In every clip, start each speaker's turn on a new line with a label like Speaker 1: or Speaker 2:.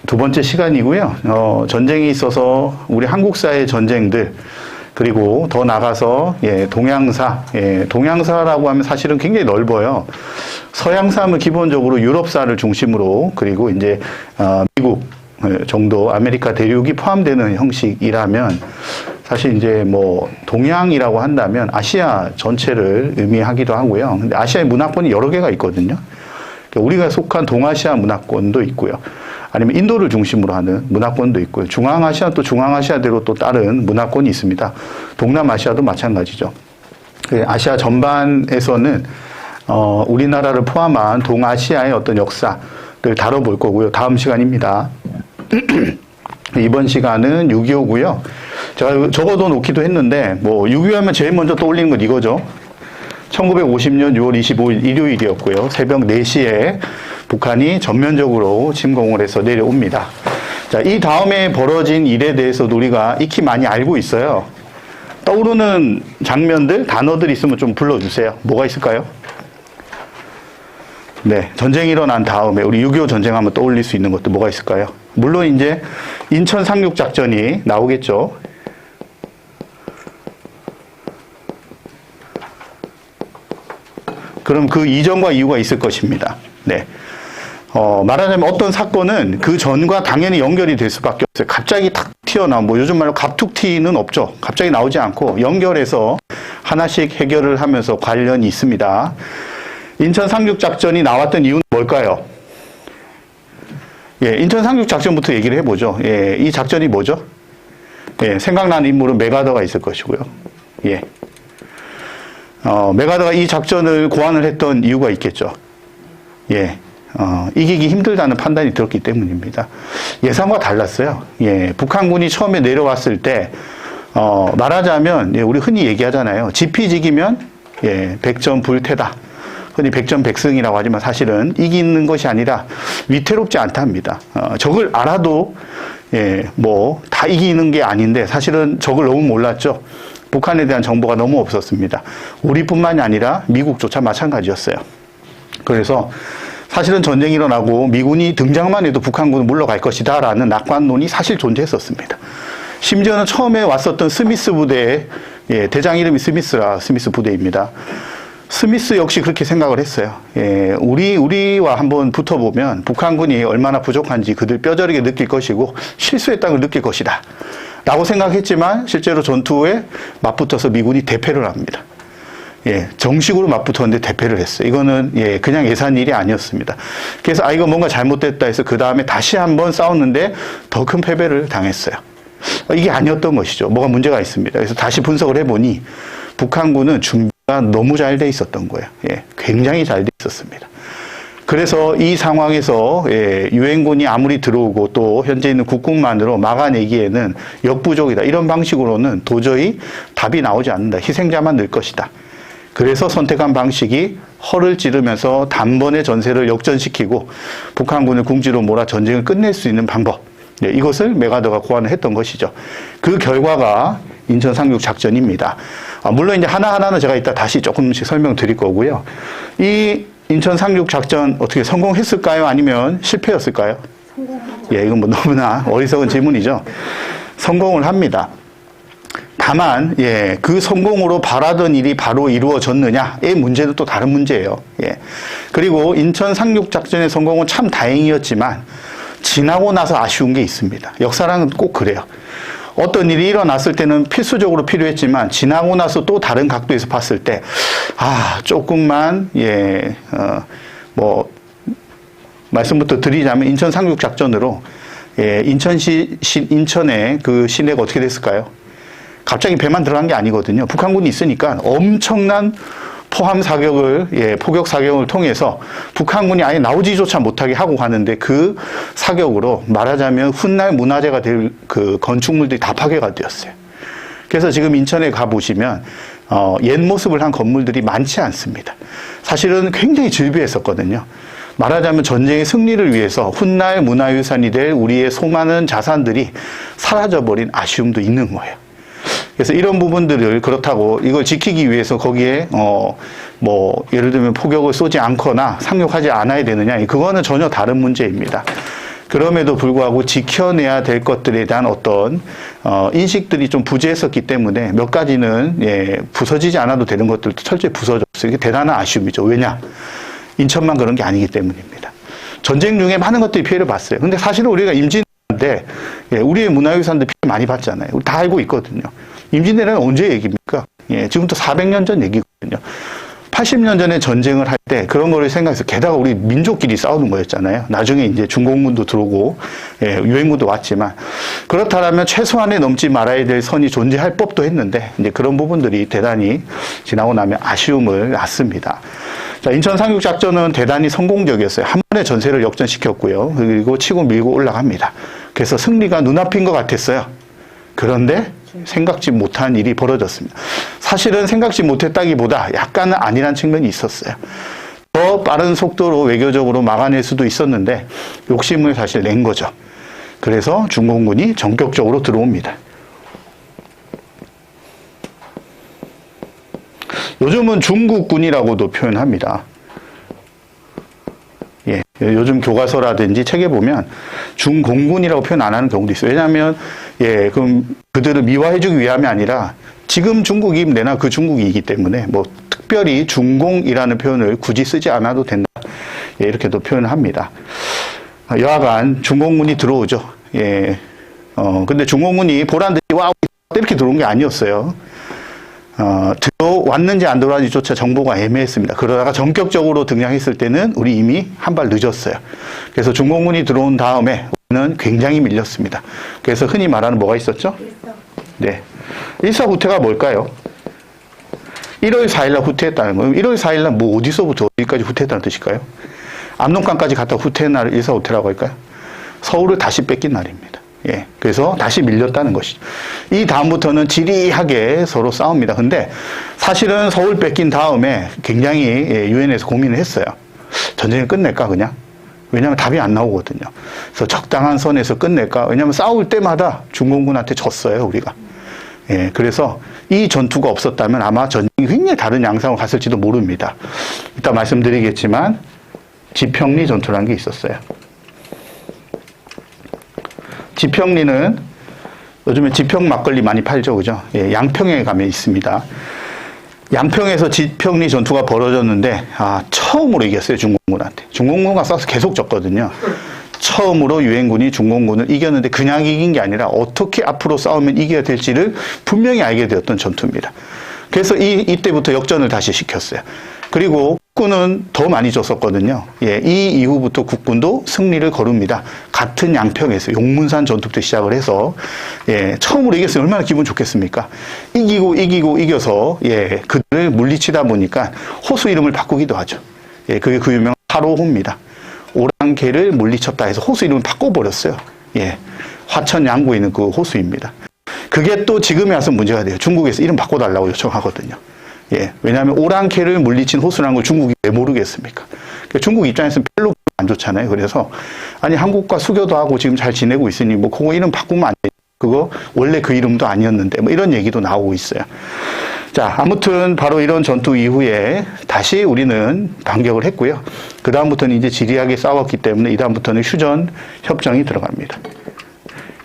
Speaker 1: 두 번째 시간이고요. 전쟁이 있어서 우리 한국사의 전쟁들, 그리고 더 나가서 동양사, 동양사라고 하면 사실은 굉장히 넓어요. 서양사 하면 기본적으로 유럽사를 중심으로, 그리고 이제 미국 정도, 아메리카 대륙이 포함되는 형식이라면, 사실 이제 뭐 동양이라고 한다면 아시아 전체를 의미하기도 하고요. 근데 아시아의 문화권이 여러 개가 있거든요. 우리가 속한 동아시아 문화권도 있고요. 아니면 인도를 중심으로 하는 문화권도 있고요. 중앙아시아 또 중앙아시아대로 또 다른 문화권이 있습니다. 동남아시아도 마찬가지죠. 아시아 전반에서는 우리나라를 포함한 동아시아의 어떤 역사를 다뤄볼 거고요. 다음 시간입니다. 이번 시간은 6.25고요. 제가 적어도 놓기도 했는데 뭐 6.25 하면 제일 먼저 떠올리는 건 이거죠. 1950년 6월 25일 일요일이었고요. 새벽 4시에 북한이 전면적으로 침공을 해서 내려옵니다. 자, 이 다음에 벌어진 일에 대해서도 우리가 익히 많이 알고 있어요. 떠오르는 장면들, 단어들 있으면 좀 불러주세요. 뭐가 있을까요? 네, 전쟁이 일어난 다음에 우리 6.25 전쟁하면 떠올릴 수 있는 것도 뭐가 있을까요? 물론 이제 인천 상륙 작전이 나오겠죠. 그럼 그 이전과 이후가 있을 것입니다. 네. 말하자면 어떤 사건은 그 전과 당연히 연결이 될 수밖에 없어요. 갑자기 탁 튀어나온, 뭐 요즘 말로 갑툭튀는 없죠. 갑자기 나오지 않고 연결해서 하나씩 해결을 하면서 관련이 있습니다. 인천 상륙작전이 나왔던 이유는 뭘까요? 인천 상륙작전부터 얘기를 해보죠. 이 작전이 뭐죠? 생각나는 인물은 메가더가 있을 것이고요. 메가더가 이 작전을 고안을 했던 이유가 있겠죠. 이기기 힘들다는 판단이 들었기 때문입니다. 예상과 달랐어요. 북한군이 처음에 내려왔을 때, 말하자면, 우리 흔히 얘기하잖아요. 지피지기면, 백전불태다. 흔히 백전백승이라고 하지만 사실은 이기는 것이 아니라 위태롭지 않다 합니다. 적을 알아도, 뭐, 다 이기는 게 아닌데 사실은 적을 너무 몰랐죠. 북한에 대한 정보가 너무 없었습니다. 우리뿐만이 아니라 미국조차 마찬가지였어요. 그래서 사실은 전쟁이 일어나고 미군이 등장만 해도 북한군은 물러갈 것이다 라는 낙관론이 사실 존재했었습니다. 심지어는 처음에 왔었던 스미스 부대의 대장 이름이 스미스 부대입니다. 스미스 역시 그렇게 생각을 했어요. 우리와 한번 붙어보면 북한군이 얼마나 부족한지 그들 뼈저리게 느낄 것이고 실수했다는 걸 느낄 것이다 라고 생각했지만 실제로 전투에 맞붙어서 미군이 대패를 합니다. 정식으로 맞붙었는데 대패를 했어요. 이거는 그냥 예산 일이 아니었습니다. 그래서 이거 뭔가 잘못됐다 해서 그 다음에 다시 한번 싸웠는데 더 큰 패배를 당했어요. 이게 아니었던 것이죠. 뭐가 문제가 있습니다. 그래서 다시 분석을 해보니 북한군은 준비가 너무 잘 돼 있었던 거예요. 굉장히 잘 돼 있었습니다. 그래서 이 상황에서 유엔군이 아무리 들어오고 또 현재 있는 국군만으로 막아내기에는 역부족이다. 이런 방식으로는 도저히 답이 나오지 않는다. 희생자만 늘 것이다. 그래서 선택한 방식이 허를 찌르면서 단번에 전세를 역전시키고 북한군을 궁지로 몰아 전쟁을 끝낼 수 있는 방법. 이것을 메가더가 고안을 했던 것이죠. 그 결과가 인천 상륙 작전입니다. 물론 이제 하나하나는 제가 이따 다시 조금씩 설명드릴 거고요. 이 인천 상륙 작전 어떻게 성공했을까요? 아니면 실패였을까요? 성공하죠. 이건 뭐 너무나 어리석은 질문이죠. 성공을 합니다. 다만 그 성공으로 바라던 일이 바로 이루어졌느냐의 문제도 또 다른 문제예요. 그리고 인천 상륙 작전의 성공은 참 다행이었지만 지나고 나서 아쉬운 게 있습니다. 역사랑은 꼭 그래요. 어떤 일이 일어났을 때는 필수적으로 필요했지만 지나고 나서 또 다른 각도에서 봤을 때 조금만 말씀부터 드리자면 인천 상륙 작전으로 인천의 그 시내가 어떻게 됐을까요? 갑자기 배만 들어간 게 아니거든요. 북한군이 있으니까 엄청난 포함 사격을, 포격 사격을 통해서 북한군이 아예 나오지조차 못하게 하고 가는데 그 사격으로 말하자면 훗날 문화재가 될 그 건축물들이 다 파괴가 되었어요. 그래서 지금 인천에 가보시면, 옛 모습을 한 건물들이 많지 않습니다. 사실은 굉장히 즐비했었거든요. 말하자면 전쟁의 승리를 위해서 훗날 문화유산이 될 우리의 수많은 자산들이 사라져버린 아쉬움도 있는 거예요. 그래서 이런 부분들을 그렇다고 이걸 지키기 위해서 거기에 예를 들면 포격을 쏘지 않거나 상륙하지 않아야 되느냐, 그거는 전혀 다른 문제입니다. 그럼에도 불구하고 지켜내야 될 것들에 대한 어떤 인식들이 좀 부재했었기 때문에 몇 가지는 부서지지 않아도 되는 것들도 철저히 부서졌어요. 이게 대단한 아쉬움이죠. 왜냐? 인천만 그런 게 아니기 때문입니다. 전쟁 중에 많은 것들이 피해를 봤어요. 근데 사실은 우리가 임진왜란인데 우리의 문화유산들 피해 많이 봤잖아요. 우리 다 알고 있거든요. 임진왜란은 언제 얘기입니까? 지금부터 400년 전 얘기거든요. 80년 전에 전쟁을 할 때 그런 거를 생각해서 게다가 우리 민족끼리 싸우는 거였잖아요. 나중에 이제 중공군도 들어오고 유엔군도 왔지만 그렇다면 최소한에 넘지 말아야 될 선이 존재할 법도 했는데 이제 그런 부분들이 대단히 지나고 나면 아쉬움을 낳습니다. 자, 인천 상륙작전은 대단히 성공적이었어요. 한 번에 전세를 역전시켰고요. 그리고 치고 밀고 올라갑니다. 그래서 승리가 눈앞인 것 같았어요. 그런데 생각지 못한 일이 벌어졌습니다. 사실은 생각지 못했다기보다 약간은 아니란 측면이 있었어요. 더 빠른 속도로 외교적으로 막아낼 수도 있었는데 욕심을 사실 낸 거죠. 그래서 중공군이 전격적으로 들어옵니다. 요즘은 중국군이라고도 표현합니다. 요즘 교과서라든지 책에 보면 중공군이라고 표현 안 하는 경우도 있어요. 왜냐하면 그럼 그들을 미화해주기 위함이 아니라 지금 중국이 내나 그 중국이기 때문에 뭐 특별히 중공이라는 표현을 굳이 쓰지 않아도 된다. 이렇게도 표현을 합니다. 여하간 중공군이 들어오죠. 근데 중공군이 보란듯이 와 이렇게 들어온 게 아니었어요. 들어왔는지 안 들어왔는지조차 정보가 애매했습니다. 그러다가 전격적으로 등장했을 때는 우리 이미 한 발 늦었어요. 그래서 중공군이 들어온 다음에 우리는 굉장히 밀렸습니다. 그래서 흔히 말하는 뭐가 있었죠? 네. 일사후퇴가 뭘까요? 1월 4일날 후퇴했다는 거예요. 1월 4일날 뭐 어디서부터 어디까지 후퇴했다는 뜻일까요? 압록강까지 갔다 후퇴한 날을 일사후퇴라고 할까요? 서울을 다시 뺏긴 날입니다. 그래서 다시 밀렸다는 것이죠. 이 다음부터는 지리하게 서로 싸웁니다. 근데 사실은 서울 뺏긴 다음에 굉장히 유엔에서 고민을 했어요. 전쟁을 끝낼까 그냥? 왜냐하면 답이 안 나오거든요. 그래서 적당한 선에서 끝낼까? 왜냐하면 싸울 때마다 중공군한테 졌어요, 우리가. 그래서 이 전투가 없었다면 아마 전쟁이 굉장히 다른 양상으로 갔을지도 모릅니다. 이따 말씀드리겠지만 지평리 전투라는 게 있었어요. 지평리는 요즘에 지평 막걸리 많이 팔죠, 그죠? 양평에 가면 있습니다. 양평에서 지평리 전투가 벌어졌는데 처음으로 이겼어요, 중공군한테. 중공군과 싸워서 계속 졌거든요. 처음으로 유엔군이 중공군을 이겼는데 그냥 이긴 게 아니라 어떻게 앞으로 싸우면 이겨야 될지를 분명히 알게 되었던 전투입니다. 그래서 이때부터 역전을 다시 시켰어요. 그리고 국군은 더 많이 졌었거든요. 이 이후부터 국군도 승리를 거룹니다. 같은 양평에서 용문산 전투부터 시작을 해서 처음으로 이겼으면 얼마나 기분 좋겠습니까? 이겨서 그들을 물리치다 보니까 호수 이름을 바꾸기도 하죠. 그게 그 유명한 하로호입니다. 오랑캐를 물리쳤다 해서 호수 이름을 바꿔버렸어요. 화천 양구에 있는 그 호수입니다. 그게 또 지금에 와서 문제가 돼요. 중국에서 이름 바꿔달라고 요청하거든요. 왜냐하면 오랑캐를 물리친 호수라는 걸 중국이 왜 모르겠습니까? 그러니까 중국 입장에서는 별로 안 좋잖아요. 그래서 아니 한국과 수교도 하고 지금 잘 지내고 있으니 뭐 그거 이름 바꾸면 안 돼. 그거 원래 그 이름도 아니었는데 뭐 이런 얘기도 나오고 있어요. 자, 아무튼 바로 이런 전투 이후에 다시 우리는 반격을 했고요. 그 다음부터는 이제 지리하게 싸웠기 때문에 이 다음부터는 휴전 협정이 들어갑니다.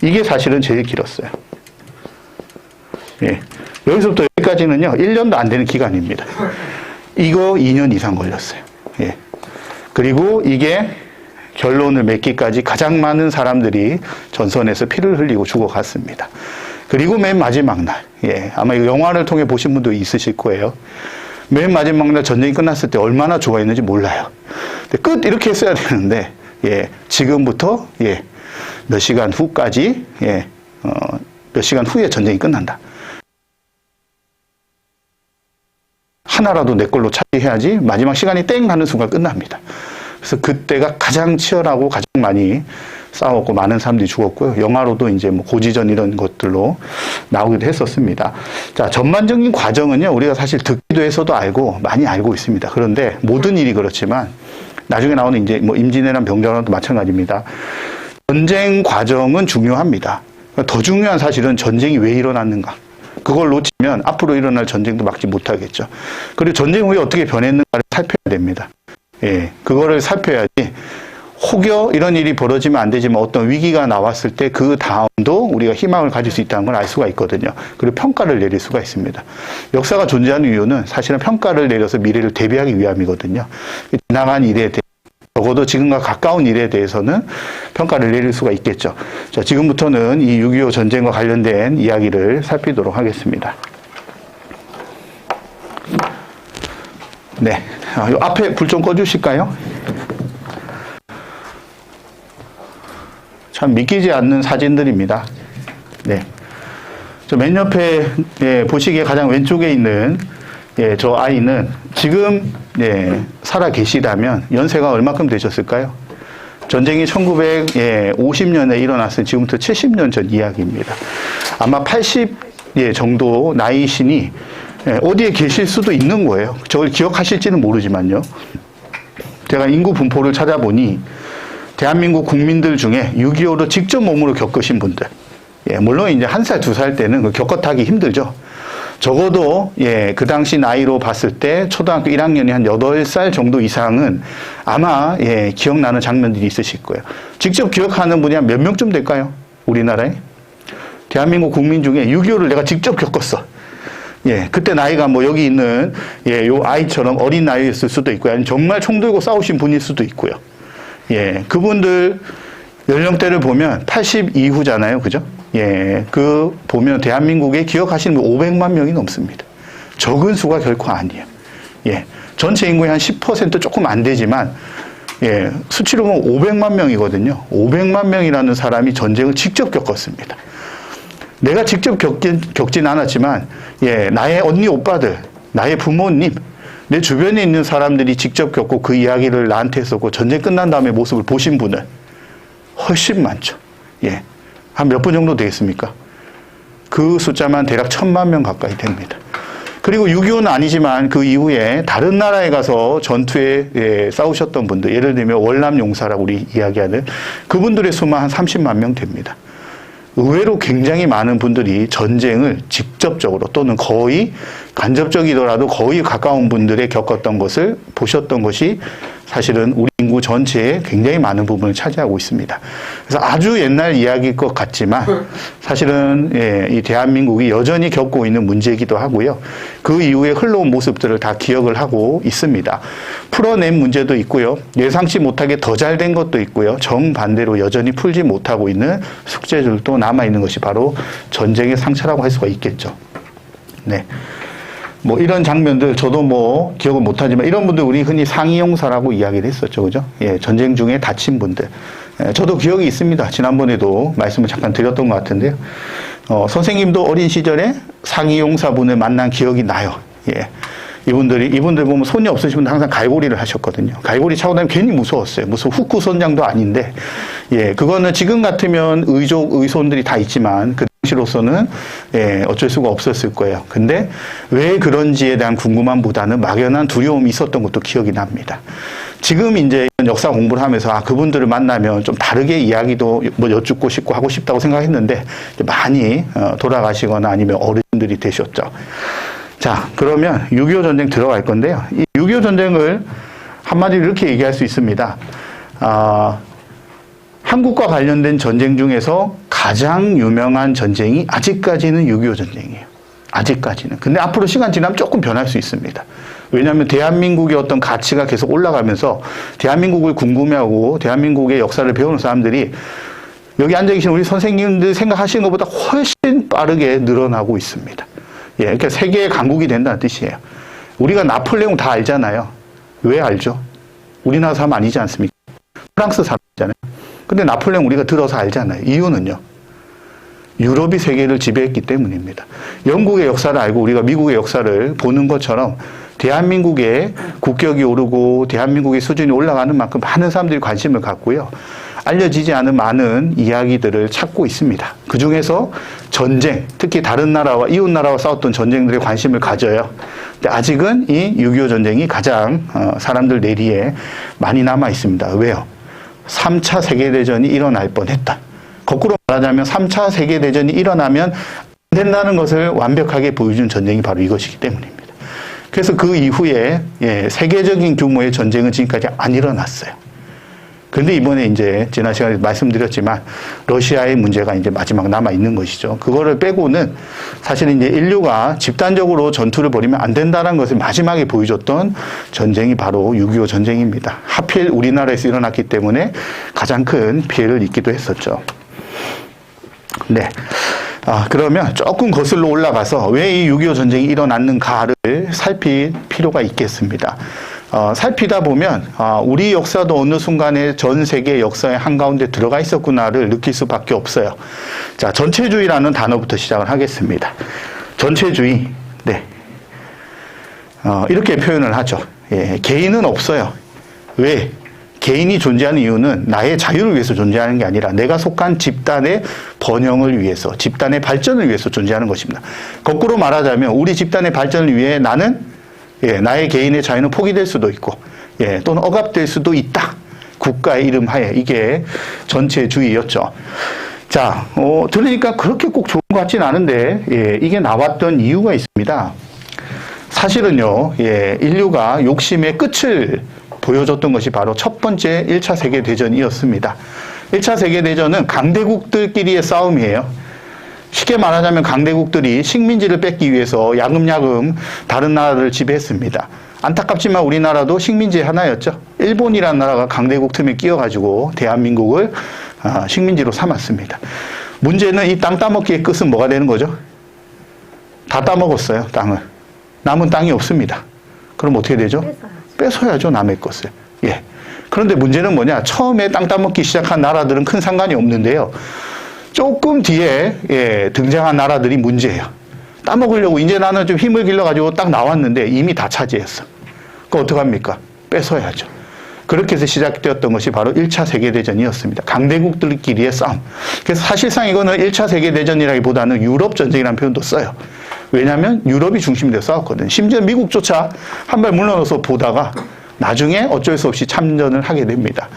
Speaker 1: 이게 사실은 제일 길었어요. 여기서부터 여기까지는요, 1년도 안 되는 기간입니다. 이거 2년 이상 걸렸어요. 그리고 이게 결론을 맺기까지 가장 많은 사람들이 전선에서 피를 흘리고 죽어갔습니다. 그리고 맨 마지막 날, 아마 이 영화를 통해 보신 분도 있으실 거예요. 맨 마지막 날 전쟁이 끝났을 때 얼마나 좋아했는지 몰라요. 근데 끝 이렇게 했어야 되는데, 지금부터 몇 시간 후까지, 몇 시간 후에 전쟁이 끝난다. 하나라도 내 걸로 차지해야지 마지막 시간이 땡 하는 순간 끝납니다. 그래서 그때가 가장 치열하고 가장 많이 싸웠고 많은 사람들이 죽었고요. 영화로도 이제 뭐 고지전 이런 것들로 나오기도 했었습니다. 자, 전반적인 과정은요, 우리가 사실 듣기도 해서도 알고 많이 알고 있습니다. 그런데 모든 일이 그렇지만 나중에 나오는 이제 뭐 임진왜란 병전환도 마찬가지입니다. 전쟁 과정은 중요합니다. 더 중요한 사실은 전쟁이 왜 일어났는가. 그걸 놓치면 앞으로 일어날 전쟁도 막지 못하겠죠. 그리고 전쟁 후에 어떻게 변했는가를 살펴야 됩니다. 그거를 살펴야지 혹여 이런 일이 벌어지면 안 되지만 어떤 위기가 나왔을 때 그 다음도 우리가 희망을 가질 수 있다는 걸 알 수가 있거든요. 그리고 평가를 내릴 수가 있습니다. 역사가 존재하는 이유는 사실은 평가를 내려서 미래를 대비하기 위함이거든요. 지나간 일에 대해 적어도 지금과 가까운 일에 대해서는 평가를 내릴 수가 있겠죠. 자, 지금부터는 이 6.25 전쟁과 관련된 이야기를 살피도록 하겠습니다. 네. 요 앞에 불 좀 꺼주실까요? 참 믿기지 않는 사진들입니다. 네. 저 맨 옆에, 보시기에 가장 왼쪽에 있는, 저 아이는 지금, 살아 계시다면 연세가 얼마큼 되셨을까요? 전쟁이 1950년에 일어났을 지금부터 70년 전 이야기입니다. 아마 80 정도 나이시니 어디에 계실 수도 있는 거예요. 저걸 기억하실지는 모르지만요. 제가 인구 분포를 찾아보니 대한민국 국민들 중에 6.25를 직접 몸으로 겪으신 분들, 물론 이제 1살, 2살 때는 그 겪어타기 힘들죠. 적어도 그 당시 나이로 봤을 때 초등학교 1학년이 한 8살 정도 이상은 아마 기억나는 장면들이 있으실 거예요. 직접 기억하는 분이 한 몇 명쯤 될까요? 우리나라에? 대한민국 국민 중에 6.25를 내가 직접 겪었어. 그때 나이가 뭐 여기 있는 요 아이처럼 어린 나이였을 수도 있고요. 아니면 정말 총 들고 싸우신 분일 수도 있고요. 그분들 연령대를 보면 80 이후잖아요. 그죠? 그 보면 대한민국에 기억하시는 분 500만 명이 넘습니다. 적은 수가 결코 아니에요. 전체 인구의 한 10% 조금 안 되지만 수치로 보면 500만 명이거든요. 500만 명이라는 사람이 전쟁을 직접 겪었습니다. 내가 직접 겪진 않았지만 나의 언니 오빠들, 나의 부모님, 내 주변에 있는 사람들이 직접 겪고 그 이야기를 나한테 했었고 전쟁 끝난 다음에 모습을 보신 분은 훨씬 많죠. 한 몇 분 정도 되겠습니까? 그 숫자만 대략 1000만 명 가까이 됩니다. 그리고 6.25는 아니지만 그 이후에 다른 나라에 가서 전투에 싸우셨던 분들, 예를 들면 월남용사라고 우리 이야기하는 그분들의 수만 한 30만 명 됩니다. 의외로 굉장히 많은 분들이 전쟁을 직접적으로 또는 거의 간접적이더라도 거의 가까운 분들의 겪었던 것을 보셨던 것이 사실은 우리 인구 전체에 굉장히 많은 부분을 차지하고 있습니다. 그래서 아주 옛날 이야기일 것 같지만 사실은 이 대한민국이 여전히 겪고 있는 문제이기도 하고요. 그 이후에 흘러온 모습들을 다 기억을 하고 있습니다. 풀어낸 문제도 있고요. 예상치 못하게 더 잘 된 것도 있고요. 정반대로 여전히 풀지 못하고 있는 숙제들도 남아있는 것이 바로 전쟁의 상처라고 할 수가 있겠죠. 네. 뭐 이런 장면들 저도 뭐 기억을 못하지만 이런 분들 우리 흔히 상이용사라고 이야기를 했었죠. 그죠? 전쟁 중에 다친 분들. 저도 기억이 있습니다. 지난번에도 말씀을 잠깐 드렸던 것 같은데요. 선생님도 어린 시절에 상이용사분을 만난 기억이 나요. 이분들 보면 손이 없으신 분들 항상 갈고리를 하셨거든요. 갈고리 차고 다니면 괜히 무서웠어요. 무슨 후쿠 선장도 아닌데, 그거는 지금 같으면 의손들이 다 있지만, 그 당시로서는, 어쩔 수가 없었을 거예요. 근데 왜 그런지에 대한 궁금함보다는 막연한 두려움이 있었던 것도 기억이 납니다. 지금 이제 역사 공부를 하면서, 그분들을 만나면 좀 다르게 이야기도 뭐 여쭙고 싶고 하고 싶다고 생각했는데, 많이 돌아가시거나 아니면 어른들이 되셨죠. 자, 그러면 6.25 전쟁 들어갈 건데요. 이 6.25 전쟁을 한마디로 이렇게 얘기할 수 있습니다. 한국과 관련된 전쟁 중에서 가장 유명한 전쟁이 아직까지는 6.25 전쟁이에요. 아직까지는. 근데 앞으로 시간 지나면 조금 변할 수 있습니다. 왜냐하면 대한민국의 어떤 가치가 계속 올라가면서 대한민국을 궁금해하고 대한민국의 역사를 배우는 사람들이 여기 앉아 계신 우리 선생님들 생각하시는 것보다 훨씬 빠르게 늘어나고 있습니다. 그러니까 세계의 강국이 된다는 뜻이에요. 우리가 나폴레옹 다 알잖아요. 왜 알죠? 우리나라 사람 아니지 않습니까? 프랑스 사람이잖아요. 근데 나폴레옹 우리가 들어서 알잖아요. 이유는요. 유럽이 세계를 지배했기 때문입니다. 영국의 역사를 알고 우리가 미국의 역사를 보는 것처럼 대한민국의 국격이 오르고 대한민국의 수준이 올라가는 만큼 많은 사람들이 관심을 갖고요. 알려지지 않은 많은 이야기들을 찾고 있습니다. 그 중에서 전쟁, 특히 다른 나라와 이웃 나라와 싸웠던 전쟁들에 관심을 가져요. 근데 아직은 이 6.25 전쟁이 가장 사람들 내리에 많이 남아 있습니다. 왜요? 3차 세계대전이 일어날 뻔했다. 거꾸로 말하자면 3차 세계대전이 일어나면 안 된다는 것을 완벽하게 보여준 전쟁이 바로 이것이기 때문입니다. 그래서 그 이후에 세계적인 규모의 전쟁은 지금까지 안 일어났어요. 근데 이번에 이제 지난 시간에 말씀드렸지만 러시아의 문제가 이제 마지막 남아 있는 것이죠. 그거를 빼고는 사실은 이제 인류가 집단적으로 전투를 벌이면 안 된다는 것을 마지막에 보여줬던 전쟁이 바로 6.25 전쟁입니다. 하필 우리나라에서 일어났기 때문에 가장 큰 피해를 입기도 했었죠. 네. 그러면 조금 거슬러 올라가서 왜 이 6.25 전쟁이 일어났는가를 살필 필요가 있겠습니다. 살피다 보면 우리 역사도 어느 순간에 전 세계 역사의 한가운데 들어가 있었구나를 느낄 수밖에 없어요. 자, 전체주의라는 단어부터 시작을 하겠습니다. 전체주의, 네, 이렇게 표현을 하죠. 예, 개인은 없어요. 왜? 개인이 존재하는 이유는 나의 자유를 위해서 존재하는 게 아니라 내가 속한 집단의 번영을 위해서, 집단의 발전을 위해서 존재하는 것입니다. 거꾸로 말하자면 우리 집단의 발전을 위해 나는 나의 개인의 자유는 포기될 수도 있고, 또는 억압될 수도 있다. 국가의 이름 하에. 이게 전체주의였죠. 자, 들으니까 그렇게 꼭 좋은 것 같진 않은데, 이게 나왔던 이유가 있습니다. 사실은요, 인류가 욕심의 끝을 보여줬던 것이 바로 첫 번째 1차 세계대전이었습니다. 1차 세계대전은 강대국들끼리의 싸움이에요. 쉽게 말하자면 강대국들이 식민지를 뺏기 위해서 야금야금 다른 나라들을 지배했습니다. 안타깝지만 우리나라도 식민지의 하나였죠. 일본이라는 나라가 강대국 틈에 끼어가지고 대한민국을 식민지로 삼았습니다. 문제는 이 땅 따먹기의 끝은 뭐가 되는 거죠? 다 따먹었어요, 땅을. 남은 땅이 없습니다. 그럼 어떻게 되죠? 뺏어야죠, 남의 것을. 그런데 문제는 뭐냐? 처음에 땅 따먹기 시작한 나라들은 큰 상관이 없는데요. 조금 뒤에 등장한 나라들이 문제예요. 따먹으려고 이제 나는 좀 힘을 길러가지고 딱 나왔는데 이미 다 차지했어. 그거 어떡합니까? 뺏어야죠. 그렇게 해서 시작되었던 것이 바로 1차 세계대전이었습니다. 강대국들끼리의 싸움. 그래서 사실상 이거는 1차 세계대전이라기보다는 유럽전쟁이라는 표현도 써요. 왜냐하면 유럽이 중심이 돼서 싸웠거든요. 심지어 미국조차 한 발 물러나서 보다가 나중에 어쩔 수 없이 참전을 하게 됩니다.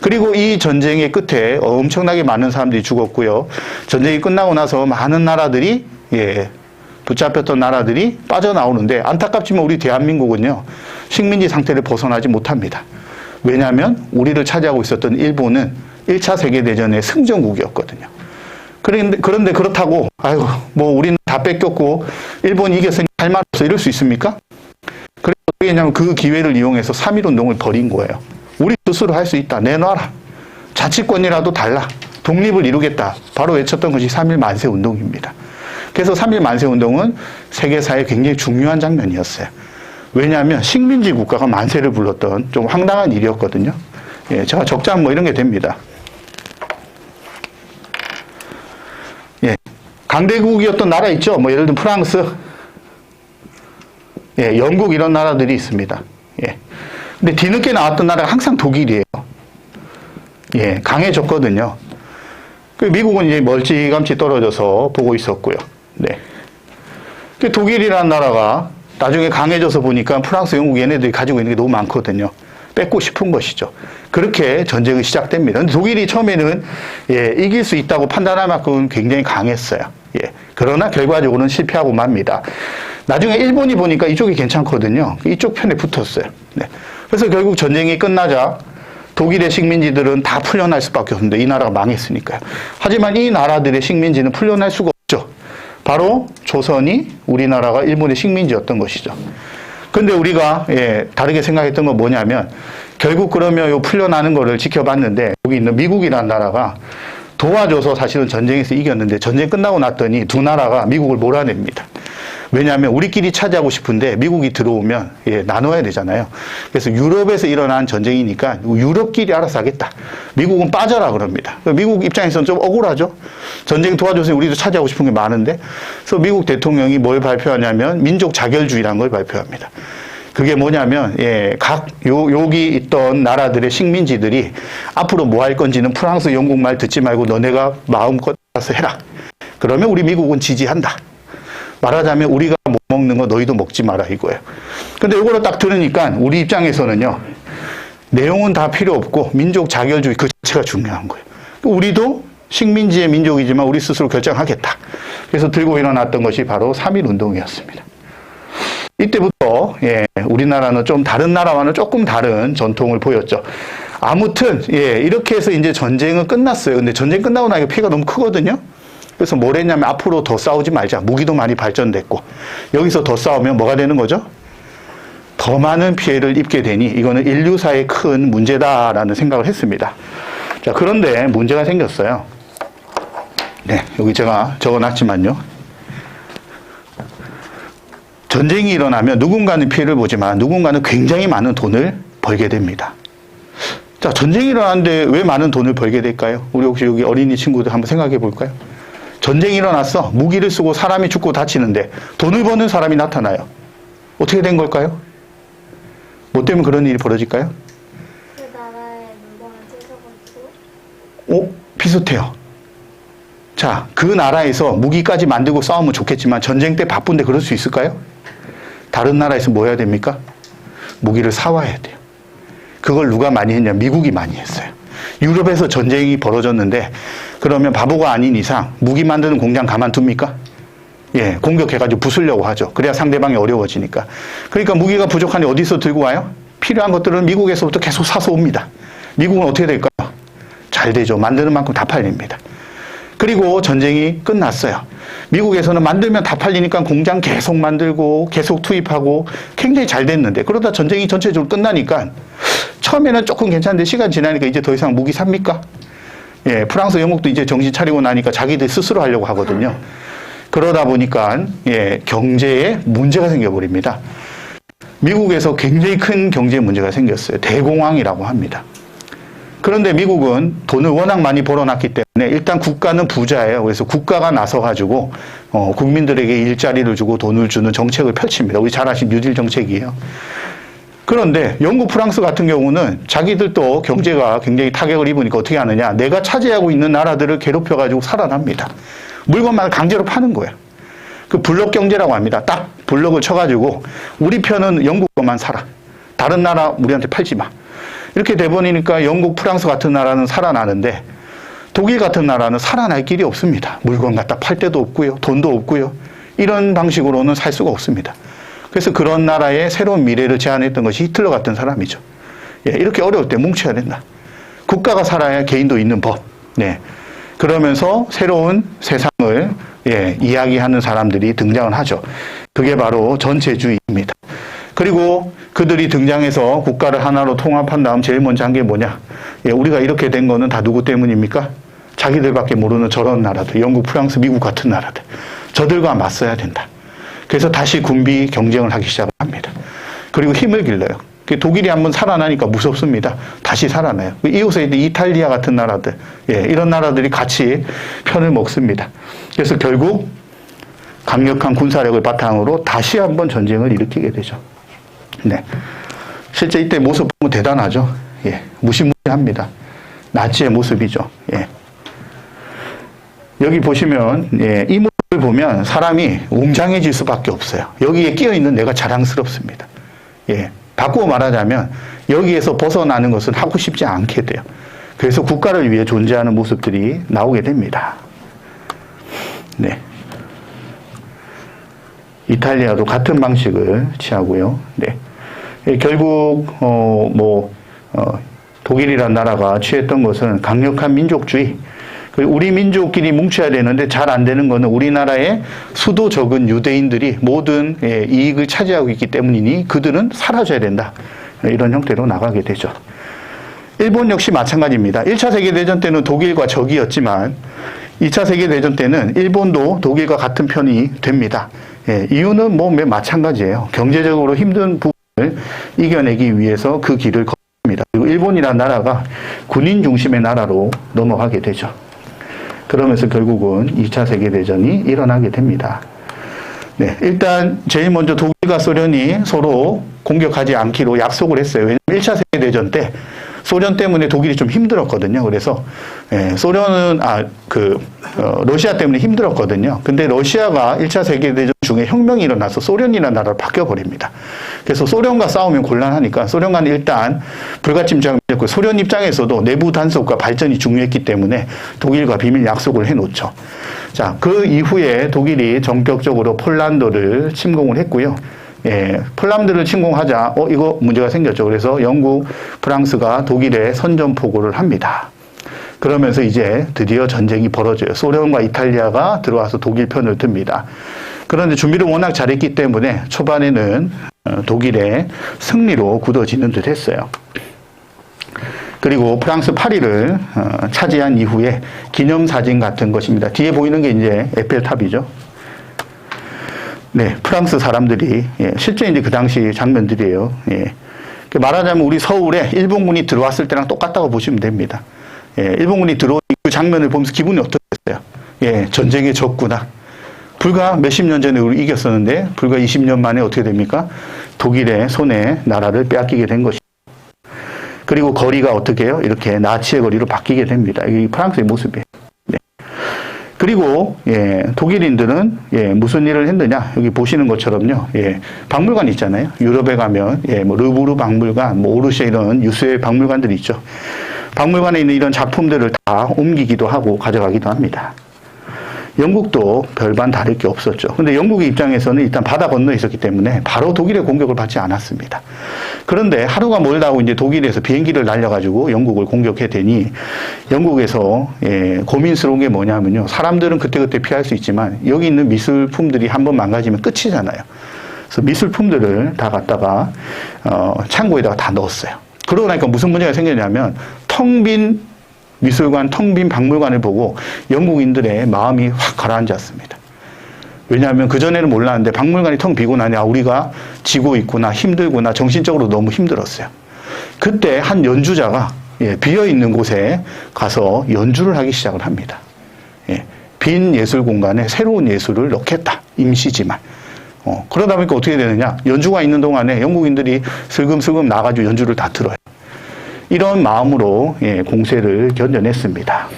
Speaker 1: 그리고 이 전쟁의 끝에 엄청나게 많은 사람들이 죽었고요. 전쟁이 끝나고 나서 많은 나라들이, 붙잡혔던 나라들이 빠져나오는데 안타깝지만 우리 대한민국은요, 식민지 상태를 벗어나지 못합니다. 왜냐하면 우리를 차지하고 있었던 일본은 1차 세계대전의 승전국이었거든요. 그런데 그렇다고, 우리는 다 뺏겼고, 일본이 이겼으니 할 말 없어. 이럴 수 있습니까? 그래서 왜냐하면 그 기회를 이용해서 3.1운동을 벌인 거예요. 우리 스스로 할 수 있다. 내놔라. 자치권이라도 달라. 독립을 이루겠다. 바로 외쳤던 것이 3.1 만세운동입니다. 그래서 3.1 만세운동은 세계사에 굉장히 중요한 장면이었어요. 왜냐하면 식민지 국가가 만세를 불렀던 좀 황당한 일이었거든요. 제가 적장 이런 게 됩니다. 강대국이었던 나라 있죠. 예를 들면 프랑스, 영국 이런 나라들이 있습니다. 근데 뒤늦게 나왔던 나라가 항상 독일이에요. 강해졌거든요. 미국은 이제 멀찌감치 떨어져서 보고 있었고요. 독일이라는 나라가 나중에 강해져서 보니까 프랑스, 영국 얘네들이 가지고 있는 게 너무 많거든요. 뺏고 싶은 것이죠. 그렇게 전쟁이 시작됩니다. 근데 독일이 처음에는 이길 수 있다고 판단할 만큼 굉장히 강했어요. 그러나 결과적으로는 실패하고 맙니다. 나중에 일본이 보니까 이쪽이 괜찮거든요. 이쪽 편에 붙었어요. 그래서 결국 전쟁이 끝나자 독일의 식민지들은 다 풀려날 수밖에 없는데 이 나라가 망했으니까요. 하지만 이 나라들의 식민지는 풀려날 수가 없죠. 바로 조선이 우리나라가 일본의 식민지였던 것이죠. 근데 우리가 다르게 생각했던 건 뭐냐면 결국 그러면 요 풀려나는 거를 지켜봤는데 여기 있는 미국이라는 나라가 도와줘서 사실은 전쟁에서 이겼는데 전쟁 끝나고 났더니 두 나라가 미국을 몰아냅니다. 왜냐하면 우리끼리 차지하고 싶은데 미국이 들어오면 나눠야 되잖아요. 그래서 유럽에서 일어난 전쟁이니까 유럽끼리 알아서 하겠다. 미국은 빠져라 그럽니다. 미국 입장에서는 좀 억울하죠. 전쟁 도와줘서 우리도 차지하고 싶은 게 많은데. 그래서 미국 대통령이 뭘 발표하냐면 민족 자결주의라는 걸 발표합니다. 그게 뭐냐면 여기 있던 나라들의 식민지들이 앞으로 뭐 할 건지는 프랑스, 영국 말 듣지 말고 너네가 마음껏 알아서 해라. 그러면 우리 미국은 지지한다. 말하자면 우리가 못 먹는 거 너희도 먹지 마라 이거예요. 근데 이거를 딱 들으니까 우리 입장에서는요. 내용은 다 필요 없고 민족 자결주의 그 자체가 중요한 거예요. 우리도 식민지의 민족이지만 우리 스스로 결정하겠다. 그래서 들고 일어났던 것이 바로 3.1 운동이었습니다. 이때부터 우리나라는 좀 다른 나라와는 조금 다른 전통을 보였죠. 아무튼, 예, 이렇게 해서 이제 전쟁은 끝났어요. 근데 전쟁 끝나고 나니까 피해가 너무 크거든요. 그래서 뭘 했냐면 앞으로 더 싸우지 말자. 무기도 많이 발전됐고. 여기서 더 싸우면 뭐가 되는 거죠? 더 많은 피해를 입게 되니 이거는 인류사의 큰 문제다라는 생각을 했습니다. 자, 그런데 문제가 생겼어요. 네, 여기 제가 적어놨지만요. 전쟁이 일어나면 누군가는 피해를 보지만 누군가는 굉장히 많은 돈을 벌게 됩니다. 자, 전쟁이 일어나는데 왜 많은 돈을 벌게 될까요? 우리 혹시 여기 어린이 친구들 한번 생각해 볼까요? 전쟁이 일어났어. 무기를 쓰고 사람이 죽고 다치는데 돈을 버는 사람이 나타나요. 어떻게 된 걸까요? 뭐 때문에 그런 일이 벌어질까요?
Speaker 2: 그 나라의 물건을 뜯어가지고.
Speaker 1: 비슷해요. 자, 그 나라에서 무기까지 만들고 싸우면 좋겠지만 전쟁 때 바쁜데 그럴 수 있을까요? 다른 나라에서 뭐 해야 됩니까? 무기를 사와야 돼요. 그걸 누가 많이 했냐? 미국이 많이 했어요. 유럽에서 전쟁이 벌어졌는데 그러면 바보가 아닌 이상 무기 만드는 공장 가만둡니까? 예, 공격해가지고 부수려고 하죠. 그래야 상대방이 어려워지니까. 그러니까 무기가 부족하니 어디서 들고 와요? 필요한 것들은 미국에서부터 계속 사서 옵니다. 미국은 어떻게 될까요? 잘 되죠. 만드는 만큼 다 팔립니다. 그리고 전쟁이 끝났어요. 미국에서는 만들면 다 팔리니까 공장 계속 만들고 계속 투입하고 굉장히 잘 됐는데 그러다 전쟁이 전체적으로 끝나니까 처음에는 조금 괜찮은데 시간 지나니까 이제 더 이상 무기 삽니까? 예, 프랑스, 영국도 이제 정신 차리고 나니까 자기들 스스로 하려고 하거든요. 그러다 보니까 예, 경제에 문제가 생겨버립니다. 미국에서 굉장히 큰 경제 문제가 생겼어요. 대공황이라고 합니다. 그런데 미국은 돈을 워낙 많이 벌어놨기 때문에 일단 국가는 부자예요. 그래서 국가가 나서가지고 국민들에게 일자리를 주고 돈을 주는 정책을 펼칩니다. 우리 잘 아신 뉴딜 정책이에요. 그런데 영국, 프랑스 같은 경우는 자기들도 경제가 굉장히 타격을 입으니까 어떻게 하느냐. 내가 차지하고 있는 나라들을 괴롭혀가지고 살아납니다. 물건만 강제로 파는 거예요. 그 블록 경제라고 합니다. 딱 블록을 쳐가지고 우리 편은 영국 것만 사라. 다른 나라 우리한테 팔지 마. 이렇게 돼버리니까 영국, 프랑스 같은 나라는 살아나는데 독일 같은 나라는 살아날 길이 없습니다. 물건 갖다 팔 데도 없고요. 돈도 없고요. 이런 방식으로는 살 수가 없습니다. 그래서 그런 나라의 새로운 미래를 제안했던 것이 히틀러 같은 사람이죠. 예, 이렇게 어려울 때 뭉쳐야 된다. 국가가 살아야 개인도 있는 법. 네. 그러면서 새로운 세상을 이야기하는 사람들이 등장을 하죠. 그게 바로 전체주의입니다. 그리고 그들이 등장해서 국가를 하나로 통합한 다음 제일 먼저 한 게 뭐냐? 우리가 이렇게 된 거는 다 누구 때문입니까? 자기들밖에 모르는 저런 나라들, 영국, 프랑스, 미국 같은 나라들. 저들과 맞서야 된다. 그래서 다시 군비 경쟁을 하기 시작합니다. 그리고 힘을 길러요. 독일이 한번 살아나니까 무섭습니다. 다시 살아나요. 이웃에 있는 이탈리아 같은 나라들, 이런 나라들이 같이 편을 먹습니다. 그래서 결국 강력한 군사력을 바탕으로 다시 한번 전쟁을 일으키게 되죠. 네. 실제 이때 모습 보면 대단하죠. 무시무시합니다. 나치의 모습이죠. 여기 보시면, 이 모습을 보면 사람이 웅장해질 수밖에 없어요. 여기에 끼어있는 내가 자랑스럽습니다. 바꾸어 말하자면 여기에서 벗어나는 것은 하고 싶지 않게 돼요. 그래서 국가를 위해 존재하는 모습들이 나오게 됩니다. 네. 이탈리아도 같은 방식을 취하고요. 네. 결국 독일이란 나라가 취했던 것은 강력한 민족주의. 우리 민족끼리 뭉쳐야 되는데 잘 안 되는 것은 우리나라의 수도 적은 유대인들이 모든 이익을 차지하고 있기 때문이니 그들은 사라져야 된다. 이런 형태로 나가게 되죠. 일본 역시 마찬가지입니다. 1차 세계대전 때는 독일과 적이었지만 2차 세계대전 때는 일본도 독일과 같은 편이 됩니다. 이유는 매우 마찬가지예요. 경제적으로 힘든 부분을 이겨내기 위해서 그 길을 걷습니다. 그리고 일본이라는 나라가 군인 중심의 나라로 넘어가게 되죠. 그러면서 결국은 2차 세계대전이 일어나게 됩니다. 네, 일단 제일 먼저 독일과 소련이 서로 공격하지 않기로 약속을 했어요. 왜냐하면 1차 세계대전 때 소련 때문에 독일이 좀 힘들었거든요. 그래서 소련은 러시아 때문에 힘들었거든요. 근데 러시아가 1차 세계대전 중에 혁명이 일어나서 소련이라는 나라로 바뀌어버립니다. 그래서 소련과 싸우면 곤란하니까 소련과는 일단 불가침장을 맺고 소련 입장에서도 내부 단속과 발전이 중요했기 때문에 독일과 비밀 약속을 해놓죠. 자, 그 이후에 독일이 전격적으로 폴란드를 침공을 했고요. 예, 폴란드를 침공하자 이거 문제가 생겼죠. 그래서 영국, 프랑스가 독일에 선전포고를 합니다. 그러면서 이제 드디어 전쟁이 벌어져요. 소련과 이탈리아가 들어와서 독일 편을 듭니다. 그런데 준비를 워낙 잘했기 때문에 초반에는 독일의 승리로 굳어지는 듯 했어요. 그리고 프랑스 파리를 차지한 이후에 기념사진 같은 것입니다. 뒤에 보이는 게 이제 에펠탑이죠. 네, 프랑스 사람들이, 예, 실제 이제 그 당시 장면들이에요. 예. 말하자면 우리 서울에 일본군이 들어왔을 때랑 똑같다고 보시면 됩니다. 예, 일본군이 들어온 그 장면을 보면서 기분이 어떻겠어요? 예, 전쟁에 졌구나. 불과 몇십 년 전에 우리 이겼었는데, 불과 20년 만에 어떻게 됩니까? 독일의 손에 나라를 빼앗기게 된 것이죠. 그리고 거리가 어떻게 해요? 이렇게 나치의 거리로 바뀌게 됩니다. 이게 프랑스의 모습이에요. 네. 그리고, 예, 독일인들은, 예, 무슨 일을 했느냐? 여기 보시는 것처럼요, 예, 박물관 있잖아요. 유럽에 가면, 예, 뭐, 르브르 박물관, 뭐, 오르쉐 이런 유수의 박물관들이 있죠. 박물관에 있는 이런 작품들을 다 옮기기도 하고 가져가기도 합니다. 영국도 별반 다를 게 없었죠. 근데 영국의 입장에서는 일단 바다 건너에 있었기 때문에 바로 독일의 공격을 받지 않았습니다. 그런데 하루가 멀다 하고 이제 독일에서 비행기를 날려가지고 영국을 공격해대니 영국에서, 예, 고민스러운 게 뭐냐면요. 사람들은 그때그때 피할 수 있지만 여기 있는 미술품들이 한번 망가지면 끝이잖아요. 그래서 미술품들을 다 갖다가 창고에다가 다 넣었어요. 그러고 나니까 무슨 문제가 생겼냐면 텅 빈 미술관, 텅 빈 박물관을 보고 영국인들의 마음이 확 가라앉았습니다. 왜냐하면 그전에는 몰랐는데 박물관이 텅 비고 나니 우리가 지고 있구나, 힘들구나, 정신적으로 너무 힘들었어요. 그때 한 연주자가, 예, 비어있는 곳에 가서 연주를 하기 시작을 합니다. 예, 빈 예술 공간에 새로운 예술을 넣겠다. 임시지만. 그러다 보니까 어떻게 되느냐. 연주가 있는 동안에 영국인들이 슬금슬금 나가지고 연주를 다 들어요. 이런 마음으로, 예, 공세를 견뎌냈습니다.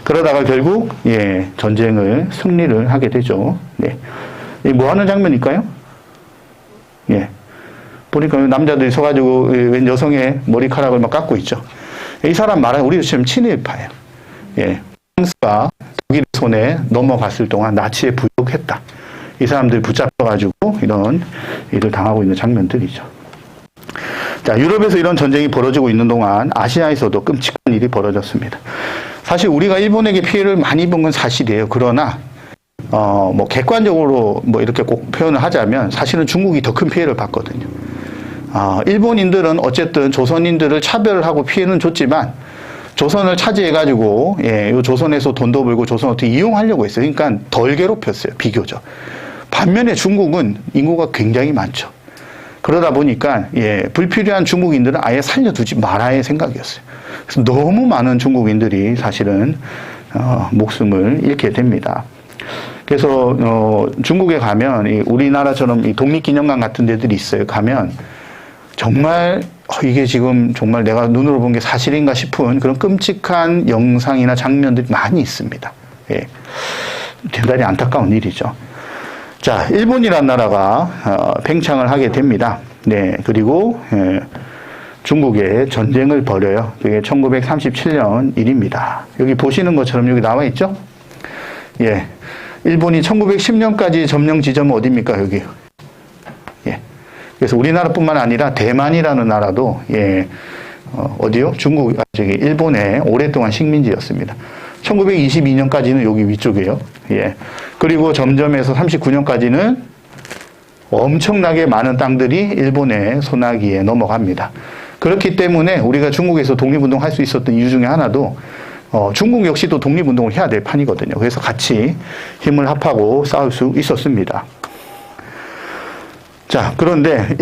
Speaker 1: 그러다가 결국, 예, 전쟁을 승리를 하게 되죠. 네. 뭐 하는 장면일까요? 예. 보니까 남자들이 서가지고 웬 여성의 머리카락을 막 깎고 있죠. 이 사람 말하는 우리도 지금 친일파예요. 예. 프랑스가 독일 손에 넘어갔을 동안 나치에 부역했다. 이 사람들이 붙잡혀가지고 이런 일을 당하고 있는 장면들이죠. 자, 유럽에서 이런 전쟁이 벌어지고 있는 동안 아시아에서도 끔찍한 일이 벌어졌습니다. 사실 우리가 일본에게 피해를 많이 입은 건 사실이에요. 그러나 뭐 객관적으로 뭐 이렇게 꼭 표현을 하자면 사실은 중국이 더 큰 피해를 봤거든요. 일본인들은 어쨌든 조선인들을 차별하고 피해는 줬지만 조선을 차지해가지고, 예, 요 조선에서 돈도 벌고 조선을 어떻게 이용하려고 했어요. 그러니까 덜 괴롭혔어요. 비교적. 반면에 중국은 인구가 굉장히 많죠. 그러다 보니까, 예, 불필요한 중국인들은 아예 살려두지 말아야 생각이었어요. 그래서 너무 많은 중국인들이 사실은 목숨을 잃게 됩니다. 그래서 중국에 가면 우리나라처럼 이 독립기념관 같은 데들이 있어요. 가면 정말 이게 지금 정말 내가 눈으로 본 게 사실인가 싶은 그런 끔찍한 영상이나 장면들이 많이 있습니다. 예, 대단히 안타까운 일이죠. 자, 일본이라는 나라가 팽창을 하게 됩니다. 네, 그리고, 예, 중국에 전쟁을 벌여요. 그게 1937년 일입니다. 여기 보시는 것처럼 여기 나와 있죠? 예, 일본이 1910년까지 점령 지점은 어디입니까? 여기. 예, 그래서 우리나라뿐만 아니라 대만이라는 나라도, 예, 어디요? 일본의 오랫동안 식민지였습니다. 1922년까지는 여기 위쪽이에요. 예. 그리고 점점에서 39년까지는 엄청나게 많은 땅들이 일본의 손아귀에 넘어갑니다. 그렇기 때문에 우리가 중국에서 독립운동 할 수 있었던 이유 중에 하나도 중국 역시도 독립운동을 해야 될 판이거든요. 그래서 같이 힘을 합하고 싸울 수 있었습니다. 자, 그런데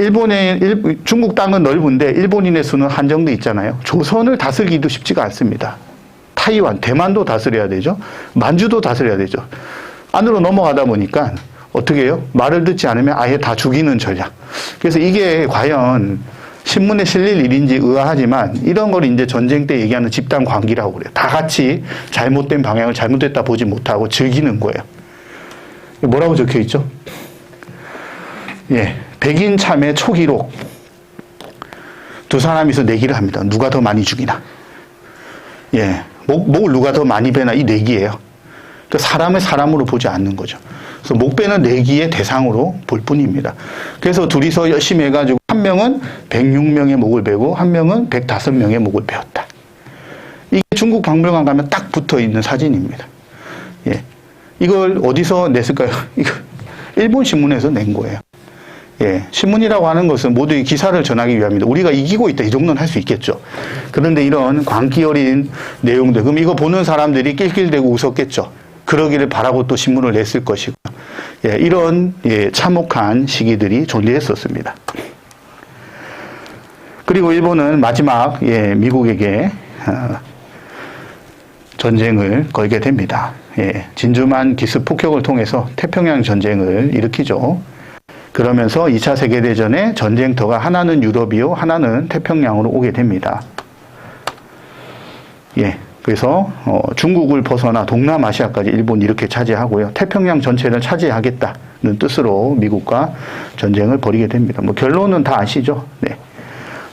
Speaker 1: 중국 땅은 넓은데 일본인의 수는 한정돼 있잖아요. 조선을 다스리기도 쉽지가 않습니다. 타이완, 대만도 다스려야 되죠. 만주도 다스려야 되죠. 안으로 넘어가다 보니까 어떻게 해요? 말을 듣지 않으면 아예 다 죽이는 전략. 그래서 이게 과연 신문에 실릴 일인지 의아하지만 이런 걸 이제 전쟁 때 얘기하는 집단 광기라고 그래요. 다 같이 잘못된 방향을 잘못됐다 보지 못하고 즐기는 거예요. 뭐라고 적혀 있죠? 예, 백인 참의 초기록. 두 사람이서 내기를 합니다. 누가 더 많이 죽이나. 예, 목을 누가 더 많이 베나 이 내기예요. 그러니까 사람을 사람으로 보지 않는 거죠. 그래서 목배는 내기의 대상으로 볼 뿐입니다. 그래서 둘이서 열심히 해가지고 한 명은 106명의 목을 베고 한 명은 105명의 목을 베었다. 이게 중국 박물관 가면 딱 붙어 있는 사진입니다. 예. 이걸 어디서 냈을까요? 이거 일본 신문에서 낸 거예요. 예. 신문이라고 하는 것은 모두 이 기사를 전하기 위함입니다. 우리가 이기고 있다. 이 정도는 할 수 있겠죠. 그런데 이런 광기 어린 내용들, 그럼 이거 보는 사람들이 낄낄대고 웃었겠죠. 그러기를 바라고 또 신문을 냈을 것이고, 예. 이런 참혹한 시기들이 존재했었습니다. 그리고 일본은 마지막 미국에게 전쟁을 걸게 됩니다. 예, 진주만 기습 폭격을 통해서 태평양 전쟁을 일으키죠. 그러면서 2차 세계대전의 전쟁터가 하나는 유럽이요, 하나는 태평양으로 오게 됩니다. 예, 그래서 중국을 벗어나 동남아시아까지 일본이 이렇게 차지하고요. 태평양 전체를 차지하겠다는 뜻으로 미국과 전쟁을 벌이게 됩니다. 뭐 결론은 다 아시죠? 네.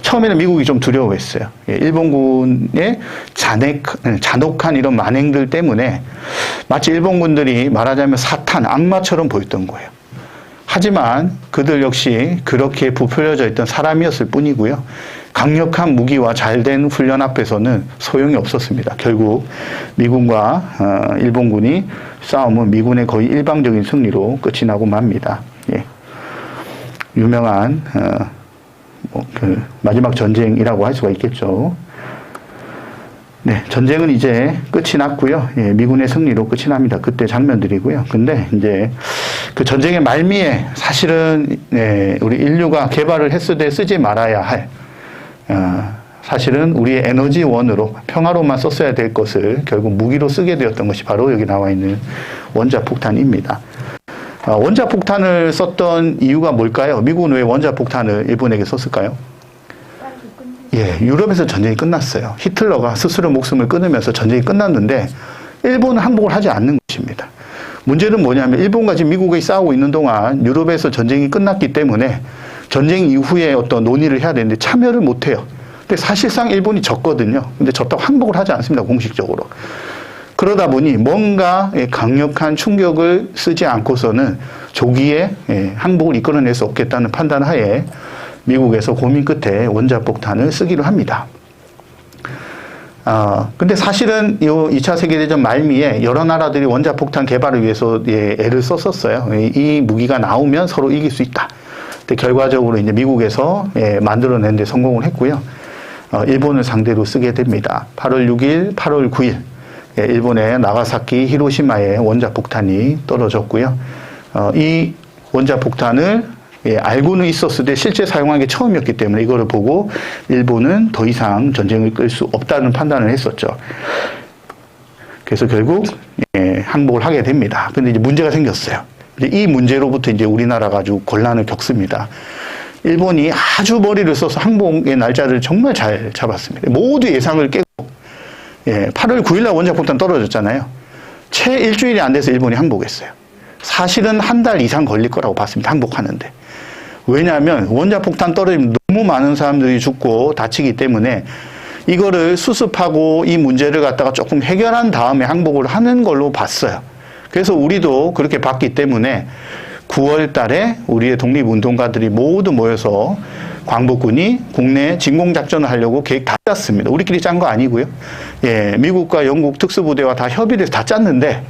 Speaker 1: 처음에는 미국이 좀 두려워했어요. 예, 일본군의 잔혹한 이런 만행들 때문에 마치 일본군들이 말하자면 사탄, 악마처럼 보였던 거예요. 하지만 그들 역시 그렇게 부풀려져 있던 사람이었을 뿐이고요. 강력한 무기와 잘된 훈련 앞에서는 소용이 없었습니다. 결국 미군과 일본군이 싸움은 미군의 거의 일방적인 승리로 끝이 나고 맙니다. 예. 유명한 그 마지막 전쟁이라고 할 수가 있겠죠. 네, 전쟁은 이제 끝이 났고요. 예, 미군의 승리로 끝이 납니다. 그때 장면들이고요. 근데 이제 그 전쟁의 말미에 사실은 우리 인류가 개발을 했을 때 쓰지 말아야 할 사실은 우리의 에너지원으로 평화로만 썼어야 될 것을 결국 무기로 쓰게 되었던 것이 바로 여기 나와 있는 원자폭탄입니다. 원자폭탄을 썼던 이유가 뭘까요? 미국은 왜 원자폭탄을 일본에게 썼을까요? 예, 유럽에서 전쟁이 끝났어요. 히틀러가 스스로 목숨을 끊으면서 전쟁이 끝났는데 일본은 항복을 하지 않는 것입니다. 문제는 뭐냐면 일본과 지금 미국이 싸우고 있는 동안 유럽에서 전쟁이 끝났기 때문에 전쟁 이후에 어떤 논의를 해야 되는데 참여를 못해요. 근데 사실상 일본이 졌거든요. 근데 졌다고 항복을 하지 않습니다. 공식적으로. 그러다 보니 뭔가 강력한 충격을 쓰지 않고서는 조기에 항복을 이끌어낼 수 없겠다는 판단 하에 미국에서 고민 끝에 원자폭탄을 쓰기로 합니다. 근데 사실은 이 2차 세계대전 말미에 여러 나라들이 원자폭탄 개발을 위해서 애를 썼었어요. 이 무기가 나오면 서로 이길 수 있다. 근데 결과적으로 이제 미국에서 만들어낸 데 성공을 했고요. 일본을 상대로 쓰게 됩니다. 8월 6일, 8월 9일. 일본의 나가사키, 히로시마에 원자폭탄이 떨어졌고요. 이 원자폭탄을 알고는 있었을 때 실제 사용한 게 처음이었기 때문에 이거를 보고 일본은 더 이상 전쟁을 끌 수 없다는 판단을 했었죠. 그래서 결국 항복을 하게 됩니다. 근데 이제 문제가 생겼어요. 이 문제로부터 이제 우리나라가 아주 곤란을 겪습니다. 일본이 아주 머리를 써서 항복의 날짜를 정말 잘 잡았습니다. 모두 예상을 깨고 8월 9일날 원자폭탄 떨어졌잖아요. 채 일주일이 안 돼서 일본이 항복했어요. 사실은 한 달 이상 걸릴 거라고 봤습니다. 항복하는데. 왜냐하면 원자폭탄 떨어지면 너무 많은 사람들이 죽고 다치기 때문에 이거를 수습하고 이 문제를 갖다가 조금 해결한 다음에 항복을 하는 걸로 봤어요. 그래서 우리도 그렇게 봤기 때문에 9월 달에 우리의 독립운동가들이 모두 모여서 광복군이 국내 진공작전을 하려고 계획 다 짰습니다. 우리끼리 짠 거 아니고요. 미국과 영국 특수부대와 다 협의를 해서 다 짰는데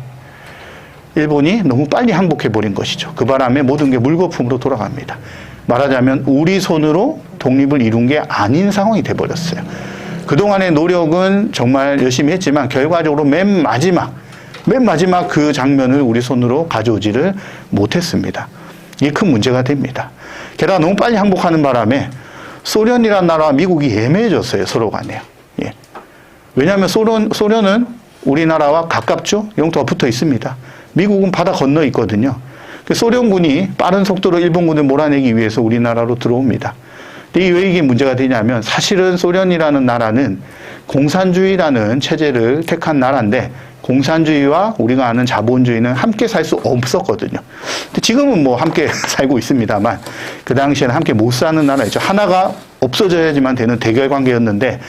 Speaker 1: 일본이 너무 빨리 항복해버린 것이죠. 그 바람에 모든 게 물거품으로 돌아갑니다. 말하자면 우리 손으로 독립을 이룬 게 아닌 상황이 돼버렸어요. 그동안의 노력은 정말 열심히 했지만 결과적으로 맨 마지막 그 장면을 우리 손으로 가져오지를 못했습니다. 이게 큰 문제가 됩니다. 게다가 너무 빨리 항복하는 바람에 소련이라는 나라와 미국이 예매해졌어요. 서로 간에요. 왜냐하면 소련은 우리나라와 가깝죠. 영토가 붙어 있습니다. 미국은 바다 건너 있거든요. 소련군이 빠른 속도로 일본군을 몰아내기 위해서 우리나라로 들어옵니다. 근데 왜 이게 문제가 되냐면 사실은 소련이라는 나라는 공산주의라는 체제를 택한 나라인데 공산주의와 우리가 아는 자본주의는 함께 살 수 없었거든요. 근데 지금은 뭐 함께 살고 있습니다만 그 당시에는 함께 못 사는 나라였죠. 하나가 없어져야지만 되는 대결 관계였는데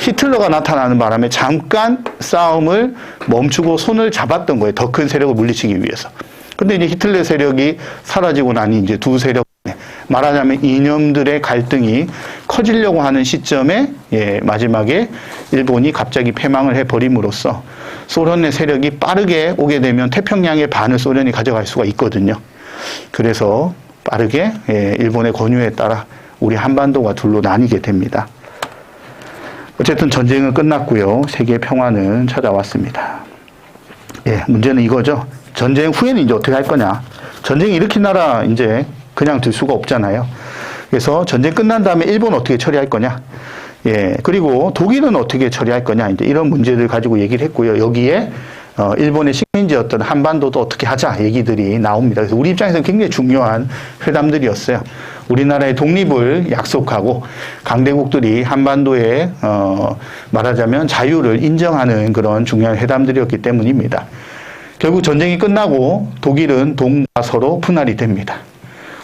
Speaker 1: 히틀러가 나타나는 바람에 잠깐 싸움을 멈추고 손을 잡았던 거예요. 더 큰 세력을 물리치기 위해서. 근데 이제 히틀러 세력이 사라지고 나니 이제 두 세력, 말하자면 이념들의 갈등이 커지려고 하는 시점에 마지막에 일본이 갑자기 패망을 해버림으로써 소련의 세력이 빠르게 오게 되면 태평양의 반을 소련이 가져갈 수가 있거든요. 그래서 빠르게 일본의 권유에 따라 우리 한반도가 둘로 나뉘게 됩니다. 어쨌든 전쟁은 끝났고요. 세계 평화는 찾아왔습니다. 문제는 이거죠. 전쟁 후에는 이제 어떻게 할 거냐. 전쟁이 일으킨 나라 이제 그냥 둘 수가 없잖아요. 그래서 전쟁 끝난 다음에 일본 어떻게 처리할 거냐. 그리고 독일은 어떻게 처리할 거냐. 이제 이런 문제들 가지고 얘기를 했고요. 여기에 일본의 식민지였던 한반도도 어떻게 하자 얘기들이 나옵니다. 그래서 우리 입장에서는 굉장히 중요한 회담들이었어요. 우리나라의 독립을 약속하고 강대국들이 한반도에 말하자면 자유를 인정하는 그런 중요한 회담들이었기 때문입니다. 결국 전쟁이 끝나고 독일은 동과 서로 분할이 됩니다.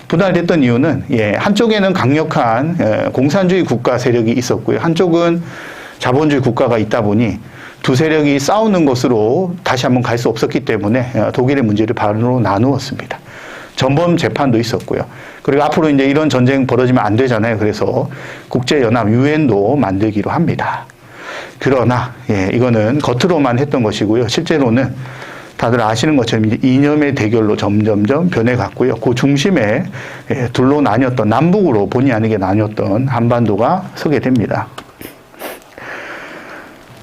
Speaker 1: 분할됐던 이유는 한쪽에는 강력한 공산주의 국가 세력이 있었고요. 한쪽은 자본주의 국가가 있다 보니 두 세력이 싸우는 것으로 다시 한번 갈 수 없었기 때문에 독일의 문제를 반으로 나누었습니다. 전범 재판도 있었고요. 그리고 앞으로 이제 이런 전쟁 벌어지면 안 되잖아요. 그래서 국제연합 유엔도 만들기로 합니다. 그러나 이거는 겉으로만 했던 것이고요. 실제로는 다들 아시는 것처럼 이제 이념의 대결로 점점점 변해갔고요. 그 중심에 둘로 나뉘었던, 남북으로 본의 아니게 나뉘었던 한반도가 서게 됩니다.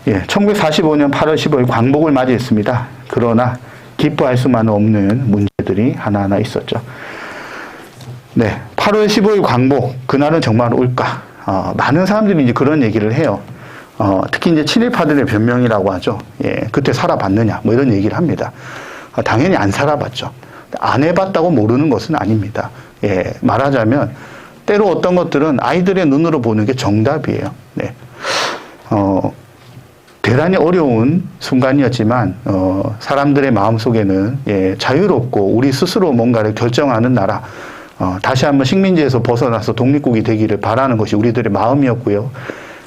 Speaker 1: 1945년 8월 15일 광복을 맞이했습니다. 그러나 기뻐할 수만은 없는 문제들이 하나하나 있었죠. 8월 15일 광복, 그날은 정말 올까? 많은 사람들이 이제 그런 얘기를 해요. 특히 이제 친일파들의 변명이라고 하죠. 그때 살아봤느냐, 뭐 이런 얘기를 합니다. 당연히 안 살아봤죠. 안 해봤다고 모르는 것은 아닙니다. 말하자면, 때로 어떤 것들은 아이들의 눈으로 보는 게 정답이에요. 대단히 어려운 순간이었지만, 사람들의 마음 속에는, 자유롭고 우리 스스로 뭔가를 결정하는 나라, 다시 한번 식민지에서 벗어나서 독립국이 되기를 바라는 것이 우리들의 마음이었고요.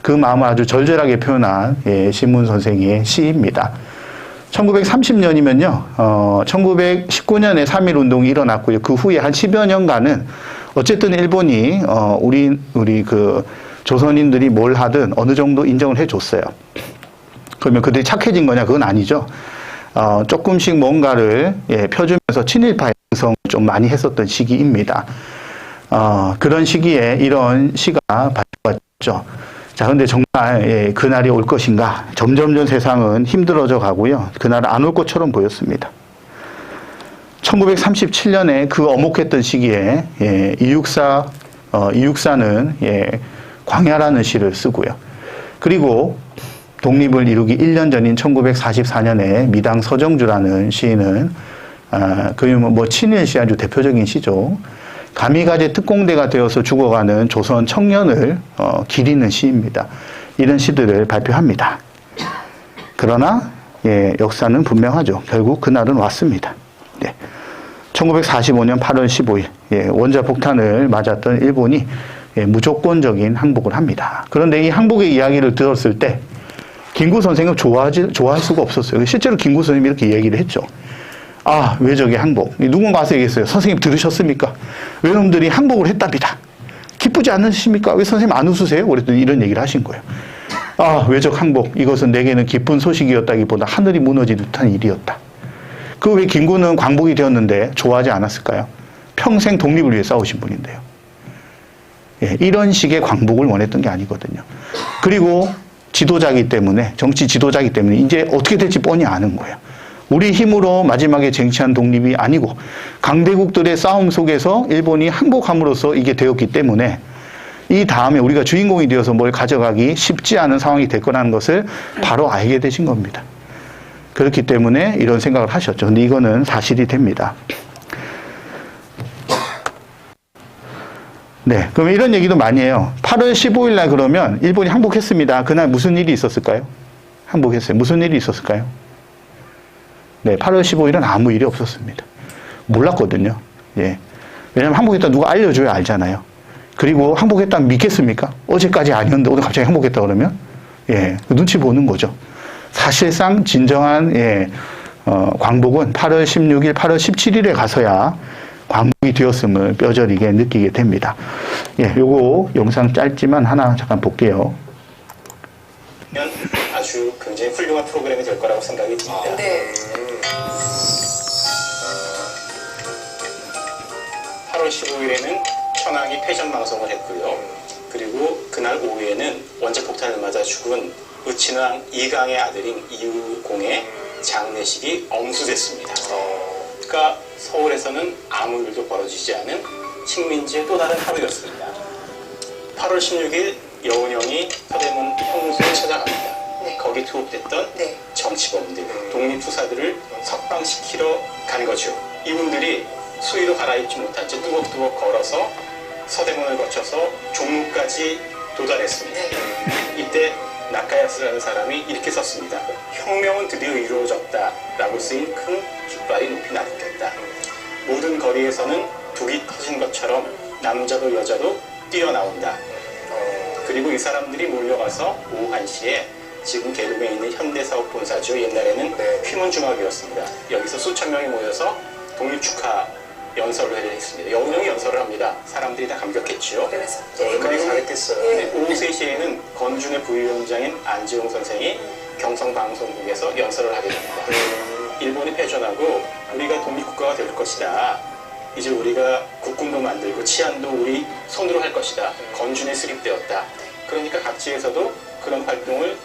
Speaker 1: 그 마음을 아주 절절하게 표현한 신문 선생의 시입니다. 1930년이면요, 1919년에 3.1 운동이 일어났고요. 그 후에 한 10여 년간은 어쨌든 일본이 우리 그 조선인들이 뭘 하든 어느 정도 인정을 해줬어요. 그러면 그들이 착해진 거냐? 그건 아니죠. 조금씩 뭔가를 펴주면서 친일파 양성을 좀 많이 했었던 시기입니다. 그런 시기에 이런 시가 발표했죠. 자, 근데 정말 그날이 올 것인가? 점점점 세상은 힘들어져 가고요. 그날은 안 올 것처럼 보였습니다. 1937년에 그 어목했던 시기에 이육사는 광야라는 시를 쓰고요. 그리고 독립을 이루기 1년 전인 1944년에 미당 서정주라는 시인은 뭐 친일 시 아주 대표적인 시죠. 가미가제 특공대가 되어서 죽어가는 조선 청년을 기리는 시입니다. 이런 시들을 발표합니다. 그러나 역사는 분명하죠. 결국 그날은 왔습니다. 1945년 8월 15일 원자 폭탄을 맞았던 일본이 무조건적인 항복을 합니다. 그런데 이 항복의 이야기를 들었을 때 김구 선생은 좋아할 수가 없었어요. 실제로 김구 선생님이 이렇게 얘기를 했죠. 외적의 항복. 누군가 와서 얘기했어요. 선생님 들으셨습니까? 외놈들이 항복을 했답니다. 기쁘지 않으십니까? 왜 선생님 안 웃으세요? 그랬더니 이런 얘기를 하신 거예요. 외적 항복. 이것은 내게는 기쁜 소식이었다기보다 하늘이 무너진 듯한 일이었다. 그 왜 김구는 광복이 되었는데 좋아하지 않았을까요? 평생 독립을 위해 싸우신 분인데요. 이런 식의 광복을 원했던 게 아니거든요. 그리고 지도자이기 때문에, 정치 지도자이기 때문에 이제 어떻게 될지 뻔히 아는 거예요. 우리 힘으로 마지막에 쟁취한 독립이 아니고 강대국들의 싸움 속에서 일본이 항복함으로써 이게 되었기 때문에 이 다음에 우리가 주인공이 되어서 뭘 가져가기 쉽지 않은 상황이 될 거라는 것을 바로 알게 되신 겁니다. 그렇기 때문에 이런 생각을 하셨죠. 근데 이거는 사실이 됩니다. 그럼 이런 얘기도 많이 해요. 8월 15일 날 그러면 일본이 항복했습니다. 그날 무슨 일이 있었을까요? 항복했어요. 무슨 일이 있었을까요? 8월 15일은 아무 일이 없었습니다. 몰랐거든요. 왜냐면 항복했다 누가 알려줘야 알잖아요. 그리고 항복했다면 믿겠습니까? 어제까지 아니었는데 오늘 갑자기 항복했다 그러면? 눈치 보는 거죠. 사실상 진정한, 광복은 8월 16일, 8월 17일에 가서야 광복이 되었음을 뼈저리게 느끼게 됩니다. 예, 요거 영상 짧지만 하나 잠깐 볼게요.
Speaker 3: 아주 굉장히 훌륭한 프로그램이 될 거라고 생각이 듭니다.
Speaker 4: 네.
Speaker 3: 8월 15일에는 천황이 패전 방송을 했고요. 그리고 그날 오후에는 원자폭탄을 맞아 죽은 의친왕 이강의 아들인 이유공의 장례식이 엄수됐습니다. 그러니까 서울에서는 아무 일도 벌어지지 않은 식민지의 또 다른 하루였습니다. 8월 16일 여운형이 서대문 형무소에 찾아갑니다.
Speaker 4: 네.
Speaker 3: 거기 투입됐던
Speaker 4: 네.
Speaker 3: 정치범들, 독립투사들을 석방시키러 간 거죠. 이분들이 수의로 갈아입지 못한 채 뚜벅뚜벅 걸어서 서대문을 거쳐서 종로까지 도달했습니다. 이때 나카야스라는 사람이 이렇게 썼습니다. 혁명은 드디어 이루어졌다라고 쓰인 큰 깃발이 높이 날렸다. 모든 거리에서는 북이 터진 것처럼 남자도 여자도 뛰어나온다. 그리고 이 사람들이 몰려가서 오후 1시에 지금 개동에 있는 현대사업본사죠. 옛날에는 휘문중학이었습니다. 여기서 수천 명이 모여서 독립축하 연설을 했습니다. 여운형이 연설을 합니다. 사람들이 다 감격했죠.
Speaker 4: 그래서
Speaker 3: 그리고
Speaker 4: 잘했겠어요.
Speaker 3: 네, 오후 3시에는 건준의 부위원장인 안지용 선생이 경성방송국에서 연설을 하게 됩니다. 일본이 패전하고 우리가 독립국가가 될 것이다. 이제 우리가 국군도 만들고 치안도 우리 손으로 할 것이다. 건준에 수립되었다. 그러니까 각지에서도 그런 활동을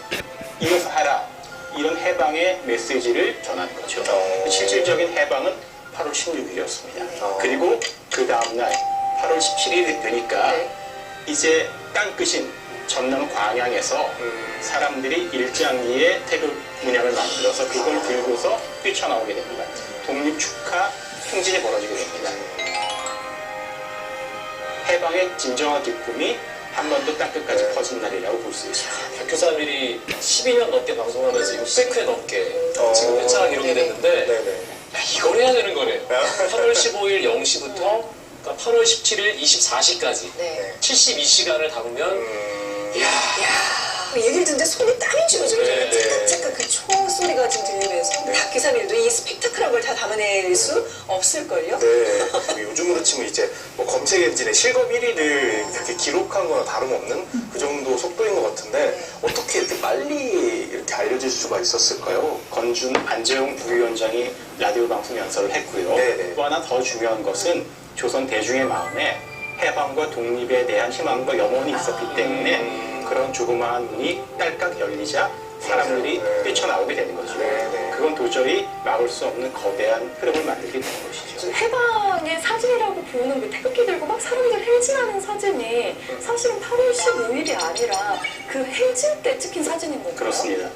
Speaker 3: 이어서 하라. 이런 해방의 메시지를 전하는 거죠. 실질적인 해방은 8월 16일이었습니다. 그리고 그 다음날 8월 17일이 되니까 이제 땅끝인 전남 광양에서 사람들이 일장기에 태극 문양을 만들어서 그걸 들고서 뛰쳐나오게 됩니다. 독립축하 행진이 벌어지게 됩니다. 해방의 진정한 기쁨이 한반도 땅끝까지 퍼진 날이라고 볼 수 있습니다.
Speaker 5: 박효사밀이 12년 넘게 방송하면서 600회 넘게 지금 회차가 기록이 됐는데 야, 이걸 해야 되는 거네요. 8월 15일 0시부터 그러니까 8월 17일 24시까지
Speaker 4: 네.
Speaker 5: 72시간을 담으면 이야
Speaker 4: 그 얘기를 듣는데 손이 땀이 쥐어져요.
Speaker 5: 네, 네.
Speaker 4: 잠깐 그 초소리가 지금 들리면서 박기사님도 이 스펙타클한 걸 다 담아낼 수 없을걸요?
Speaker 6: 네, 요즘으로 치면 이제 뭐 검색 엔진의 실검 1위를 이렇게 기록한 거나 다름없는 그 정도 속도인 것 같은데 어떻게 이렇게 빨리 이렇게 알려질 수가 있었을까요?
Speaker 3: 건준 안재용 부위원장이 라디오 방송 연설을 했고요.
Speaker 6: 네네.
Speaker 3: 또 하나 더 중요한 것은 조선 대중의 마음에 해방과 독립에 대한 희망과 염원이 있었기 때문에 그런 조그마한 문이 딸깍 열리자 사람들이 뛰쳐나오게 되는 거죠. 그건 도저히 막을 수 없는 거대한 흐름을 만들게 되는 것이죠.
Speaker 7: 해방의 사진이라고 보는 그 태극기 들고 막 사람들 행진하는 사진이 사실은 8월 15일이 아니라 그 행진 때 찍힌 사진인 건가요?
Speaker 3: 그렇습니다.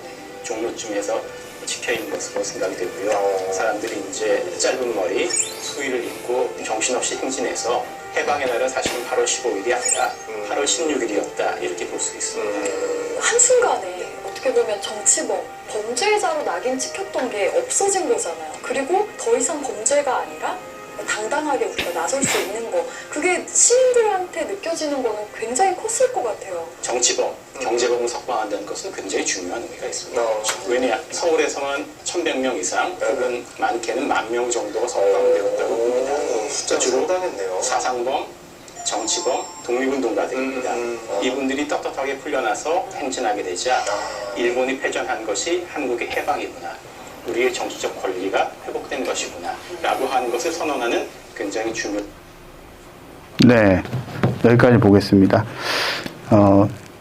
Speaker 3: 종로쯤에서 찍혀 있는 것으로 생각이 되고요. 사람들이 이제 짧은 머리, 수의를 입고 정신없이 행진해서 해방의 날은 사실은 8월 15일이 아니라 8월 16일이었다 이렇게 볼 수 있습니다.
Speaker 7: 한순간에 어떻게 보면 정치범, 범죄자로 낙인 찍혔던 게 없어진 거잖아요. 그리고 더 이상 범죄가 아니라 당당하게 우리가 나설 수 있는 거, 그게 시민들한테 느껴지는 거는 굉장히 컸을 것 같아요.
Speaker 3: 정치범, 경제범을 석방한다는 것은 굉장히 중요한 의미가 있습니다. 왜냐, 서울에서만 1,100명 이상 혹은 많게는 10,000명 정도가 석방되었다고 봅니다.
Speaker 6: 숫자가
Speaker 3: 주로
Speaker 6: 상당했네요.
Speaker 3: 사상범, 정치범, 독립운동가들입니다. 이분들이 떳떳하게 풀려나서 행진하게 되자 일본이 패전한 것이 한국의 해방이구나. 우리의 정치적 권리가 회복된 것이구나. 라고 하는 것을 선언하는 굉장히 중요한
Speaker 1: 네, 여기까지 보겠습니다.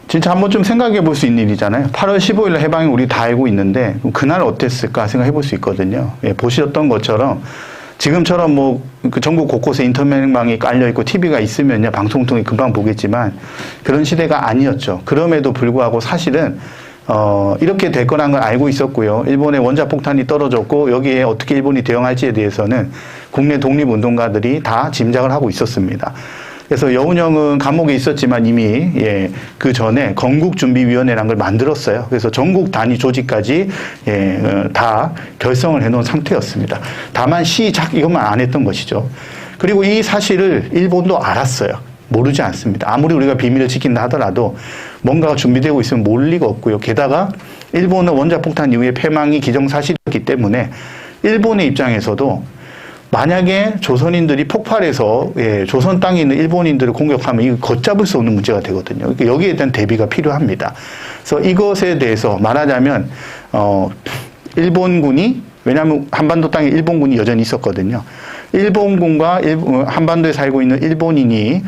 Speaker 1: 진짜 한번 좀 생각해 볼 수 있는 일이잖아요. 8월 15일 해방이 우리 다 알고 있는데 그날 어땠을까 생각해 볼 수 있거든요. 예, 보셨던 것처럼 지금처럼 뭐 그 전국 곳곳에 인터넷망이 깔려 있고 TV가 있으면요 방송 통해 금방 보겠지만 그런 시대가 아니었죠. 그럼에도 불구하고 사실은 이렇게 될 거라는 걸 알고 있었고요. 일본의 원자폭탄이 떨어졌고 여기에 어떻게 일본이 대응할지에 대해서는 국내 독립운동가들이 다 짐작을 하고 있었습니다. 그래서 여운형은 감옥에 있었지만 이미 그 전에 건국준비위원회라는 걸 만들었어요. 그래서 전국 단위 조직까지 다 결성을 해놓은 상태였습니다. 다만 시작 이것만 안 했던 것이죠. 그리고 이 사실을 일본도 알았어요. 모르지 않습니다. 아무리 우리가 비밀을 지킨다 하더라도 뭔가가 준비되고 있으면 모를 리가 없고요. 게다가 일본은 원자폭탄 이후에 패망이 기정사실이었기 때문에 일본의 입장에서도 만약에 조선인들이 폭발해서 조선 땅에 있는 일본인들을 공격하면 이거 걷잡을 수 없는 문제가 되거든요. 그러니까 여기에 대한 대비가 필요합니다. 그래서 이것에 대해서 말하자면 일본군이, 왜냐하면 한반도 땅에 일본군이 여전히 있었거든요. 일본군과 한반도에 살고 있는 일본인이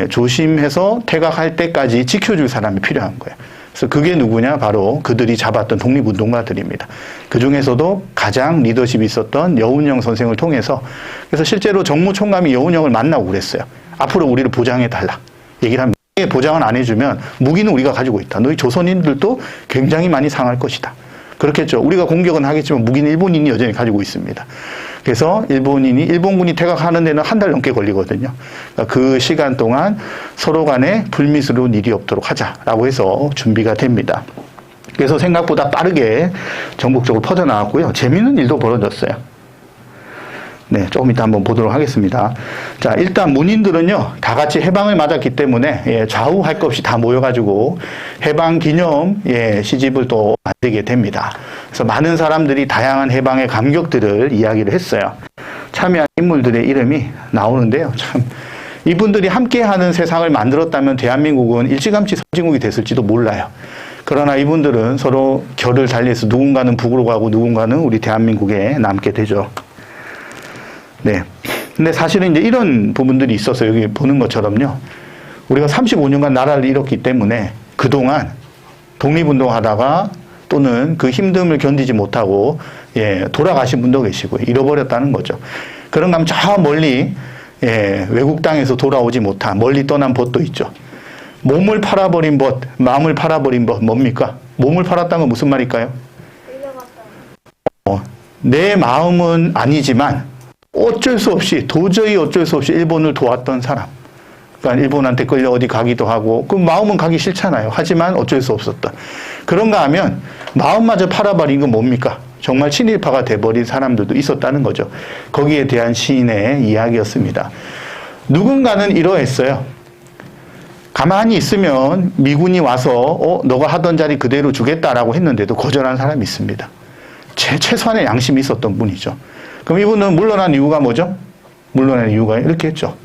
Speaker 1: 조심해서 퇴각할 때까지 지켜줄 사람이 필요한 거예요. 그래서 그게 누구냐? 바로 그들이 잡았던 독립운동가들입니다. 그 중에서도 가장 리더십이 있었던 여운형 선생을 통해서, 그래서 실제로 정무총감이 여운형을 만나고 그랬어요. 앞으로 우리를 보장해달라 얘기를 합니다. 보장을 안 해주면 무기는 우리가 가지고 있다. 너희 조선인들도 굉장히 많이 상할 것이다. 그렇겠죠. 우리가 공격은 하겠지만 무기는 일본인이 여전히 가지고 있습니다. 그래서 일본군이 퇴각하는 데는 한 달 넘게 걸리거든요. 그러니까 그 시간 동안 서로 간에 불미스러운 일이 없도록 하자라고 해서 준비가 됩니다. 그래서 생각보다 빠르게 전국적으로 퍼져나왔고요. 재미있는 일도 벌어졌어요. 네, 조금 이따 한번 보도록 하겠습니다. 자, 일단 문인들은요, 다 같이 해방을 맞았기 때문에, 좌우할 것 없이 다 모여가지고, 해방 기념, 시집을 또 만들게 됩니다. 그래서 많은 사람들이 다양한 해방의 감격들을 이야기를 했어요. 참여한 인물들의 이름이 나오는데요. 참, 이분들이 함께하는 세상을 만들었다면 대한민국은 일찌감치 선진국이 됐을지도 몰라요. 그러나 이분들은 서로 결을 달리해서 누군가는 북으로 가고 누군가는 우리 대한민국에 남게 되죠. 네. 근데 사실은 이제 이런 부분들이 있어서 여기 보는 것처럼요. 우리가 35년간 나라를 잃었기 때문에 그동안 독립운동 하다가 또는 그 힘듦을 견디지 못하고, 돌아가신 분도 계시고, 잃어버렸다는 거죠. 그런가 하면 저 멀리, 외국 땅에서 돌아오지 못한 멀리 떠난 벗도 있죠. 몸을 팔아버린 벗, 마음을 팔아버린 벗, 뭡니까? 몸을 팔았다는 건 무슨 말일까요? 내 마음은 아니지만, 도저히 어쩔 수 없이 일본을 도왔던 사람. 그러니까 일본한테 끌려 어디 가기도 하고, 그 마음은 가기 싫잖아요. 하지만 어쩔 수 없었다. 그런가 하면, 마음마저 팔아버린 건 뭡니까? 정말 친일파가 돼버린 사람들도 있었다는 거죠. 거기에 대한 시인의 이야기였습니다. 누군가는 이러했어요. 가만히 있으면 미군이 와서, 너가 하던 자리 그대로 주겠다라고 했는데도 거절한 사람이 있습니다. 최소한의 양심이 있었던 분이죠. 그럼 이분은 물러난 이유가 뭐죠? 물러난 이유가 이렇게 했죠.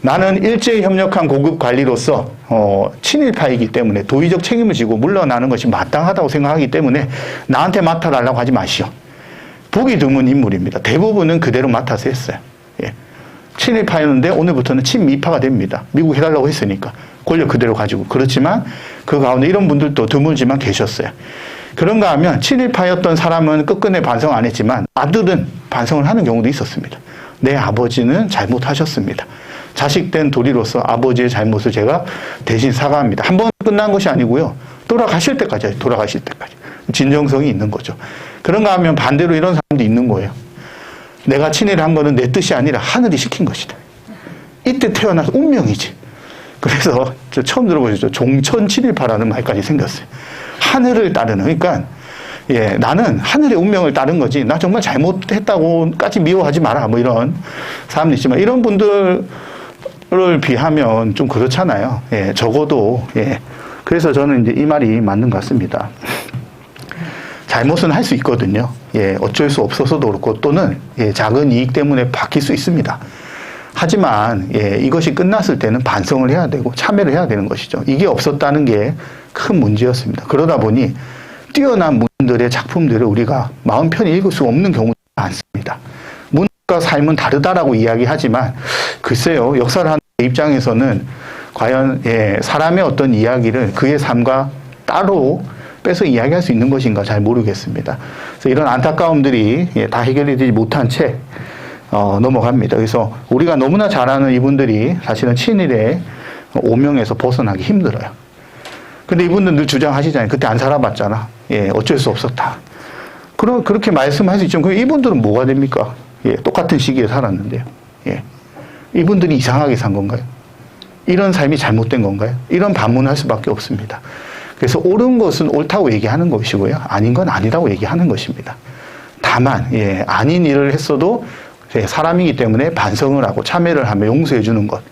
Speaker 1: 나는 일제히 협력한 고급 관리로서 친일파이기 때문에 도의적 책임을 지고 물러나는 것이 마땅하다고 생각하기 때문에 나한테 맡아달라고 하지 마시오. 보기 드문 인물입니다. 대부분은 그대로 맡아서 했어요. 친일파였는데 오늘부터는 친미파가 됩니다. 미국 해달라고 했으니까 권력 그대로 가지고. 그렇지만 그 가운데 이런 분들도 드물지만 계셨어요. 그런가 하면 친일파였던 사람은 끝끝내 반성 안 했지만 아들은 반성을 하는 경우도 있었습니다. 내 아버지는 잘못하셨습니다. 자식된 도리로서 아버지의 잘못을 제가 대신 사과합니다. 한 번 끝난 것이 아니고요. 돌아가실 때까지. 진정성이 있는 거죠. 그런가 하면 반대로 이런 사람도 있는 거예요. 내가 친일한 거는 내 뜻이 아니라 하늘이 시킨 것이다. 이때 태어나서 운명이지. 그래서 저 처음 들어보셨죠? 종천 친일파라는 말까지 생겼어요. 하늘을 따르는. 그러니까 나는 하늘의 운명을 따른 거지. 나 정말 잘못했다고까지 미워하지 마라. 뭐 이런 사람도 있지만 이런 분들을 비하면 좀 그렇잖아요. 적어도 그래서 저는 이제 이 말이 맞는 것 같습니다. 잘못은 할 수 있거든요. 어쩔 수 없어서도 그렇고 또는 작은 이익 때문에 바뀔 수 있습니다. 하지만 이것이 끝났을 때는 반성을 해야 되고 참여를 해야 되는 것이죠. 이게 없었다는 게 큰 문제였습니다. 그러다 보니 뛰어난 문들의 작품들을 우리가 마음 편히 읽을 수 없는 경우가 많습니다. 문과 삶은 다르다라고 이야기하지만 글쎄요. 역사를 하는 입장에서는 과연 사람의 어떤 이야기를 그의 삶과 따로 빼서 이야기할 수 있는 것인가 잘 모르겠습니다. 그래서 이런 안타까움들이 다 해결이 되지 못한 채 넘어갑니다. 그래서 우리가 너무나 잘 아는 이분들이 사실은 친일의 오명에서 벗어나기 힘들어요. 근데 이분들 늘 주장하시잖아요. 그때 안 살아봤잖아. 어쩔 수 없었다. 그렇게 말씀할 수 있지만 그럼 이분들은 뭐가 됩니까? 똑같은 시기에 살았는데요. 이분들이 이상하게 산 건가요? 이런 삶이 잘못된 건가요? 이런 반문할 수밖에 없습니다. 그래서 옳은 것은 옳다고 얘기하는 것이고요. 아닌 건 아니라고 얘기하는 것입니다. 다만 아닌 일을 했어도 사람이기 때문에 반성을 하고 참여를 하며 용서해 주는 것.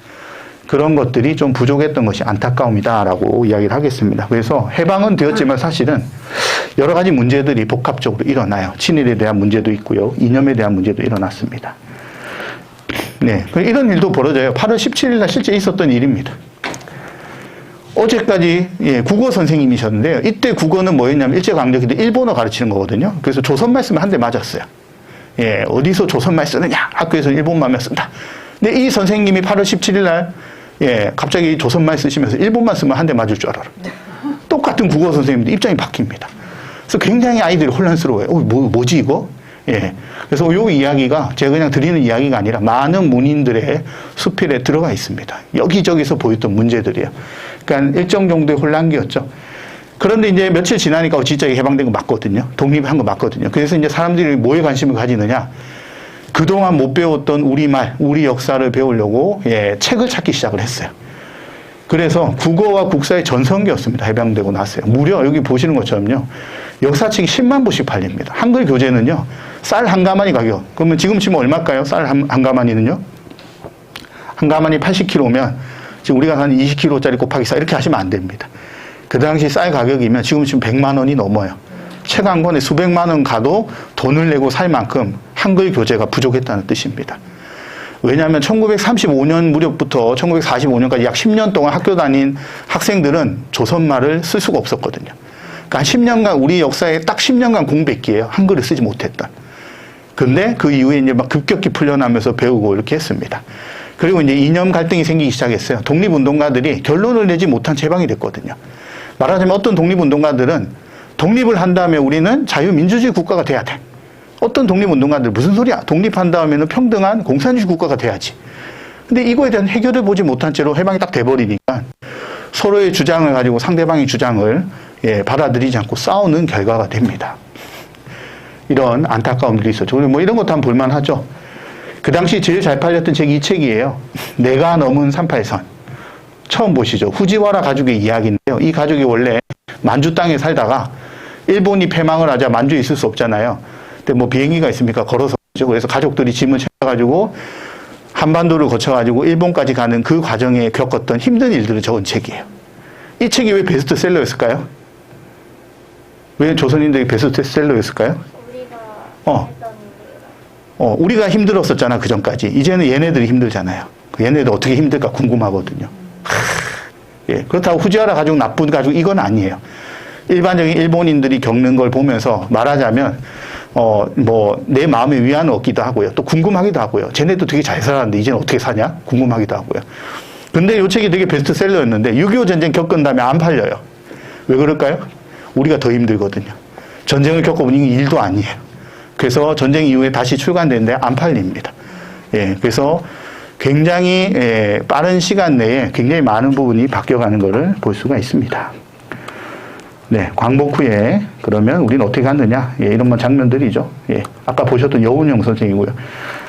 Speaker 1: 그런 것들이 좀 부족했던 것이 안타까움이다라고 이야기를 하겠습니다. 그래서 해방은 되었지만 사실은 여러 가지 문제들이 복합적으로 일어나요. 친일에 대한 문제도 있고요. 이념에 대한 문제도 일어났습니다. 네, 이런 일도 벌어져요. 8월 17일 날 실제 있었던 일입니다. 어제까지 국어 선생님이셨는데요. 이때 국어는 뭐였냐면 일제강점기 때 일본어 가르치는 거거든요. 그래서 조선말 쓰면 한 대 맞았어요. 어디서 조선말 쓰느냐? 학교에서 일본말만 쓴다. 근데 이 선생님이 8월 17일 날 갑자기 조선말 쓰시면서 일본만 쓰면 한 대 맞을 줄 알아요. 똑같은 국어 선생님도 입장이 바뀝니다. 그래서 굉장히 아이들이 혼란스러워요. 뭐지 이거? 그래서 이 이야기가 제가 그냥 드리는 이야기가 아니라 많은 문인들의 수필에 들어가 있습니다. 여기저기서 보였던 문제들이에요. 그러니까 일정 정도의 혼란기였죠. 그런데 이제 며칠 지나니까 진짜 해방된 거 맞거든요. 독립한 거 맞거든요. 그래서 이제 사람들이 뭐에 관심을 가지느냐? 그동안 못 배웠던 우리말, 우리 역사를 배우려고 책을 찾기 시작을 했어요. 그래서 국어와 국사의 전성기였습니다. 해방되고 나서요. 무려 여기 보시는 것처럼요. 역사책이 10만 부씩 팔립니다. 한글 교재는요. 쌀 한 가마니 가격. 그러면 지금 치면 얼마일까요? 쌀 한 가마니는요? 한 가마니 80kg면 지금 우리가 한 20kg짜리 곱하기 4 이렇게 하시면 안 됩니다. 그 당시 쌀 가격이면 지금 100만 원이 넘어요. 책 한 권에 수백만 원 가도 돈을 내고 살 만큼 한글 교재가 부족했다는 뜻입니다. 왜냐하면 1935년 무렵부터 1945년까지 약 10년 동안 학교 다닌 학생들은 조선말을 쓸 수가 없었거든요. 그러니까 10년간 우리 역사에 딱 10년간 공백기예요. 한글을 쓰지 못했던. 근데 그 이후에 이제 막 급격히 풀려나면서 배우고 이렇게 했습니다. 그리고 이제 이념 갈등이 생기기 시작했어요. 독립운동가들이 결론을 내지 못한 해방이 됐거든요. 말하자면 어떤 독립운동가들은 독립을 한 다음에 우리는 자유민주주의 국가가 돼야 돼. 어떤 독립운동가들 무슨 소리야? 독립한 다음에는 평등한 공산주의 국가가 돼야지. 근데 이거에 대한 해결을 보지 못한 채로 해방이 딱 돼버리니까 서로의 주장을 가지고 상대방의 주장을 받아들이지 않고 싸우는 결과가 됩니다. 이런 안타까움들이 있었죠. 뭐 이런 것도 한번 볼만하죠. 그 당시 제일 잘 팔렸던 책이 이 책이에요. 내가 넘은 38선. 처음 보시죠. 후지와라 가족의 이야기인데요. 이 가족이 원래 만주 땅에 살다가 일본이 패망을 하자 만주에 있을 수 없잖아요. 근데 뭐 비행기가 있습니까? 걸어서 오죠. 그래서 가족들이 짐을 챙겨가지고 한반도를 거쳐가지고 일본까지 가는 그 과정에 겪었던 힘든 일들을 적은 책이에요. 이 책이 왜 베스트셀러였을까요? 왜 조선인들이 베스트셀러였을까요?
Speaker 2: 우리가 했던 일이라.
Speaker 1: 우리가 힘들었었잖아, 그 전까지. 이제는 얘네들이 힘들잖아요. 얘네들 어떻게 힘들까 궁금하거든요. 그렇다고 후지와라 가족 나쁜 가족 이건 아니에요. 일반적인 일본인들이 겪는 걸 보면서 말하자면 내 마음의 위안을 얻기도 하고요. 또 궁금하기도 하고요. 쟤네도 되게 잘 살았는데 이제는 어떻게 사냐? 궁금하기도 하고요. 근데 이 책이 되게 베스트셀러였는데 6.25 전쟁 겪은 다음에 안 팔려요. 왜 그럴까요? 우리가 더 힘들거든요. 전쟁을 겪어본 게 일도 아니에요. 그래서 전쟁 이후에 다시 출간되는데 안 팔립니다. 그래서 굉장히 빠른 시간 내에 굉장히 많은 부분이 바뀌어가는 것을 볼 수가 있습니다. 네, 광복 후에 그러면 우리는 어떻게 갔느냐? 이런 장면들이죠. 아까 보셨던 여운형 선생이고요.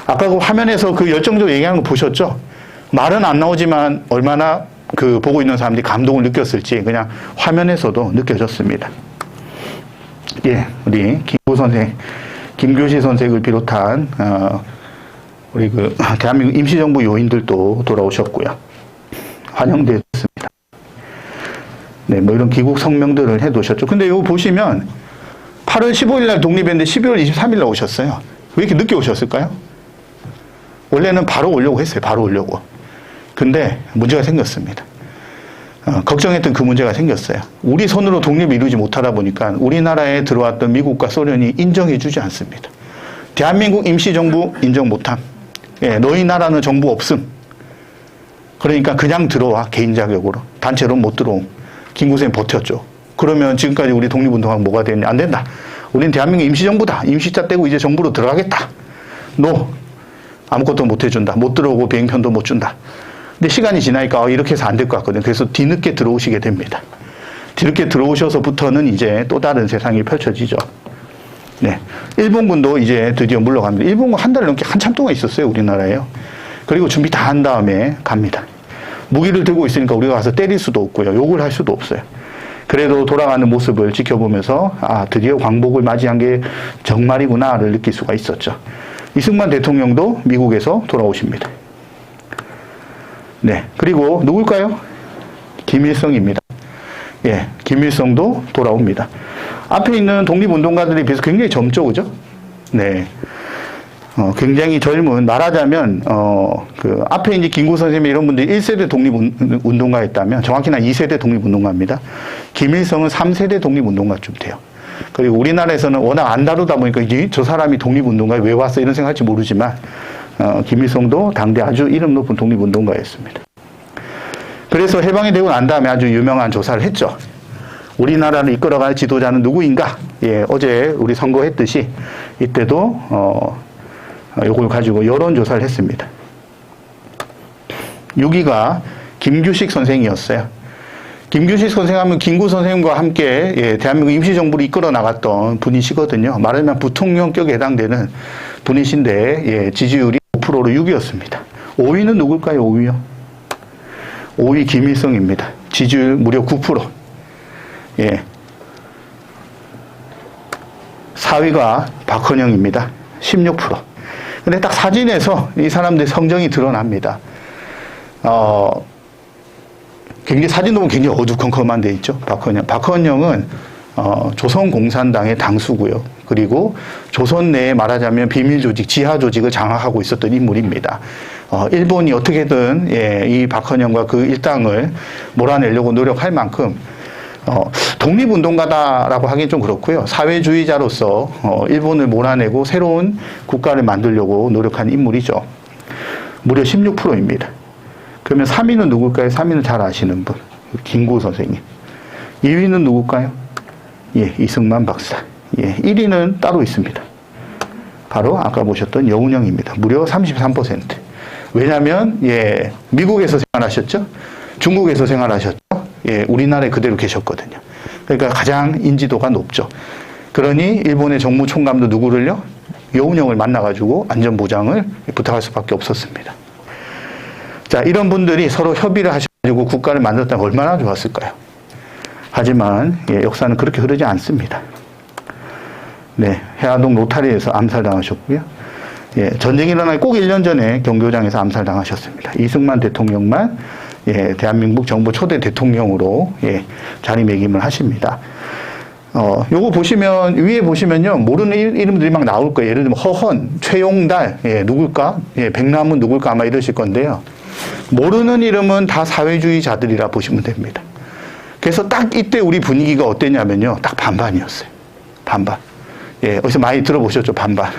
Speaker 1: 아까 그 화면에서 그 열정적으로 얘기하는 거 보셨죠? 말은 안 나오지만 얼마나 그 보고 있는 사람들이 감동을 느꼈을지 그냥 화면에서도 느껴졌습니다. 우리 김구 선생, 김교시 선생을 비롯한 우리 그 대한민국 임시정부 요인들도 돌아오셨고요. 환영되었습니다. 네, 뭐 이런 귀국 성명들을 해두셨죠. 근데 이거 보시면 8월 15일 날 독립했는데 12월 23일 날 오셨어요. 왜 이렇게 늦게 오셨을까요? 원래는 바로 오려고 했어요. 바로 오려고. 근데 문제가 생겼습니다. 걱정했던 그 문제가 생겼어요. 우리 손으로 독립을 이루지 못하다 보니까 우리나라에 들어왔던 미국과 소련이 인정해주지 않습니다. 대한민국 임시정부 인정 못함. 너희 나라는 정부 없음. 그러니까 그냥 들어와 개인 자격으로. 단체로 못 들어옴. 김구선이 버텼죠. 그러면 지금까지 우리 독립운동하고 뭐가 되느냐. 안 된다. 우린 대한민국 임시정부다. 임시자 떼고 이제 정부로 들어가겠다. 아무것도 못 해준다. 못 들어오고 비행편도 못 준다. 근데 시간이 지나니까 이렇게 해서 안 될 것 같거든요. 그래서 뒤늦게 들어오시게 됩니다. 뒤늦게 들어오셔서부터는 이제 또 다른 세상이 펼쳐지죠. 네. 일본군도 이제 드디어 물러갑니다. 일본군 한 달 넘게 한참 동안 있었어요. 우리나라에요. 그리고 준비 다 한 다음에 갑니다. 무기를 들고 있으니까 우리가 가서 때릴 수도 없고요. 욕을 할 수도 없어요. 그래도 돌아가는 모습을 지켜보면서 드디어 광복을 맞이한 게 정말이구나를 느낄 수가 있었죠. 이승만 대통령도 미국에서 돌아오십니다. 네. 그리고 누굴까요? 김일성입니다. 예, 김일성도 돌아옵니다. 앞에 있는 독립운동가들에 비해서 굉장히 젊죠, 그죠? 네. 굉장히 젊은, 말하자면, 그, 앞에 이제 김구 선생님 이런 분들이 1세대 독립운동가였다면, 정확히는 2세대 독립운동가입니다. 김일성은 3세대 독립운동가쯤 돼요. 그리고 우리나라에서는 워낙 안 다루다 보니까, 저 사람이 독립운동가에 왜 왔어? 이런 생각할지 모르지만, 김일성도 당대 아주 이름 높은 독립운동가였습니다. 그래서 해방이 되고 난 다음에 아주 유명한 조사를 했죠. 우리나라를 이끌어갈 지도자는 누구인가? 예, 어제 우리 선거했듯이 이때도 요걸 가지고 여론조사를 했습니다. 6위가 김규식 선생이었어요. 김규식 선생 하면 김구 선생님과 함께 예, 대한민국 임시정부를 이끌어 나갔던 분이시거든요. 말하자면 부통령격에 해당되는 분이신데 예, 지지율이 5%로 6위였습니다. 5위는 누굴까요? 5위요? 5위 김일성입니다. 지지율 무려 9%. 예. 4위가 박헌영입니다. 16%. 근데 딱 사진에서 이 사람들의 성정이 드러납니다. 굉장히 사진 보면 굉장히 어두컴컴한 데 있죠. 박헌영. 박헌영은 조선공산당의 당수고요. 그리고 조선 내에 말하자면 비밀 조직, 지하 조직을 장악하고 있었던 인물입니다. 일본이 어떻게든 예, 이 박헌영과 그 일당을 몰아내려고 노력할 만큼 독립운동가다라고 하긴 좀 그렇고요. 사회주의자로서 일본을 몰아내고 새로운 국가를 만들려고 노력한 인물이죠. 무려 16%입니다. 그러면 3위는 누굴까요? 3위는 잘 아시는 분. 김구 선생님. 2위는 누굴까요? 예, 이승만 박사. 예, 1위는 따로 있습니다. 바로 아까 보셨던 여운형입니다. 무려 33%. 왜냐하면 예, 미국에서 생활하셨죠? 중국에서 생활하셨죠? 예, 우리나라에 그대로 계셨거든요. 그러니까 가장 인지도가 높죠. 그러니 일본의 정무총감도 누구를요? 여운형을 만나가지고 안전보장을 부탁할 수밖에 없었습니다. 자, 이런 분들이 서로 협의를 하셔가지고 국가를 만들었다면 얼마나 좋았을까요? 하지만 예, 역사는 그렇게 흐르지 않습니다. 네, 해화동 로타리에서 암살당하셨고요. 예, 전쟁이 일어나기 꼭 1년 전에 경교장에서 암살당하셨습니다. 이승만 대통령만 예, 대한민국 정부 초대 대통령으로 예, 자리매김을 하십니다. 요거 보시면 위에 보시면요 모르는 이름들이 막 나올 거예요. 예를 들면 허헌, 최용달, 예, 누굴까? 예, 백남은 누굴까? 아마 이러실 건데요. 모르는 이름은 다 사회주의자들이라 보시면 됩니다. 그래서 딱 이때 우리 분위기가 어땠냐면요, 딱 반반이었어요. 반반. 예, 어디서 많이 들어보셨죠? 반반.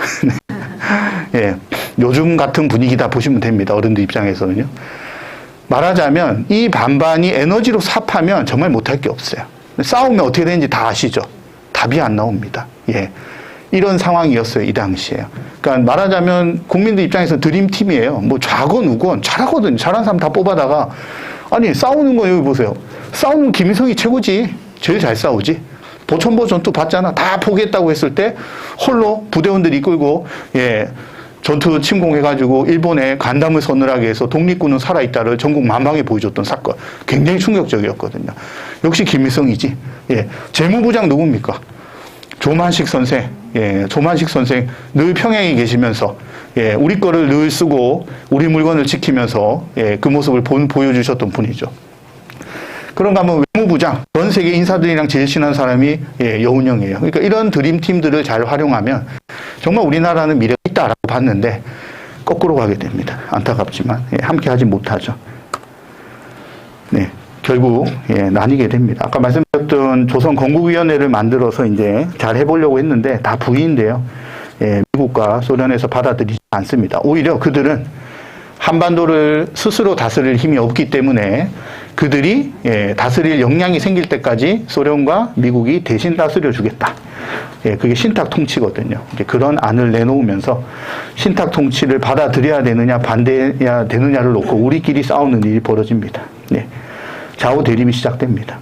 Speaker 1: 예, 요즘 같은 분위기다 보시면 됩니다. 어른들 입장에서는요. 말하자면 이 반반이 에너지로 삽하면 정말 못할 게 없어요. 싸우면 어떻게 되는지 다 아시죠? 답이 안 나옵니다. 예, 이런 상황이었어요. 이 당시에요. 그러니까 말하자면 국민들 입장에서 드림팀이에요. 뭐 좌건 우건 잘하거든요. 잘하는 사람 다 뽑아다가 아니 싸우는 거 여기 보세요. 싸우는 김일성이 최고지. 제일 잘 싸우지. 보천보 전투 봤잖아. 다 포기했다고 했을 때 홀로 부대원들 이끌고 예, 전투 침공해가지고 일본에 간담을 서늘하게 해서 독립군은 살아있다를 전국 만방에 보여줬던 사건. 굉장히 충격적이었거든요. 역시 김일성이지. 예, 재무부장 누굽니까? 조만식 선생. 예, 조만식 선생 늘 평양에 계시면서 예, 우리 거를 늘 쓰고 우리 물건을 지키면서 예, 그 모습을 보여주셨던 분이죠. 그런가 하면 외무부장, 전 세계 인사들이랑 제일 친한 사람이 예, 여운형이에요. 그러니까 이런 드림팀들을 잘 활용하면 정말 우리나라는 미래가 있다라고 봤는데 거꾸로 가게 됩니다. 안타깝지만 예, 함께 하지 못하죠. 네, 결국 예, 나뉘게 됩니다. 아까 말씀드렸던 조선 건국위원회를 만들어서 이제 잘 해보려고 했는데 다 부의인데요. 예, 미국과 소련에서 받아들이지 않습니다. 오히려 그들은 한반도를 스스로 다스릴 힘이 없기 때문에 그들이 예, 다스릴 역량이 생길 때까지 소련과 미국이 대신 다스려 주겠다. 예, 그게 신탁 통치거든요. 이제 그런 안을 내놓으면서 신탁 통치를 받아들여야 되느냐 반대해야 되느냐를 놓고 우리끼리 싸우는 일이 벌어집니다. 예, 좌우 대립이 시작됩니다.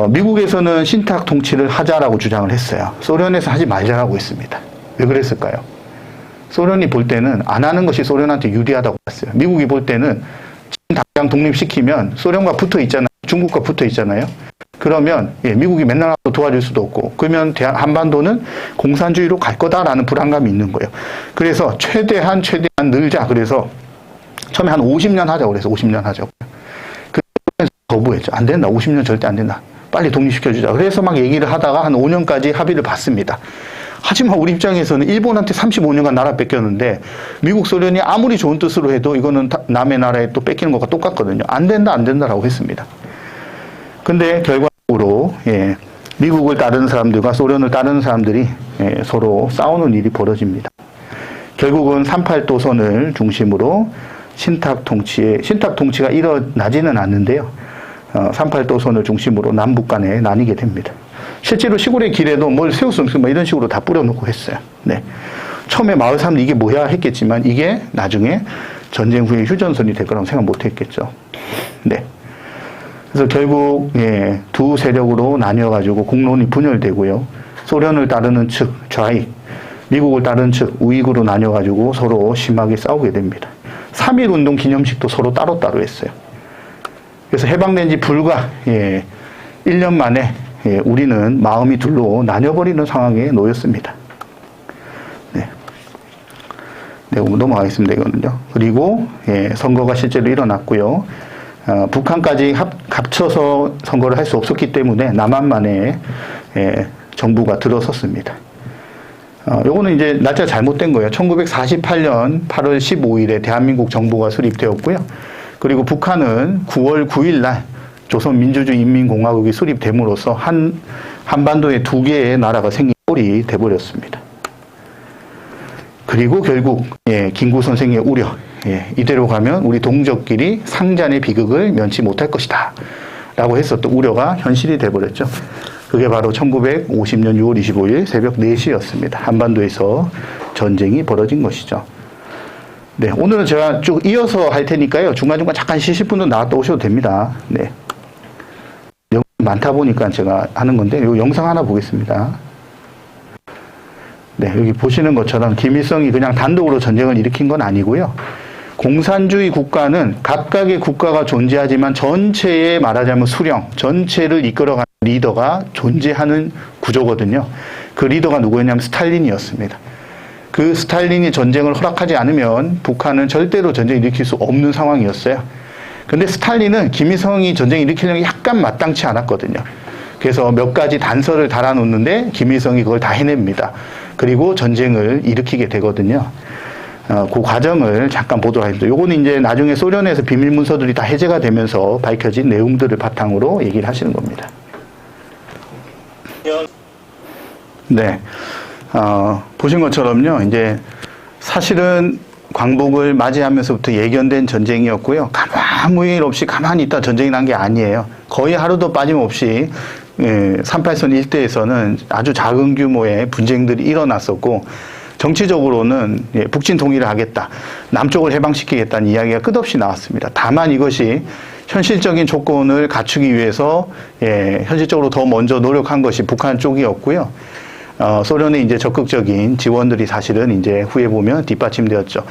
Speaker 1: 미국에서는 신탁 통치를 하자라고 주장을 했어요. 소련에서 하지 말자라고 했습니다. 왜 그랬을까요? 소련이 볼 때는 안 하는 것이 소련한테 유리하다고 봤어요. 미국이 볼 때는 당장 독립시키면 소련과 붙어 있잖아요. 중국과 붙어 있잖아요. 그러면 예, 미국이 맨날 도와줄 수도 없고 그러면 한반도는 공산주의로 갈 거다라는 불안감이 있는 거예요. 그래서 최대한 늘자. 그래서 처음에 한 50년 하자고 그래서 50년 하자고. 그래서 거부했죠. 안 된다. 50년 절대 안 된다. 빨리 독립시켜주자. 그래서 막 얘기를 하다가 한 5년까지 합의를 봤습니다. 하지만 우리 입장에서는 일본한테 35년간 나라 뺏겼는데 미국, 소련이 아무리 좋은 뜻으로 해도 이거는 남의 나라에 또 뺏기는 것과 똑같거든요. 안 된다, 안 된다라고 했습니다. 근데 결과적으로 미국을 따르는 사람들과 소련을 따르는 사람들이 서로 싸우는 일이 벌어집니다. 결국은 38도선을 중심으로 신탁 통치가 일어나지는 않는데요. 38도선을 중심으로 남북 간에 나뉘게 됩니다. 실제로 시골의 길에도 뭘 세울 수 없으면 이런 식으로 다 뿌려놓고 했어요. 네. 처음에 마을 사람들이 이게 뭐야 했겠지만 이게 나중에 전쟁 후에 휴전선이 될 거라고 생각 못 했겠죠. 네. 그래서 결국 두 세력으로 나뉘어가지고 공론이 분열되고요. 소련을 따르는 측 좌익, 미국을 따르는 측 우익으로 나뉘어가지고 서로 심하게 싸우게 됩니다. 3.1 운동 기념식도 서로 따로따로 했어요. 그래서 해방된 지 불과 1년 만에 우리는 마음이 둘로 나뉘어버리는 상황에 놓였습니다. 네. 네, 넘어가겠습니다. 이거는요. 그리고 선거가 실제로 일어났고요. 북한까지 합쳐서 선거를 할 수 없었기 때문에 남한만의 정부가 들어섰습니다. 요거는 이제 날짜 잘못된 거예요. 1948년 8월 15일에 대한민국 정부가 수립되었고요. 그리고 북한은 9월 9일 날 조선민주주의인민공화국이 수립됨으로써 한반도에 두 개의 나라가 생긴 꼴이 돼버렸습니다. 그리고 결국 김구 선생의 우려, 이대로 가면 우리 동족끼리 상잔의 비극을 면치 못할 것이다 라고 했었던 우려가 현실이 돼버렸죠. 그게 바로 1950년 6월 25일 새벽 4시였습니다. 한반도에서 전쟁이 벌어진 것이죠. 네, 오늘은 제가 쭉 이어서 할 테니까요. 중간중간 잠깐 쉬실 분도 나갔다 오셔도 됩니다. 네. 영상이 많다 보니까 제가 하는 건데, 이 영상 하나 보겠습니다. 네, 여기 보시는 것처럼 김일성이 그냥 단독으로 전쟁을 일으킨 건 아니고요. 공산주의 국가는 각각의 국가가 존재하지만 전체의 말하자면 수령, 전체를 이끌어가는 리더가 존재하는 구조거든요. 그 리더가 누구였냐면 스탈린이었습니다. 그 스탈린이 전쟁을 허락하지 않으면 북한은 절대로 전쟁을 일으킬 수 없는 상황이었어요. 근데 스탈린은 김일성이 전쟁을 일으키려면 약간 마땅치 않았거든요. 그래서 몇 가지 단서를 달아놓는데 김일성이 그걸 다 해냅니다. 그리고 전쟁을 일으키게 되거든요. 그 과정을 잠깐 보도록 하겠습니다. 요거는 이제 나중에 소련에서 비밀 문서들이 다 해제가 되면서 밝혀진 내용들을 바탕으로 얘기를 하시는 겁니다. 네. 보신 것처럼요, 이제 사실은 광복을 맞이하면서부터 예견된 전쟁이었고요. 아무 일 없이 가만히 있다 전쟁이 난 게 아니에요. 거의 하루도 빠짐없이 38선 일대에서는 아주 작은 규모의 분쟁들이 일어났었고, 정치적으로는 북진 통일을 하겠다, 남쪽을 해방시키겠다는 이야기가 끝없이 나왔습니다. 다만 이것이 현실적인 조건을 갖추기 위해서 현실적으로 더 먼저 노력한 것이 북한 쪽이었고요. 소련의 이제 적극적인 지원들이 사실은 이제 후에 보면 뒷받침되었죠.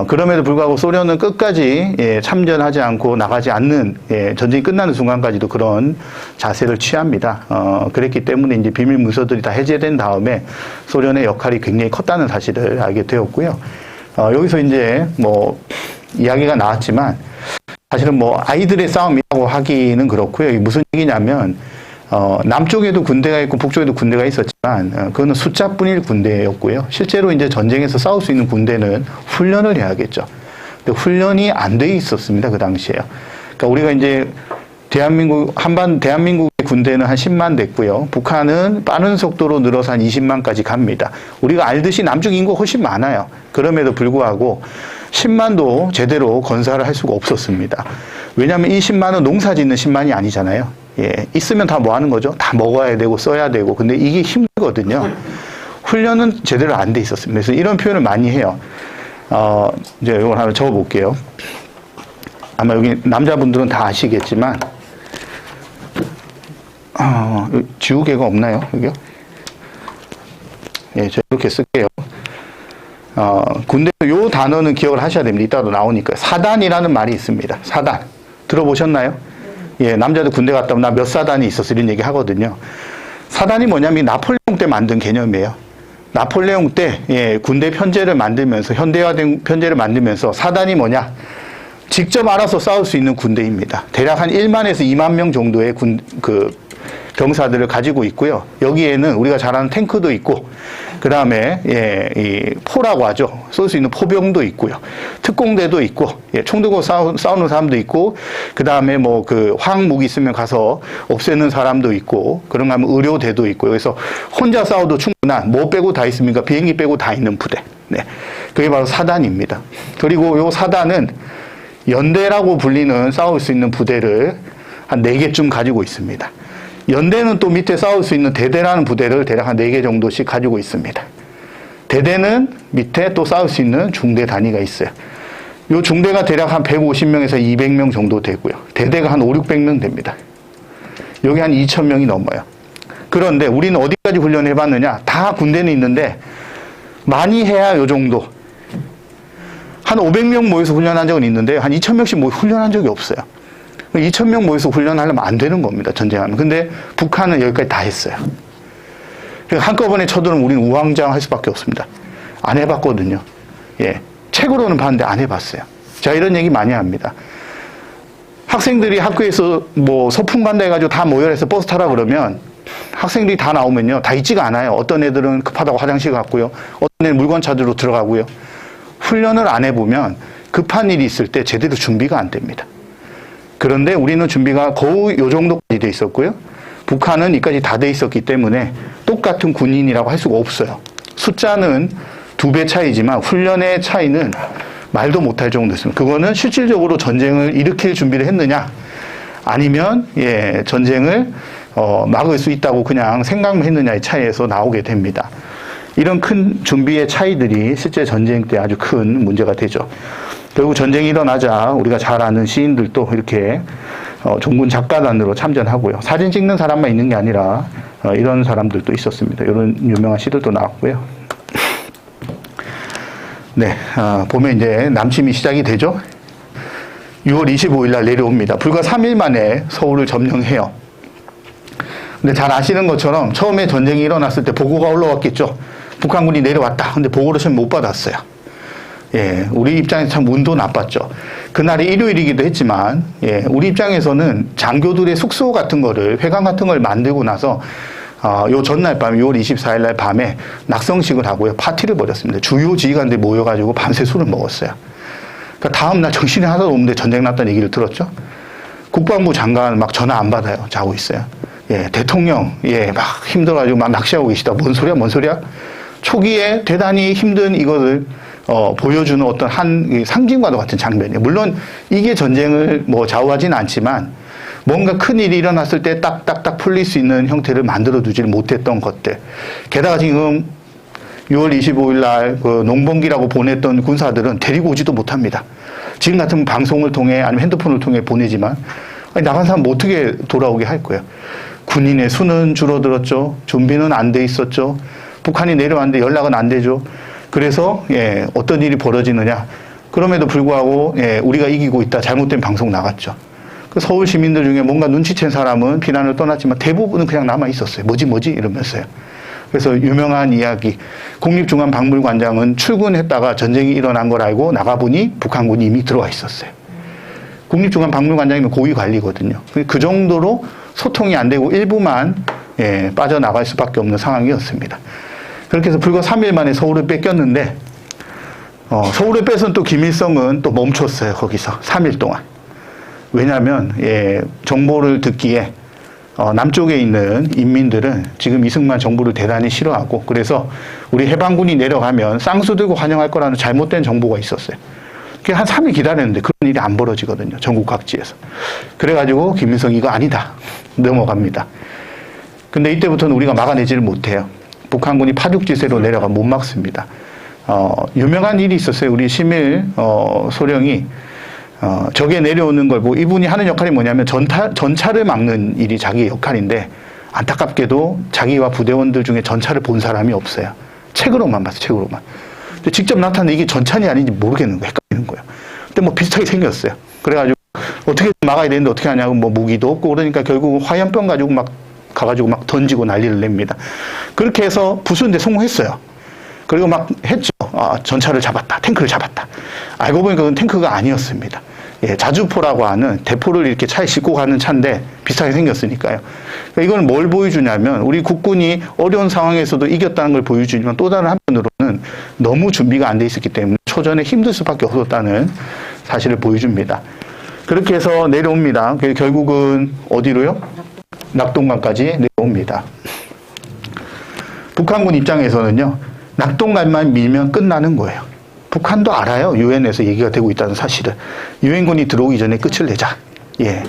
Speaker 1: 그럼에도 불구하고 소련은 끝까지 참전하지 않고 나가지 않는, 전쟁이 끝나는 순간까지도 그런 자세를 취합니다. 그랬기 때문에 이제 비밀 문서들이 다 해제된 다음에 소련의 역할이 굉장히 컸다는 사실을 알게 되었고요. 여기서 이제 뭐 이야기가 나왔지만 사실은 뭐 아이들의 싸움이라고 하기는 그렇고요. 이게 무슨 얘기냐면, 남쪽에도 군대가 있고 북쪽에도 군대가 있었지만, 그거는 숫자뿐일 군대였고요. 실제로 이제 전쟁에서 싸울 수 있는 군대는 훈련을 해야겠죠. 근데 훈련이 안 돼 있었습니다, 그 당시에요. 그러니까 우리가 이제 대한민국의 군대는 한 10만 됐고요. 북한은 빠른 속도로 늘어서 한 20만까지 갑니다. 우리가 알듯이 남쪽 인구가 훨씬 많아요. 그럼에도 불구하고 10만도 제대로 건설을 할 수가 없었습니다. 왜냐하면 이 10만은 농사 짓는 10만이 아니잖아요. 있으면 다 뭐 하는 거죠? 다 먹어야 되고 써야 되고. 근데 이게 힘들거든요. 훈련은 제대로 안 돼 있었습니다. 그래서 이런 표현을 많이 해요. 이제 이걸 하나 적어 볼게요. 아마 여기 남자분들은 다 아시겠지만, 지우개가 없나요? 여기요? 제가 이렇게 쓸게요. 군대, 요 단어는 기억을 하셔야 됩니다. 이따도 나오니까. 사단이라는 말이 있습니다. 사단. 들어보셨나요? 남자들 군대 갔다 오면 나 몇 사단이 있었어, 이런 얘기 하거든요. 사단이 뭐냐면 나폴레옹 때 만든 개념이에요. 나폴레옹 때 군대 편제를 만들면서, 현대화된 편제를 만들면서 사단이 뭐냐? 직접 알아서 싸울 수 있는 군대입니다. 대략 한 1만에서 2만 명 정도의 병사들을 가지고 있고요. 여기에는 우리가 잘 아는 탱크도 있고, 그 다음에, 이 포라고 하죠. 쏠 수 있는 포병도 있고요. 특공대도 있고, 총 들고 싸우는 사람도 있고, 그 다음에 화학무기 있으면 가서 없애는 사람도 있고, 그런가 하면 의료대도 있고, 여기서 혼자 싸워도 충분한, 뭐 빼고 다 있습니까? 비행기 빼고 다 있는 부대. 네. 그게 바로 사단입니다. 그리고 요 사단은 연대라고 불리는 싸울 수 있는 부대를 한 4개쯤 가지고 있습니다. 연대는 또 밑에 싸울 수 있는 대대라는 부대를 대략 한 4개 정도씩 가지고 있습니다. 대대는 밑에 또 싸울 수 있는 중대 단위가 있어요. 이 중대가 대략 한 150명에서 200명 정도 되고요. 대대가 한 5, 600명 됩니다. 여기 한 2,000명이 넘어요. 그런데 우리는 어디까지 훈련을 해봤느냐? 다 군대는 있는데 많이 해야 요 정도. 한 500명 모여서 훈련한 적은 있는데 한 2,000명씩 모여 훈련한 적이 없어요. 2,000명 모여서 훈련하려면 안 되는 겁니다. 전쟁하면. 근데 북한은 여기까지 다 했어요. 한꺼번에 쳐들어오면 우리는 우왕좌왕 할 수밖에 없습니다. 안 해봤거든요. 예. 책으로는 봤는데 안 해봤어요. 제가 이런 얘기 많이 합니다. 학생들이 학교에서 소풍 간다 해가지고 다 모여서 버스 타라 그러면 학생들이 다 나오면요. 다 있지가 않아요. 어떤 애들은 급하다고 화장실 갔고요. 어떤 애는 물건 찾으러 들어가고요. 훈련을 안 해보면 급한 일이 있을 때 제대로 준비가 안 됩니다. 그런데 우리는 준비가 거의 요 정도까지 돼 있었고요. 북한은 이까지 다 돼 있었기 때문에 똑같은 군인이라고 할 수가 없어요. 숫자는 2배 차이지만 훈련의 차이는 말도 못할 정도였습니다. 그거는 실질적으로 전쟁을 일으킬 준비를 했느냐 아니면 전쟁을 막을 수 있다고 그냥 생각만 했느냐의 차이에서 나오게 됩니다. 이런 큰 준비의 차이들이 실제 전쟁 때 아주 큰 문제가 되죠. 결국 전쟁이 일어나자 우리가 잘 아는 시인들도 이렇게 종군 작가단으로 참전하고요. 사진 찍는 사람만 있는 게 아니라 이런 사람들도 있었습니다. 이런 유명한 시들도 나왔고요. 네, 보면 이제 남침이 시작이 되죠. 6월 25일 날 내려옵니다. 불과 3일 만에 서울을 점령해요. 근데 잘 아시는 것처럼 처음에 전쟁이 일어났을 때 보고가 올라왔겠죠. 북한군이 내려왔다. 근데 보고를 처음 못 받았어요. 예, 우리 입장에서 참 운도 나빴죠. 그날이 일요일이기도 했지만, 우리 입장에서는 장교들의 숙소 같은 거를, 회관 같은 걸 만들고 나서, 요 전날 밤, 6월 24일 날 밤에 낙성식을 하고요. 파티를 벌였습니다. 주요 지휘관들이 모여가지고 밤새 술을 먹었어요. 그러니까 다음날 정신이 하나도 없는데 전쟁 났다는 얘기를 들었죠. 국방부 장관 막 전화 안 받아요. 자고 있어요. 예, 대통령, 막 힘들어가지고 막 낚시하고 계시다. 뭔 소리야? 초기에 대단히 힘든 이것을 보여주는 어떤 한 상징과도 같은 장면이에요. 물론 이게 전쟁을 좌우하지는 않지만 뭔가 큰 일이 일어났을 때 딱딱딱 풀릴 수 있는 형태를 만들어두지를 못했던 것들. 게다가 지금 6월 25일 날 농번기라고 보냈던 군사들은 데리고 오지도 못합니다. 지금 같으면 방송을 통해 아니면 핸드폰을 통해 보내지만 나간 사람 어떻게 돌아오게 할 거예요. 군인의 수는 줄어들었죠. 준비는 안 돼 있었죠. 북한이 내려왔는데 연락은 안 되죠. 그래서 어떤 일이 벌어지느냐. 그럼에도 불구하고 우리가 이기고 있다. 잘못된 방송 나갔죠. 그 서울 시민들 중에 뭔가 눈치챈 사람은 비난을 떠났지만 대부분은 그냥 남아 있었어요. 뭐지 이러면서요. 그래서 유명한 이야기. 국립중앙박물관장은 출근했다가 전쟁이 일어난 걸 알고 나가보니 북한군이 이미 들어와 있었어요. 국립중앙박물관장이면 고위 관리거든요. 그 정도로 소통이 안 되고 일부만 빠져나갈 수밖에 없는 상황이었습니다. 그렇게 해서 불과 3일 만에 서울을 뺏겼는데 서울을 뺏은 또 김일성은 또 멈췄어요. 거기서 3일 동안. 왜냐하면 정보를 듣기에 남쪽에 있는 인민들은 지금 이승만 정부를 대단히 싫어하고 그래서 우리 해방군이 내려가면 쌍수 들고 환영할 거라는 잘못된 정보가 있었어요. 한 3일 기다렸는데 그런 일이 안 벌어지거든요. 전국 각지에서. 그래가지고 김일성이 이거 아니다. 넘어갑니다. 근데 이때부터는 우리가 막아내지를 못해요. 북한군이 파죽지세로 내려가 못 막습니다. 유명한 일이 있었어요. 우리 심일 소령이 적에 내려오는 걸 보고 이분이 하는 역할이 뭐냐면 전차를 막는 일이 자기의 역할인데 안타깝게도 자기와 부대원들 중에 전차를 본 사람이 없어요. 책으로만 봤어요. 책으로만. 근데 직접 나타나는 이게 전차인지 아닌지 모르겠는 거예요. 헷갈리는 거예요. 근데 비슷하게 생겼어요. 그래가지고 어떻게 막아야 되는데 어떻게 하냐고 무기도 없고 그러니까 결국 화염병 가지고 막 가가지고 막 던지고 난리를 냅니다. 그렇게 해서 부수는데 성공했어요. 그리고 막 했죠. 전차를 잡았다. 탱크를 잡았다. 알고 보니까 그건 탱크가 아니었습니다. 예, 자주포라고 하는 대포를 이렇게 차에 싣고 가는 차인데 비슷하게 생겼으니까요. 그러니까 이건 뭘 보여주냐면 우리 국군이 어려운 상황에서도 이겼다는 걸 보여주지만 또 다른 한편으로는 너무 준비가 안 돼 있었기 때문에 초전에 힘들 수밖에 없었다는 사실을 보여줍니다. 그렇게 해서 내려옵니다. 결국은 어디로요? 낙동강까지 내려옵니다. 북한군 입장에서는요, 낙동강만 밀면 끝나는 거예요. 북한도 알아요. 유엔에서 얘기가 되고 있다는 사실을. 유엔군이 들어오기 전에 끝을 내자. 예.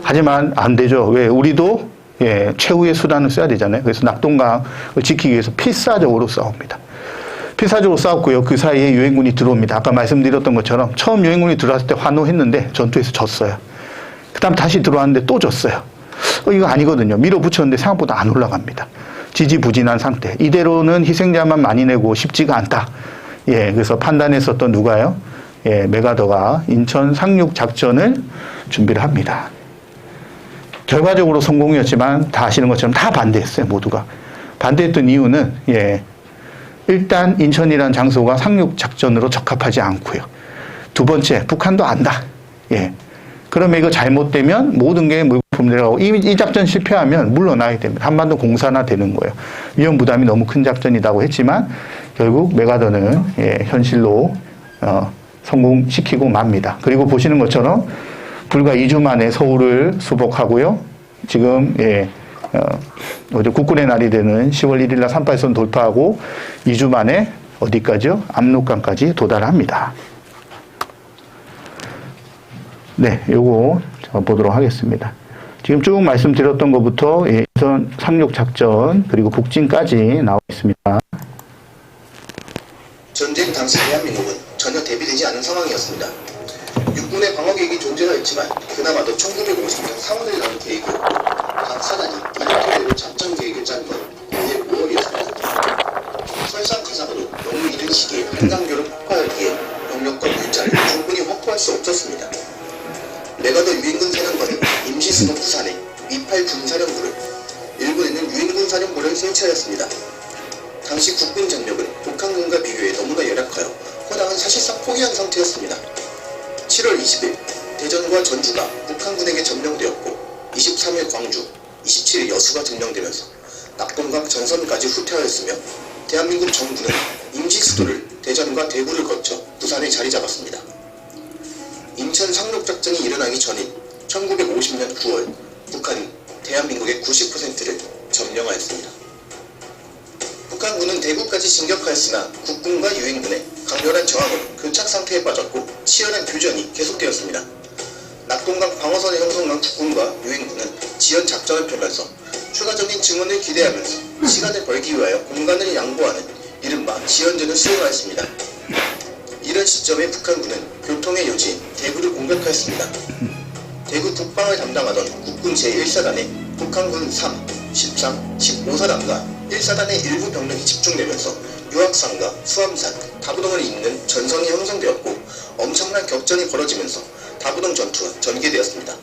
Speaker 1: 하지만 안 되죠. 왜? 우리도 예, 최후의 수단을 써야 되잖아요. 그래서 낙동강을 지키기 위해서 필사적으로 싸웁니다. 필사적으로 싸웠고요. 그 사이에 유엔군이 들어옵니다. 아까 말씀드렸던 것처럼 처음 유엔군이 들어왔을 때 환호했는데 전투에서 졌어요. 그 다음 다시 들어왔는데 또 졌어요. 이거 아니거든요. 밀어붙였는데 생각보다 안 올라갑니다. 지지부진한 상태. 이대로는 희생자만 많이 내고 쉽지가 않다. 예, 그래서 판단했었던 누가요? 예, 메가더가 인천 상륙 작전을 준비를 합니다. 결과적으로 성공이었지만 다 아시는 것처럼 다 반대했어요, 모두가. 반대했던 이유는 예, 일단 인천이라는 장소가 상륙 작전으로 적합하지 않고요. 두 번째, 북한도 안다. 예. 그러면 이거 잘못되면 모든 게 물거품 내려가고 이 작전 실패하면 물러나야 됩니다. 한반도 공산화 되는 거예요. 위험 부담이 너무 큰 작전이라고 했지만 결국 메가더는 예, 현실로 성공시키고 맙니다. 그리고 보시는 것처럼 불과 2주 만에 서울을 수복하고요. 지금 예, 국군의 날이 되는 10월 1일 날 38선 돌파하고 2주 만에 어디까지요? 압록강까지 도달합니다. 네, 요거 보도록 하겠습니다. 지금 쭉 말씀드렸던 것부터 인천 상륙 작전 그리고 북진까지 나와 있습니다.
Speaker 8: 전쟁 당시 대한민국은 전혀 대비되지 않은 상황이었습니다. 육군의 방어 계획이 존재가 있지만 그나마도 1950년 상원을 나눈 계획으로 각 사단이 이렇게대로 작전 계획을 짠 건 올해 5월이었습니다. 설상가상으로 너무 이른 시기에 한강교를 폭파하기에 병력과 물자를 충분히 확보할 수 없었습니다. 메가더 유엔군 사령관은 임시수도 부산에 미8 군사령부를, 일본에는 유엔군 사령부를 설치하였습니다. 당시 국군 전력은 북한군과 비교해 너무나 열악하여 호당은 사실상 포기한 상태였습니다. 7월 20일 대전과 전주가 북한군에게 점령되었고 23일 광주, 27일 여수가 점령되면서 낙동강 전선까지 후퇴하였으며 대한민국 정부는 임시수도를 대전과 대구를 거쳐 부산에 자리 잡았습니다. 인천 상륙작전이 일어나기 전인 1950년 9월 북한은 대한민국의 90%를 점령하였습니다. 북한군은 대구까지 진격하였으나 국군과 유엔군의 강렬한 저항으로 교착 상태에 빠졌고 치열한 교전이 계속되었습니다. 낙동강 방어선에 형성한 국군과 유엔군은 지연 작전을 펴면서 추가적인 증원을 기대하면서 시간을 벌기 위하여 공간을 양보하는 이른바 지연전을 수행하였습니다. 이런 시점에 북한군은 교통의 요지인 대구를 공격하였습니다. 대구 북방을 담당하던 국군 제1사단에 북한군 3, 13, 15사단과 1사단의 일부 병력이 집중되면서 유학산과 수암산, 다부동을 잇는 전선이 형성되었고 엄청난 격전이 벌어지면서 다부동 전투가 전개되었습니다.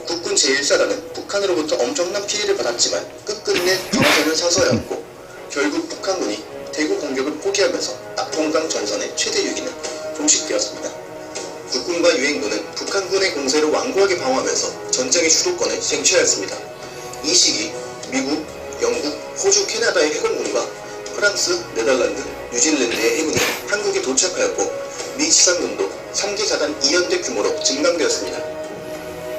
Speaker 8: 국군 제1사단은 북한으로부터 엄청난 피해를 받았지만 끝끝내 방어선을 사수하였고 결국 북한군이 대구 공격을 포기하면서 낙동강 전선의 최대 위기는 종식되었습니다. 국군과 유엔군은 북한군의 공세를 완고하게 방어하면서 전쟁의 주도권을 쟁취하였습니다. 이 시기 미국, 영국, 호주, 캐나다의 해군군과 프랑스, 네덜란드, 뉴질랜드의 해군이 한국에 도착하였고 미 지상군도 3개 사단 2연대 규모로 증강되었습니다.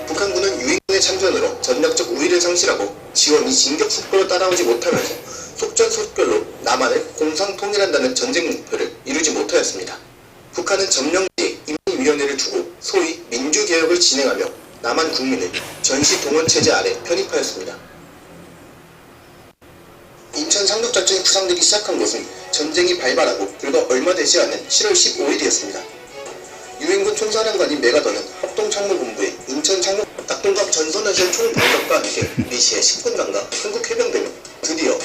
Speaker 8: 북한군은 유엔군의 참전으로 전략적 우위를 상실하고 지원이 진격 속도로 따라오지 못하면서 속전속결로 남한을 공상통일한다는 전쟁 목표를 이루지 못하였습니다. 북한은 점령지에 인민위원회를 두고 소위 민주개혁을 진행하며 남한 국민을 전시동원체제 아래 편입하였습니다. 인천 상륙작전이 부상되기 시작한 것은 전쟁이 발발하고 불과 얼마 되지 않은 7월 15일이었습니다. 유엔군 총사령관인 메가더는 합동참모본부에 인천 상륙 낙동강 전선에서의 총방격과 함께 미시의 10분간과 한국 해병대는 드디어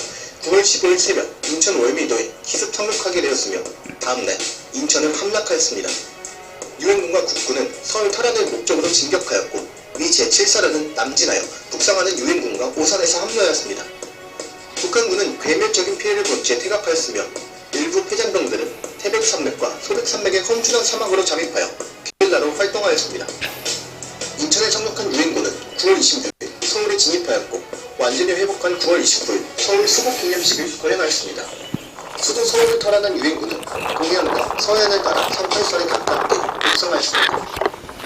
Speaker 8: 9월 15일 새벽 인천 월미도에 기습 상륙하게 되었으며 다음날 인천을 함락하였습니다. 유엔군과 국군은 서울 탈환을 목적으로 진격하였고 미 제7사단은 남진하여 북상하는 유엔군과 오산에서 합류하였습니다. 북한군은 괴멸적인 피해를 본 채 퇴각하였으며 일부 패잔병들은 태백산맥과 소백산맥의 험준한 사막으로 잠입하여 게릴라 게릴라로 활동하였습니다. 인천에 착륙한 유엔군은 9월 26일 서울에 진입하였고 완전히 회복한 9월 29일 서울 수국기념식을 거행하였습니다. 수도 서울을 탈환한 유엔군은 동해안과 서해안을 따라 38선에 가깝게 북상하였습니다.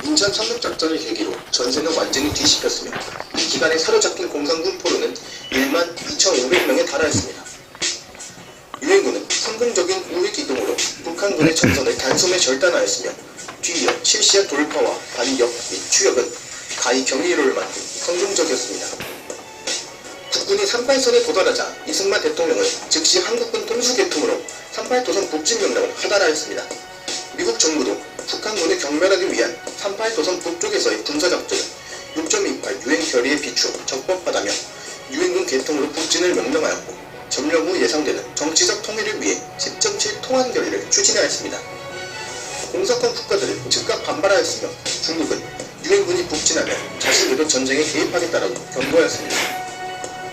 Speaker 8: 인천 착륙작전을 계기로 전세는 완전히 뒤집혔으며 이 기간에 사로잡힌 공산군 포로는 1만 2,500명에 달하였습니다. 유엔군은 성공적인 우회 이동으로 북한군의 전선을 단숨에 절단하였으며 뒤이어 실시한 돌파와 반격 및 추격은 가히 경이로울 만큼 성공적이었습니다. 국군이 38선에 도달하자 이승만 대통령은 즉시 한국군 통수계통으로 38도선 북진 명령을 하달하였습니다. 미국 정부도 북한군을 경멸하기 위한 38도선 북쪽에서의 군사작전을 6.28 유엔 결의에 비추어 적법하다며 유엔군 개통으로 북진을 명령하였고 점령 후 예상되는 정치적 통일을 위해 10.7 통한 결의를 추진하였습니다. 공산권 국가들은 즉각 반발하였으며 중국은 유엔군이 북진하면 자신들도 전쟁에 개입하겠다라고 경고하였습니다.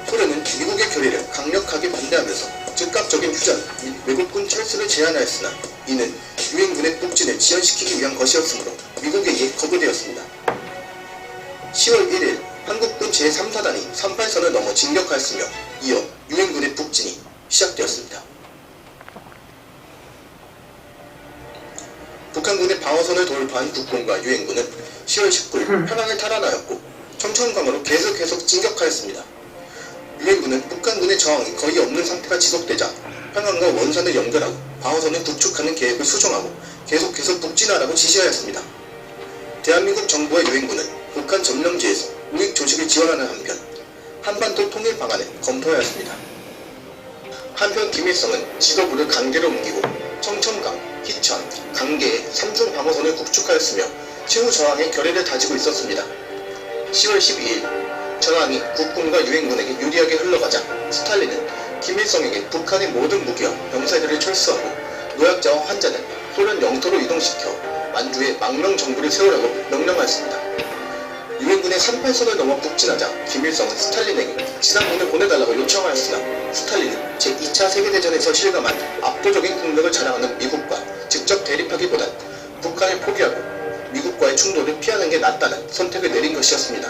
Speaker 8: 소련은 미국의 결의를 강력하게 반대하면서 즉각적인 휴전 및 외국군 철수를 제안하였으나 이는 유엔군의 북진을 지연시키기 위한 것이었으므로 미국에게 거부되었습니다. 10월 1일 한국군 제3사단이 38선을 넘어 진격하였으며 이어 유엔군의 북진이 시작되었습니다. 북한군의 방어선을 돌파한 국군과 유엔군은 10월 19일 평양을 탈환하였고 청천강으로 계속 진격하였습니다. 유엔군은 북한군의 저항이 거의 없는 상태가 지속되자 평양과 원산을 연결하고 방어선을 구축하는 계획을 수정하고 계속 북진하라고 지시하였습니다. 대한민국 정부와 유엔군은 북한 점령지에서 우익 조직을 지원하는 한편 한반도 통일 방안을 검토하였습니다. 한편 김일성은 지도부를 강제로 옮기고 청천강, 희천, 강계에 3중 방어선을 구축하였으며 최후 저항의 결의를 다지고 있었습니다. 10월 12일 전황이 국군과 유엔군에게 유리하게 흘러가자 스탈린은 김일성에게 북한의 모든 무기와 병사들을 철수하고 노약자와 환자는 소련 영토로 이동시켜 만주에 망명 정부를 세우라고 명령하였습니다. 유엔군의 38선을 넘어 북진하자 김일성은 스탈린에게 지상군을 보내달라고 요청하였으나 스탈린은 제2차 세계대전에서 실감한 압도적인 국력을 자랑하는 미국과 직접 대립하기보단 북한을 포기하고 미국과의 충돌을 피하는 게 낫다는 선택을 내린 것이었습니다.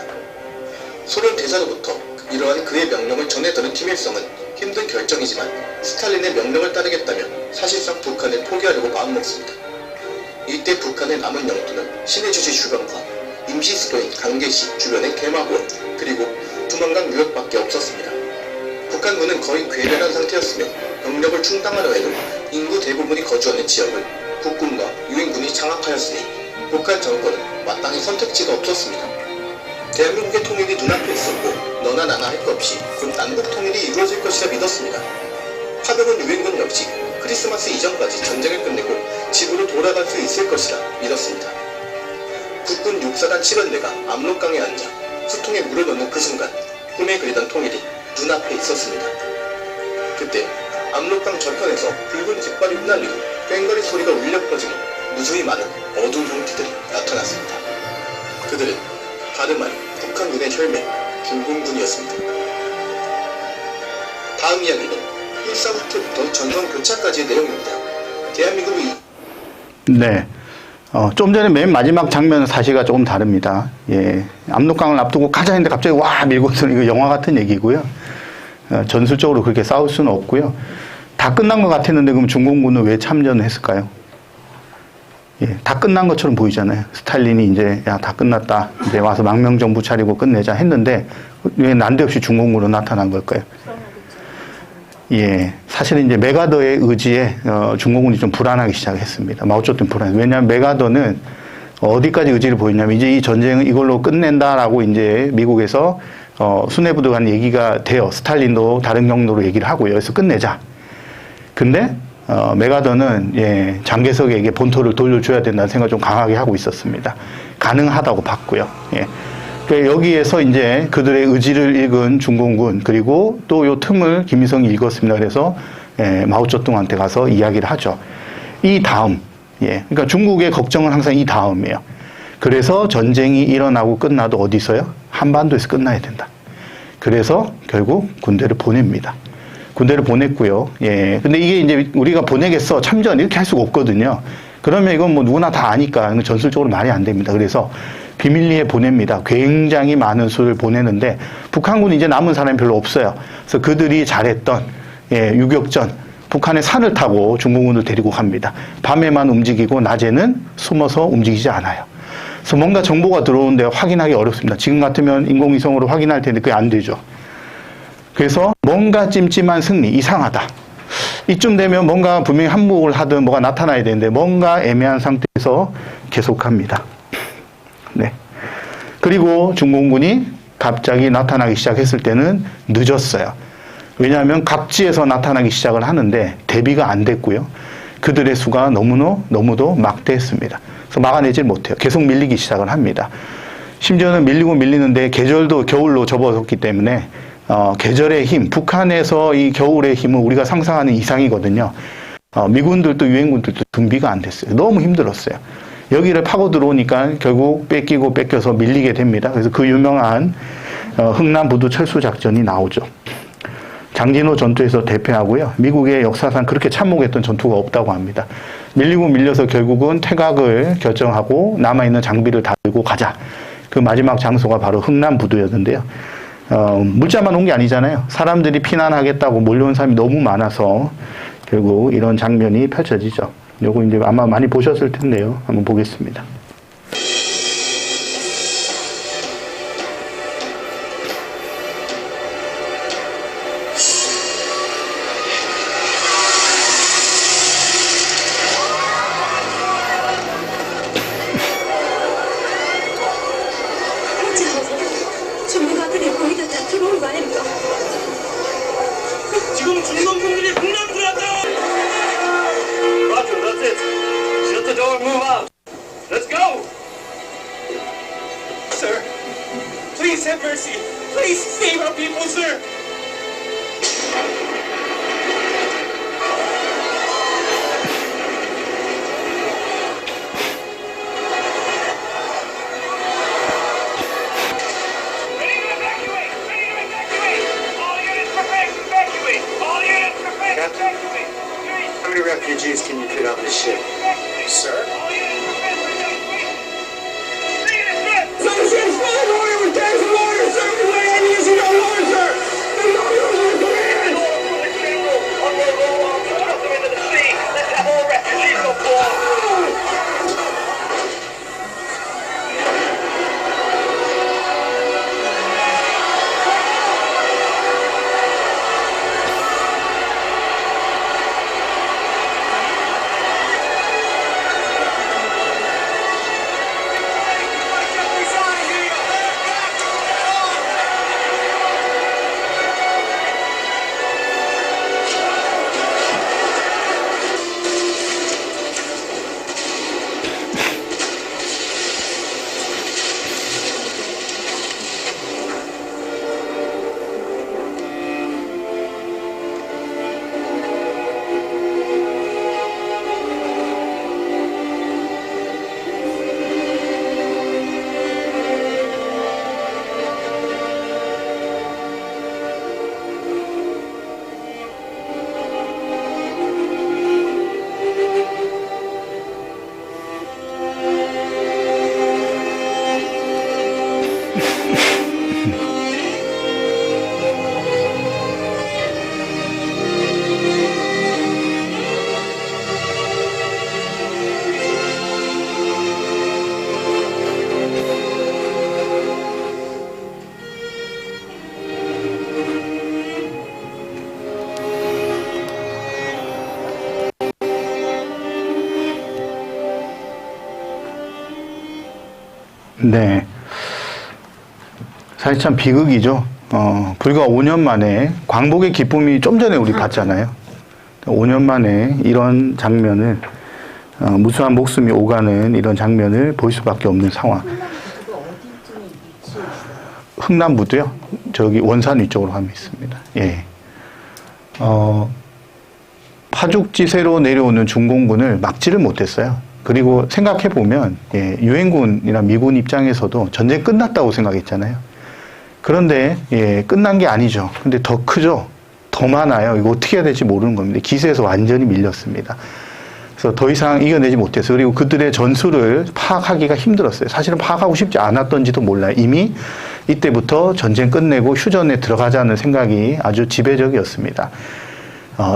Speaker 8: 소련 대사로부터 이러한 그의 명령을 전해들은 김일성은 힘든 결정이지만 스탈린의 명령을 따르겠다며 사실상 북한을 포기하려고 마음먹습니다. 이때 북한의 남은 영토는 신해주시 주변과 임시 수도인 강계시 주변의 개마고원 그리고 두만강 유역밖에 없었습니다. 북한군은 거의 괴멸한 상태였으며 병력을 충당하려 해도 인구 대부분이 거주하는 지역을 국군과 유엔군이 장악하였으니 북한 정권은 마땅히 선택지가 없었습니다. 대한민국의 통일이 눈앞에 있었고 너나 나나 할 것 없이 곧 남북 통일이 이루어질 것이라 믿었습니다. 파병은 유엔군 역시 크리스마스 이전까지 전쟁을 끝내고 집으로 돌아갈 수 있을 것이라 믿었습니다. 국군 6사단 7연대가 압록강에 앉아 수통에 물을 넣는 그 순간 꿈에 그리던 통일이 눈앞에 있었습니다. 그때 압록강 저편에서 붉은 깃발이 휘날리고 꽹과리 소리가 울려 퍼지며 무수히 많은 어두운 형태들이 나타났습니다. 그들은 다름 아닌 북한군의 혈맹 중공군이었습니다. 다음 이야기는 일사후퇴부터 전선 교차까지의 내용입니다. 대한민국이
Speaker 1: 네. 좀 전에 맨 마지막 장면은 사실과 조금 다릅니다. 예. 압록강을 앞두고 가자 했는데 갑자기 와 밀고서 이거 영화 같은 얘기고요. 전술적으로 그렇게 싸울 수는 없고요. 다 끝난 것 같았는데 그럼 중공군은 왜 참전을 했을까요? 예. 다 끝난 것처럼 보이잖아요. 스탈린이 이제 야, 다 끝났다. 이제 와서 망명정부 차리고 끝내자 했는데 왜 난데없이 중공군으로 나타난 걸까요? 예, 사실은 이제 메가더의 의지에 중공군이 좀 불안하기 시작했습니다. 마오쩌둥 불안해. 왜냐하면 메가더는 어디까지 의지를 보였냐면 이제 이 전쟁은 이걸로 끝낸다라고 이제 미국에서 수뇌부도 간 얘기가 돼요. 스탈린도 다른 경로로 얘기를 하고요. 그래서 끝내자. 근데 메가더는 예, 장개석에게 본토를 돌려줘야 된다는 생각을 좀 강하게 하고 있었습니다. 가능하다고 봤고요. 예. 여기에서 이제 그들의 의지를 읽은 중공군 그리고 또 요 틈을 김일성이 읽었습니다. 그래서 마오쩌둥한테 가서 이야기를 하죠. 이 다음, 그러니까 중국의 걱정은 항상 이 다음이에요. 그래서 전쟁이 일어나고 끝나도 어디서요? 한반도에서 끝나야 된다. 그래서 결국 군대를 보냅니다. 군대를 보냈고요. 근데 이게 이제 우리가 보내겠어 참전 이렇게 할 수가 없거든요. 그러면 이건 뭐 누구나 다 아니까 전술적으로 말이 안 됩니다. 그래서 비밀리에 보냅니다. 굉장히 많은 수를 보내는데 북한군이 이제 남은 사람이 별로 없어요. 그래서 그들이 잘했던 유격전, 북한의 산을 타고 중공군을 데리고 갑니다. 밤에만 움직이고 낮에는 숨어서 움직이지 않아요. 그래서 뭔가 정보가 들어오는데 확인하기 어렵습니다. 지금 같으면 인공위성으로 확인할 텐데 그게 안 되죠. 그래서 뭔가 찜찜한 승리, 이상하다. 이쯤 되면 뭔가 분명히 항복을 하든 뭐가 나타나야 되는데 뭔가 애매한 상태에서 계속합니다. 네. 그리고 중공군이 갑자기 나타나기 시작했을 때는 늦었어요. 왜냐하면 각지에서 나타나기 시작을 하는데 대비가 안 됐고요. 그들의 수가 너무도 막대했습니다. 그래서 막아내질 못해요. 계속 밀리기 시작을 합니다. 심지어는 밀리고 밀리는데 계절도 겨울로 접어졌기 때문에 계절의 힘, 북한에서 이 겨울의 힘은 우리가 상상하는 이상이거든요. 미군들도 유엔군들도 준비가 안 됐어요. 너무 힘들었어요. 여기를 파고 들어오니까 결국 뺏기고 뺏겨서 밀리게 됩니다. 그래서 그 유명한 흥남부두 철수작전이 나오죠. 장진호 전투에서 대패하고요. 미국의 역사상 그렇게 참혹했던 전투가 없다고 합니다. 밀리고 밀려서 결국은 퇴각을 결정하고 남아있는 장비를 다 들고 가자. 그 마지막 장소가 바로 흥남부두였는데요. 물자만 온 게 아니잖아요. 사람들이 피난하겠다고 몰려온 사람이 너무 많아서 결국 이런 장면이 펼쳐지죠. 요거 이제 아마 많이 보셨을 텐데요. 한번 보겠습니다.
Speaker 4: 전문가들이 거의 다 들어온 거 아닙니까?
Speaker 9: 지금 중동군들이 흥남 들어왔다! Roger, that's it. Shut the door and move out. Let's go! Sir, please have mercy. Please save our people, sir! Ready to evacuate! Ready to evacuate! All units prepare to evacuate! All units prepare to evacuate!
Speaker 6: How many refugees can you fit on this ship?
Speaker 9: Sir? All units prepare to evacuate!
Speaker 6: Some ships full of water with tanks of water, sir! We're not using our water, sir! There's no using the command!
Speaker 9: I'll go roll off and drop them into the sea. Let's have all refugees go forward.
Speaker 1: 네. 사실 참 비극이죠. 불과 5년 만에 광복의 기쁨이 좀 전에 우리 봤잖아요. 5년 만에 이런 장면을 무수한 목숨이 오가는 이런 장면을 볼 수밖에 없는 상황. 흥남부도요. 저기 원산 위쪽으로 가면 있습니다. 예. 파죽지세로 내려오는 중공군을 막지를 못했어요. 그리고 생각해 보면 유엔군이나 미군 입장에서도 전쟁 끝났다고 생각했잖아요. 그런데 끝난 게 아니죠. 근데 더 크죠. 더 많아요. 이거 어떻게 해야 될지 모르는 겁니다. 기세에서 완전히 밀렸습니다. 그래서 더 이상 이겨내지 못했어요. 그리고 그들의 전술을 파악하기가 힘들었어요. 사실은 파악하고 싶지 않았던지도 몰라요. 이미 이때부터 전쟁 끝내고 휴전에 들어가자는 생각이 아주 지배적이었습니다.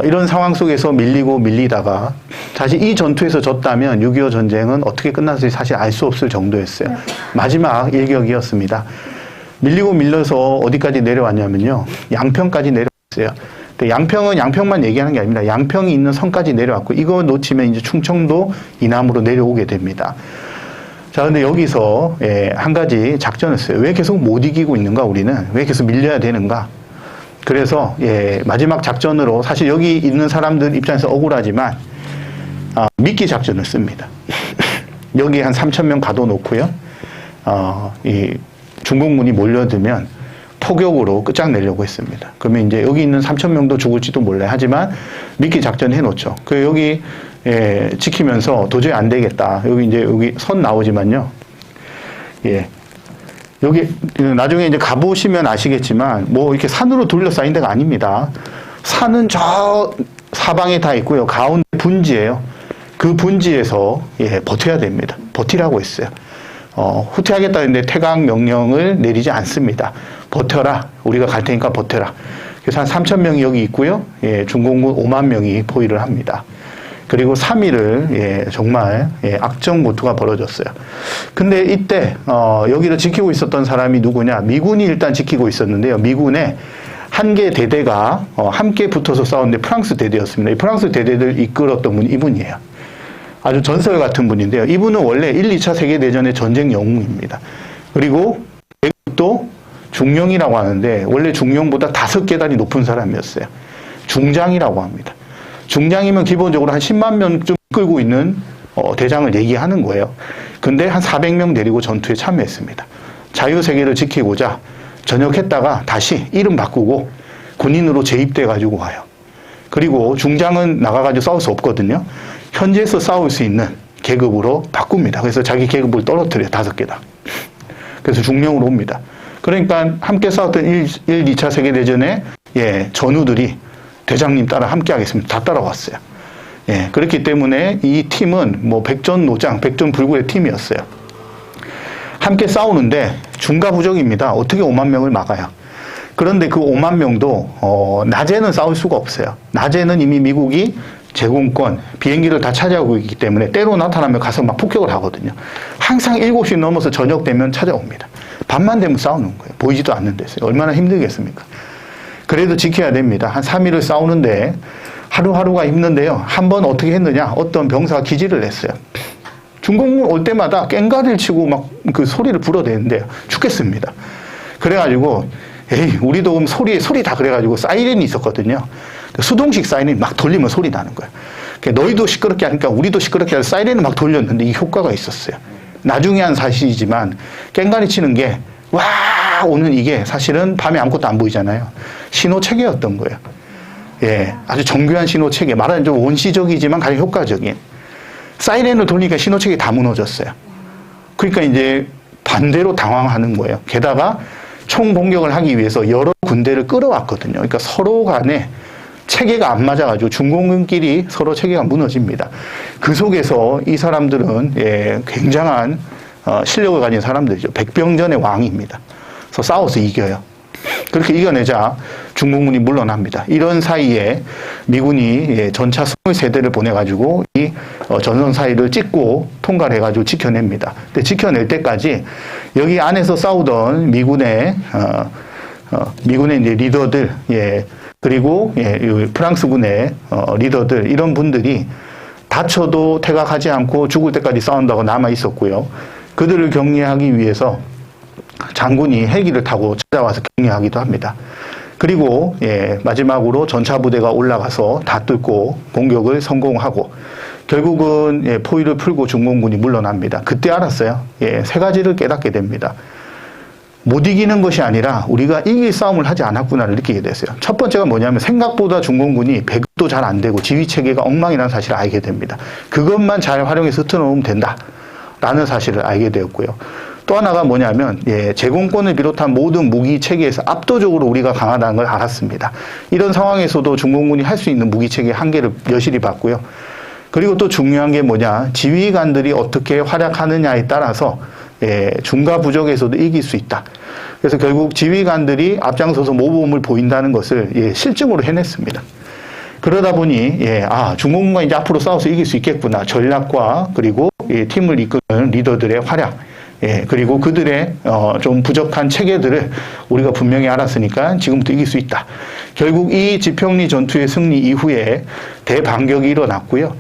Speaker 1: 이런 상황 속에서 밀리다가 사실 이 전투에서 졌다면 6.25 전쟁은 어떻게 끝났을지 사실 알 수 없을 정도였어요. 마지막 일격이었습니다. 밀려서 어디까지 내려왔냐면요. 양평까지 내려왔어요. 근데 양평은 양평만 얘기하는 게 아닙니다. 양평이 있는 선까지 내려왔고 이거 놓치면 이제 충청도 이남으로 내려오게 됩니다. 자, 근데 여기서 한 가지 작전을 써요. 왜 계속 못 이기고 있는가 우리는? 왜 계속 밀려야 되는가? 그래서 마지막 작전으로 사실 여기 있는 사람들 입장에서 억울하지만 미끼 작전을 씁니다. 여기 한 3,000명 가둬놓고요. 이 중공군이 몰려들면 포격으로 끝장내려고 했습니다. 그러면 이제 여기 있는 3,000명도 죽을지도 몰라요. 하지만 미끼 작전 해놓죠. 그 여기 지키면서 도저히 안 되겠다. 여기 선 나오지만요. 여기 나중에 이제 가보시면 아시겠지만 뭐 이렇게 산으로 둘러싸인 데가 아닙니다. 산은 저 사방에 다 있고요. 가운데 분지예요. 그 분지에서 버텨야 됩니다. 버티라고 했어요. 후퇴하겠다는데 퇴각 명령을 내리지 않습니다. 버텨라. 우리가 갈 테니까 버텨라. 그래서 한 3,000명이 여기 있고요. 중공군 5만 명이 포위를 합니다. 그리고 3일을 정말 악정고투가 벌어졌어요. 근데 이때 여기를 지키고 있었던 사람이 누구냐? 미군이 일단 지키고 있었는데요. 미군의 한 개 대대가 함께 붙어서 싸웠는데 프랑스 대대였습니다. 이 프랑스 대대를 이끌었던 분이 이분이에요. 아주 전설 같은 분인데요. 이분은 원래 1, 2차 세계대전의 전쟁 영웅입니다. 그리고 계급도 중령이라고 하는데 원래 중령보다 5계단이 높은 사람이었어요. 중장이라고 합니다. 중장이면 기본적으로 한 10만 명쯤 끌고 있는 대장을 얘기하는 거예요. 근데 한 400명 데리고 전투에 참여했습니다. 자유세계를 지키고자 전역했다가 다시 이름 바꾸고 군인으로 재입돼 가지고 와요. 그리고 중장은 나가가지고 싸울 수 없거든요. 현지에서 싸울 수 있는 계급으로 바꿉니다. 그래서 자기 계급을 떨어뜨려요. 5계단. 그래서 중령으로 옵니다. 그러니까 함께 싸웠던 1, 2차 세계대전에 전우들이 대장님 따라 함께 하겠습니다. 다 따라왔어요. 그렇기 때문에 이 팀은 뭐 백전노장, 백전불구의 팀이었어요. 함께 싸우는데 중과부적입니다. 어떻게 5만 명을 막아요? 그런데 그 5만 명도 낮에는 싸울 수가 없어요. 낮에는 이미 미국이 제공권, 비행기를 다 차지하고 있기 때문에 때로 나타나면 가서 막 폭격을 하거든요. 항상 7시 넘어서 저녁 되면 찾아옵니다. 밤만 되면 싸우는 거예요. 보이지도 않는 데서. 얼마나 힘들겠습니까? 그래도 지켜야 됩니다. 한 3일을 싸우는데 하루하루가 힘든데요. 한 번 어떻게 했느냐? 어떤 병사가 기지를 냈어요. 중공군 올 때마다 깽가리를 치고 막 그 소리를 불어대는데 죽겠습니다. 그래가지고 에이 우리도 그럼 소리 다 그래가지고 사이렌이 있었거든요. 수동식 사이렌이 막 돌리면 소리 나는 거예요. 너희도 시끄럽게 하니까 우리도 시끄럽게 하니까 사이렌을 막 돌렸는데 이 효과가 있었어요. 나중에 한 사실이지만 깽가리 치는 게 와 오는 이게 사실은 밤에 아무것도 안 보이잖아요. 신호 체계였던 거예요. 아주 정교한 신호 체계. 말하자면 좀 원시적이지만 가장 효과적인. 사이렌을 돌리니까 신호 체계 다 무너졌어요. 그러니까 이제 반대로 당황하는 거예요. 게다가 총 공격을 하기 위해서 여러 군대를 끌어왔거든요. 그러니까 서로 간에 체계가 안 맞아가지고 중공군끼리 서로 체계가 무너집니다. 그 속에서 이 사람들은 굉장한 실력을 가진 사람들이죠. 백병전의 왕입니다. 그래서 싸워서 이겨요. 그렇게 이겨내자 중공군이 물러납니다. 이런 사이에 미군이 전차 23대를 보내가지고 이 전선 사이를 찍고 통과를 해가지고 지켜냅니다. 근데 지켜낼 때까지 여기 안에서 싸우던 미군의 이제 리더들, 그리고 프랑스군의 리더들 이런 분들이 다쳐도 퇴각하지 않고 죽을 때까지 싸운다고 남아 있었고요. 그들을 격리하기 위해서 장군이 헬기를 타고 찾아와서 격리하기도 합니다. 그리고 마지막으로 전차 부대가 올라가서 다 뚫고 공격을 성공하고 결국은 포위를 풀고 중공군이 물러납니다. 그때 알았어요. 3가지를 깨닫게 됩니다. 못 이기는 것이 아니라 우리가 이길 싸움을 하지 않았구나를 느끼게 됐어요. 첫 번째가 뭐냐면 생각보다 중공군이 배급도 잘 안 되고 지휘체계가 엉망이라는 사실을 알게 됩니다. 그것만 잘 활용해서 흩어놓으면 된다라는 사실을 알게 되었고요. 또 하나가 뭐냐면 제공권을 비롯한 모든 무기 체계에서 압도적으로 우리가 강하다는 걸 알았습니다. 이런 상황에서도 중공군이 할 수 있는 무기 체계 한계를 여실히 봤고요. 그리고 또 중요한 게 뭐냐, 지휘관들이 어떻게 활약하느냐에 따라서 중과 부족에서도 이길 수 있다. 그래서 결국 지휘관들이 앞장서서 모범을 보인다는 것을 실증으로 해냈습니다. 그러다 보니 중공군과 이제 앞으로 싸워서 이길 수 있겠구나. 전략과 그리고 팀을 이끄는 리더들의 활약, 그리고 그들의 좀 부족한 체계들을 우리가 분명히 알았으니까 지금부터 이길 수 있다. 결국 이 지평리 전투의 승리 이후에 대반격이 일어났고요.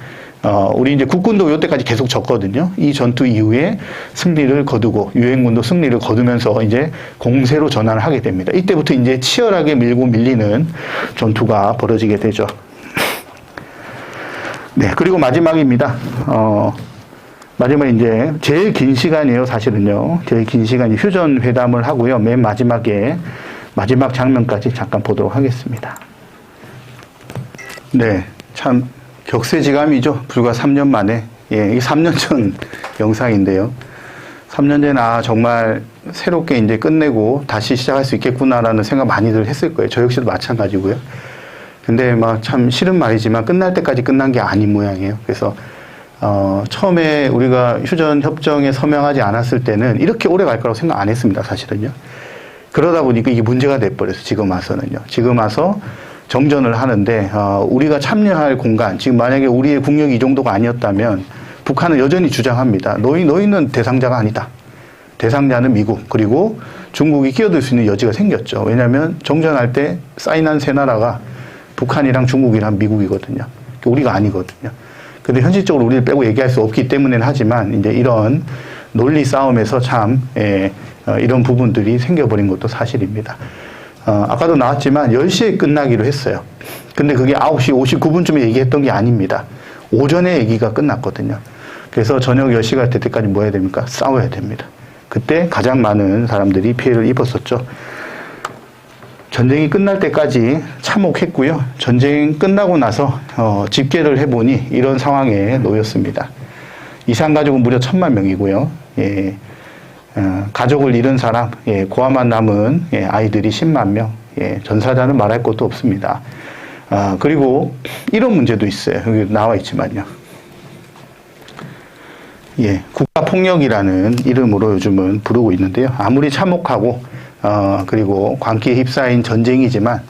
Speaker 1: 우리 이제 국군도 이때까지 계속 졌거든요. 이 전투 이후에 승리를 거두고 유엔군도 승리를 거두면서 이제 공세로 전환을 하게 됩니다. 이때부터 이제 치열하게 밀고 밀리는 전투가 벌어지게 되죠. 네, 그리고 마지막입니다. 마지막 이제 제일 긴 시간이에요, 사실은요. 제일 긴 시간이 휴전 회담을 하고요. 맨 마지막에 마지막 장면까지 잠깐 보도록 하겠습니다. 네, 참 격세지감이죠. 불과 3년 만에. 이게 3년 전 영상인데요. 3년 전에 정말 새롭게 이제 끝내고 다시 시작할 수 있겠구나라는 생각 많이들 했을 거예요. 저 역시도 마찬가지고요. 근데 막 참 싫은 말이지만 끝날 때까지 끝난 게 아닌 모양이에요. 그래서 처음에 우리가 휴전 협정에 서명하지 않았을 때는 이렇게 오래 갈 거라고 생각 안 했습니다, 사실은요. 그러다 보니까 이게 문제가 돼버려서 지금 와서는요. 지금 와서 정전을 하는데 우리가 참여할 공간, 지금 만약에 우리의 국력이 이 정도가 아니었다면 북한은 여전히 주장합니다. 너희는 대상자가 아니다. 대상자는 미국, 그리고 중국이 끼어들 수 있는 여지가 생겼죠. 왜냐하면 정전할 때 사인한 세 나라가 북한이랑 중국이랑 미국이거든요. 우리가 아니거든요. 근데 현실적으로 우리를 빼고 얘기할 수 없기 때문에는 하지만 이제 이런 논리 싸움에서 참 이런 부분들이 생겨버린 것도 사실입니다. 아까도 나왔지만 10시에 끝나기로 했어요. 근데 그게 9시 59분쯤에 얘기했던 게 아닙니다. 오전에 얘기가 끝났거든요. 그래서 저녁 10시가 될 때까지 뭐 해야 됩니까? 싸워야 됩니다. 그때 가장 많은 사람들이 피해를 입었었죠. 전쟁이 끝날 때까지 참혹했고요. 전쟁 끝나고 나서 집계를 해보니 이런 상황에 놓였습니다. 이산 가족은 무려 1000만 명이고요. 가족을 잃은 사람, 고아만 남은 아이들이 10만 명, 전사자는 말할 것도 없습니다. 그리고 이런 문제도 있어요. 여기 나와 있지만요. 국가폭력이라는 이름으로 요즘은 부르고 있는데요. 아무리 참혹하고 그리고 광기에 휩싸인 전쟁이지만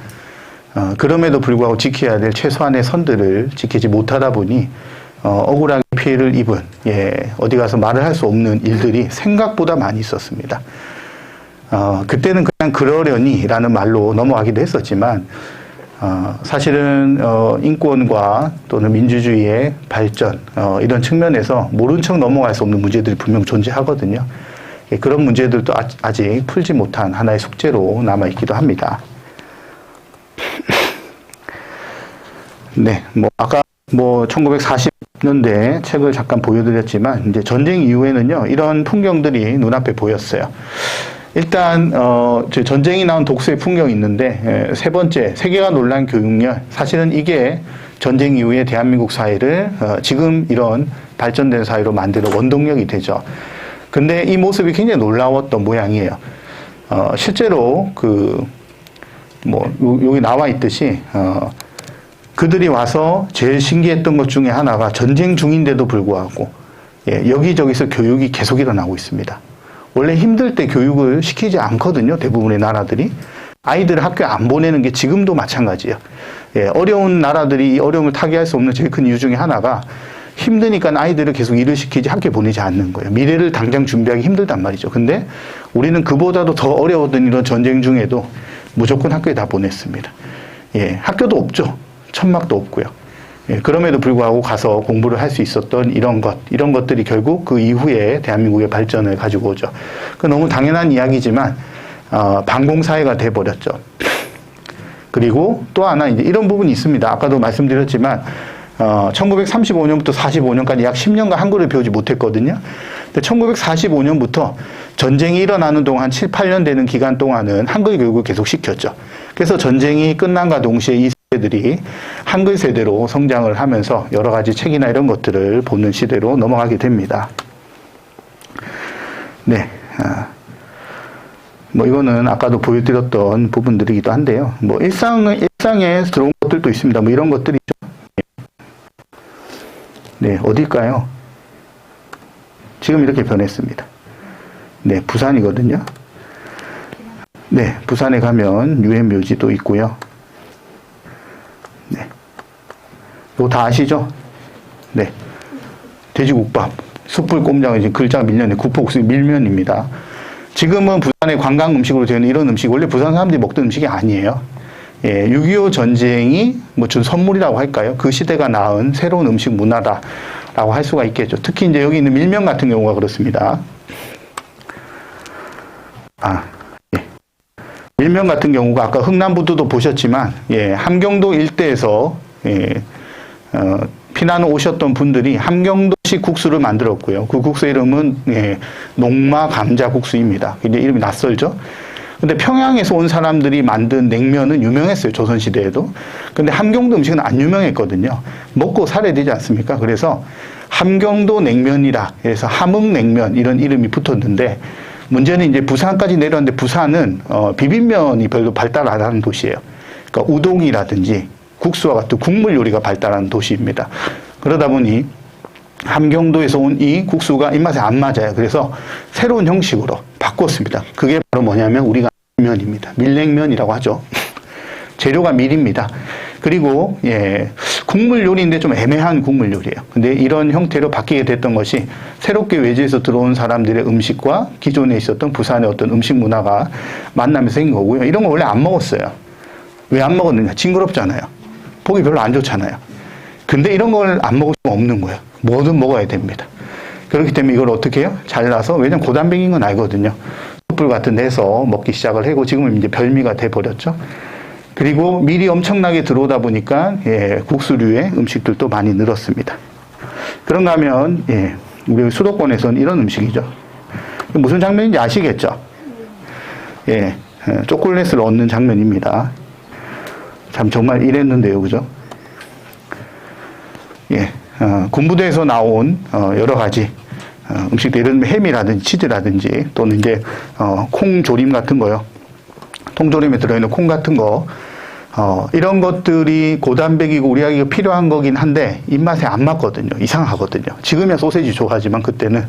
Speaker 1: 그럼에도 불구하고 지켜야 될 최소한의 선들을 지키지 못하다 보니 억울하게 피해를 입은 어디 가서 말을 할 수 없는 일들이 생각보다 많이 있었습니다. 그때는 그냥 그러려니라는 말로 넘어가기도 했었지만 사실은 인권과 또는 민주주의의 발전 이런 측면에서 모른 척 넘어갈 수 없는 문제들이 분명 존재하거든요. 그런 문제들도 아직 풀지 못한 하나의 숙제로 남아있기도 합니다. 네, 아까 1940년대 책을 잠깐 보여드렸지만, 이제 전쟁 이후에는요, 이런 풍경들이 눈앞에 보였어요. 일단, 전쟁이 나온 독서의 풍경이 있는데, 세 번째, 세계가 놀란 교육열. 사실은 이게 전쟁 이후에 대한민국 사회를 지금 이런 발전된 사회로 만드는 원동력이 되죠. 근데 이 모습이 굉장히 놀라웠던 모양이에요. 실제로 여기 나와 있듯이, 그들이 와서 제일 신기했던 것 중에 하나가 전쟁 중인데도 불구하고, 여기저기서 교육이 계속 일어나고 있습니다. 원래 힘들 때 교육을 시키지 않거든요, 대부분의 나라들이. 아이들을 학교에 안 보내는 게 지금도 마찬가지예요. 어려운 나라들이 이 어려움을 타개할 수 없는 제일 큰 이유 중에 하나가 힘드니까 아이들을 계속 일을 시키지 학교에 보내지 않는 거예요. 미래를 당장 준비하기 힘들단 말이죠. 근데 우리는 그보다도 더 어려웠던 이런 전쟁 중에도 무조건 학교에 다 보냈습니다. 학교도 없죠. 천막도 없고요. 그럼에도 불구하고 가서 공부를 할 수 있었던 이런 것들이 결국 그 이후에 대한민국의 발전을 가지고 오죠. 그 너무 당연한 이야기지만 반공사회가 돼버렸죠. 그리고 또 하나 이제 이런 부분이 있습니다. 아까도 말씀드렸지만 1935년부터 45년까지 약 10년간 한글을 배우지 못했거든요. 근데 1945년부터 전쟁이 일어나는 동안 한 7, 8년 되는 기간 동안은 한글 교육을 계속 시켰죠. 그래서 전쟁이 끝난과 동시에 이 세대들이 한글 세대로 성장을 하면서 여러 가지 책이나 이런 것들을 보는 시대로 넘어가게 됩니다. 네. 이거는 아까도 보여드렸던 부분들이기도 한데요. 일상에 들어온 것들도 있습니다. 이런 것들이죠. 네, 어딜까요? 지금 이렇게 변했습니다. 네, 부산이거든요. 네, 부산에 가면 유엔 묘지도 있고요. 네. 이거 다 아시죠? 네. 돼지국밥, 숯불 꼼장은 지금 글자가 밀렸네. 국포국수 밀면입니다. 지금은 부산의 관광 음식으로 되는 이런 음식, 원래 부산 사람들이 먹던 음식이 아니에요. 예, 6.25 전쟁이 뭐 준 선물이라고 할까요? 그 시대가 낳은 새로운 음식 문화다라고 할 수가 있겠죠. 특히 이제 여기 있는 밀면 같은 경우가 그렇습니다. 예. 밀면 같은 경우가 아까 흥남부두도 보셨지만, 예, 함경도 일대에서, 예, 피난 오셨던 분들이 함경도식 국수를 만들었고요. 그 국수 이름은, 예, 녹마 감자 국수입니다. 근데 이름이 낯설죠? 근데 평양에서 온 사람들이 만든 냉면은 유명했어요. 조선시대에도. 근데 함경도 음식은 안 유명했거든요. 먹고 살아야 되지 않습니까? 그래서 함경도 냉면이라 해서 함흥냉면 이런 이름이 붙었는데, 문제는 이제 부산까지 내려왔는데 부산은 비빔면이 별로 발달 안 하는 도시예요. 그러니까 우동이라든지 국수와 같은 국물 요리가 발달하는 도시입니다. 그러다 보니 함경도에서 온 이 국수가 입맛에 안 맞아요. 그래서 새로운 형식으로 바꿨습니다. 그게 바로 뭐냐면 우리가 밀면입니다. 밀냉면이라고 하죠. 재료가 밀입니다. 그리고 예, 국물 요리인데 좀 애매한 국물 요리예요. 근데 이런 형태로 바뀌게 됐던 것이 새롭게 외지에서 들어온 사람들의 음식과 기존에 있었던 부산의 어떤 음식 문화가 만나면서 생긴 거고요. 이런 거 원래 안 먹었어요. 왜 안 먹었느냐? 징그럽잖아요. 보기 별로 안 좋잖아요. 근데 이런 걸 안 먹을 수가 없는 거예요. 뭐든 먹어야 됩니다. 그렇기 때문에 이걸 어떻게 해요? 잘라서, 왜냐면 고단백인 건 알거든요. 숯불 같은 데서 먹기 시작을 하고 지금은 이제 별미가 돼버렸죠. 그리고 밀이 엄청나게 들어오다 보니까 예, 국수류의 음식들도 많이 늘었습니다. 그런가 하면 예, 우리 수도권에서는 이런 음식이죠. 무슨 장면인지 아시겠죠? 예, 초콜릿을 얻는 장면입니다. 참 정말 이랬는데요, 그죠? 예, 군부대에서 나온 여러 가지 음식들, 예를 들면 햄이라든지 치즈라든지 또는 이제 콩조림 같은 거요. 통조림에 들어있는 콩 같은 거, 이런 것들이 고단백이고 우리에게 필요한 거긴 한데 입맛에 안 맞거든요. 이상하거든요. 지금이야 소세지 좋아하지만 그때는.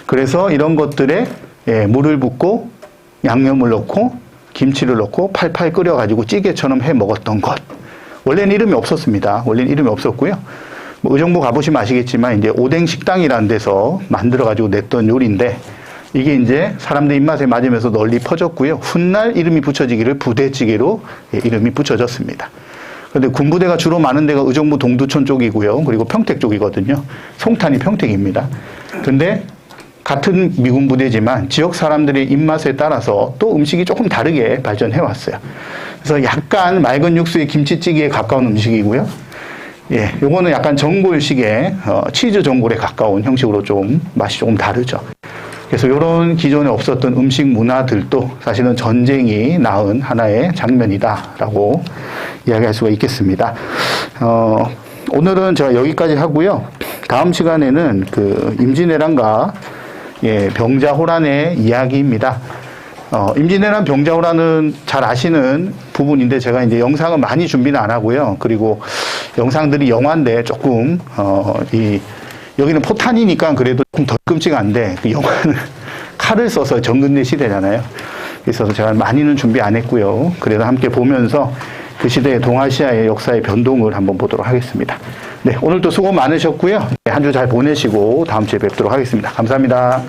Speaker 1: 그래서 이런 것들에 예, 물을 붓고 양념을 넣고 김치를 넣고 팔팔 끓여가지고 찌개처럼 해 먹었던 것. 원래는 이름이 없었습니다. 원래는 이름이 없었고요. 뭐 의정부 가보시면 아시겠지만 이제 오뎅 식당이라는 데서 만들어가지고 냈던 요리인데, 이게 이제 사람들 입맛에 맞으면서 널리 퍼졌고요. 훗날 이름이 붙여지기를 부대찌개로 예, 이름이 붙여졌습니다. 그런데 군부대가 주로 많은 데가 의정부 동두천 쪽이고요. 그리고 평택 쪽이거든요. 송탄이 평택입니다. 근데 같은 미군 부대지만 지역 사람들의 입맛에 따라서 또 음식이 조금 다르게 발전해 왔어요. 그래서 약간 맑은 육수의 김치찌개에 가까운 음식이고요. 예, 요거는 약간 전골식의 치즈 전골에 가까운 형식으로 좀 맛이 조금 다르죠. 그래서 이런 기존에 없었던 음식 문화들도 사실은 전쟁이 낳은 하나의 장면이다라고 이야기할 수가 있겠습니다. 오늘은 제가 여기까지 하고요. 다음 시간에는 그 임진왜란과 예, 병자호란의 이야기입니다. 임진왜란 병자호란은 잘 아시는 부분인데 제가 이제 영상은 많이 준비는 안 하고요. 그리고 영상들이 영화인데 조금 여기는 포탄이니까 그래도 좀 덜 끔찍한데 그 영화는 칼을 써서 정근대 시대잖아요. 그래서 제가 많이는 준비 안 했고요. 그래도 함께 보면서 그 시대의 동아시아의 역사의 변동을 한번 보도록 하겠습니다. 네, 오늘도 수고 많으셨고요. 한 주 잘 보내시고 다음 주에 뵙도록 하겠습니다. 감사합니다.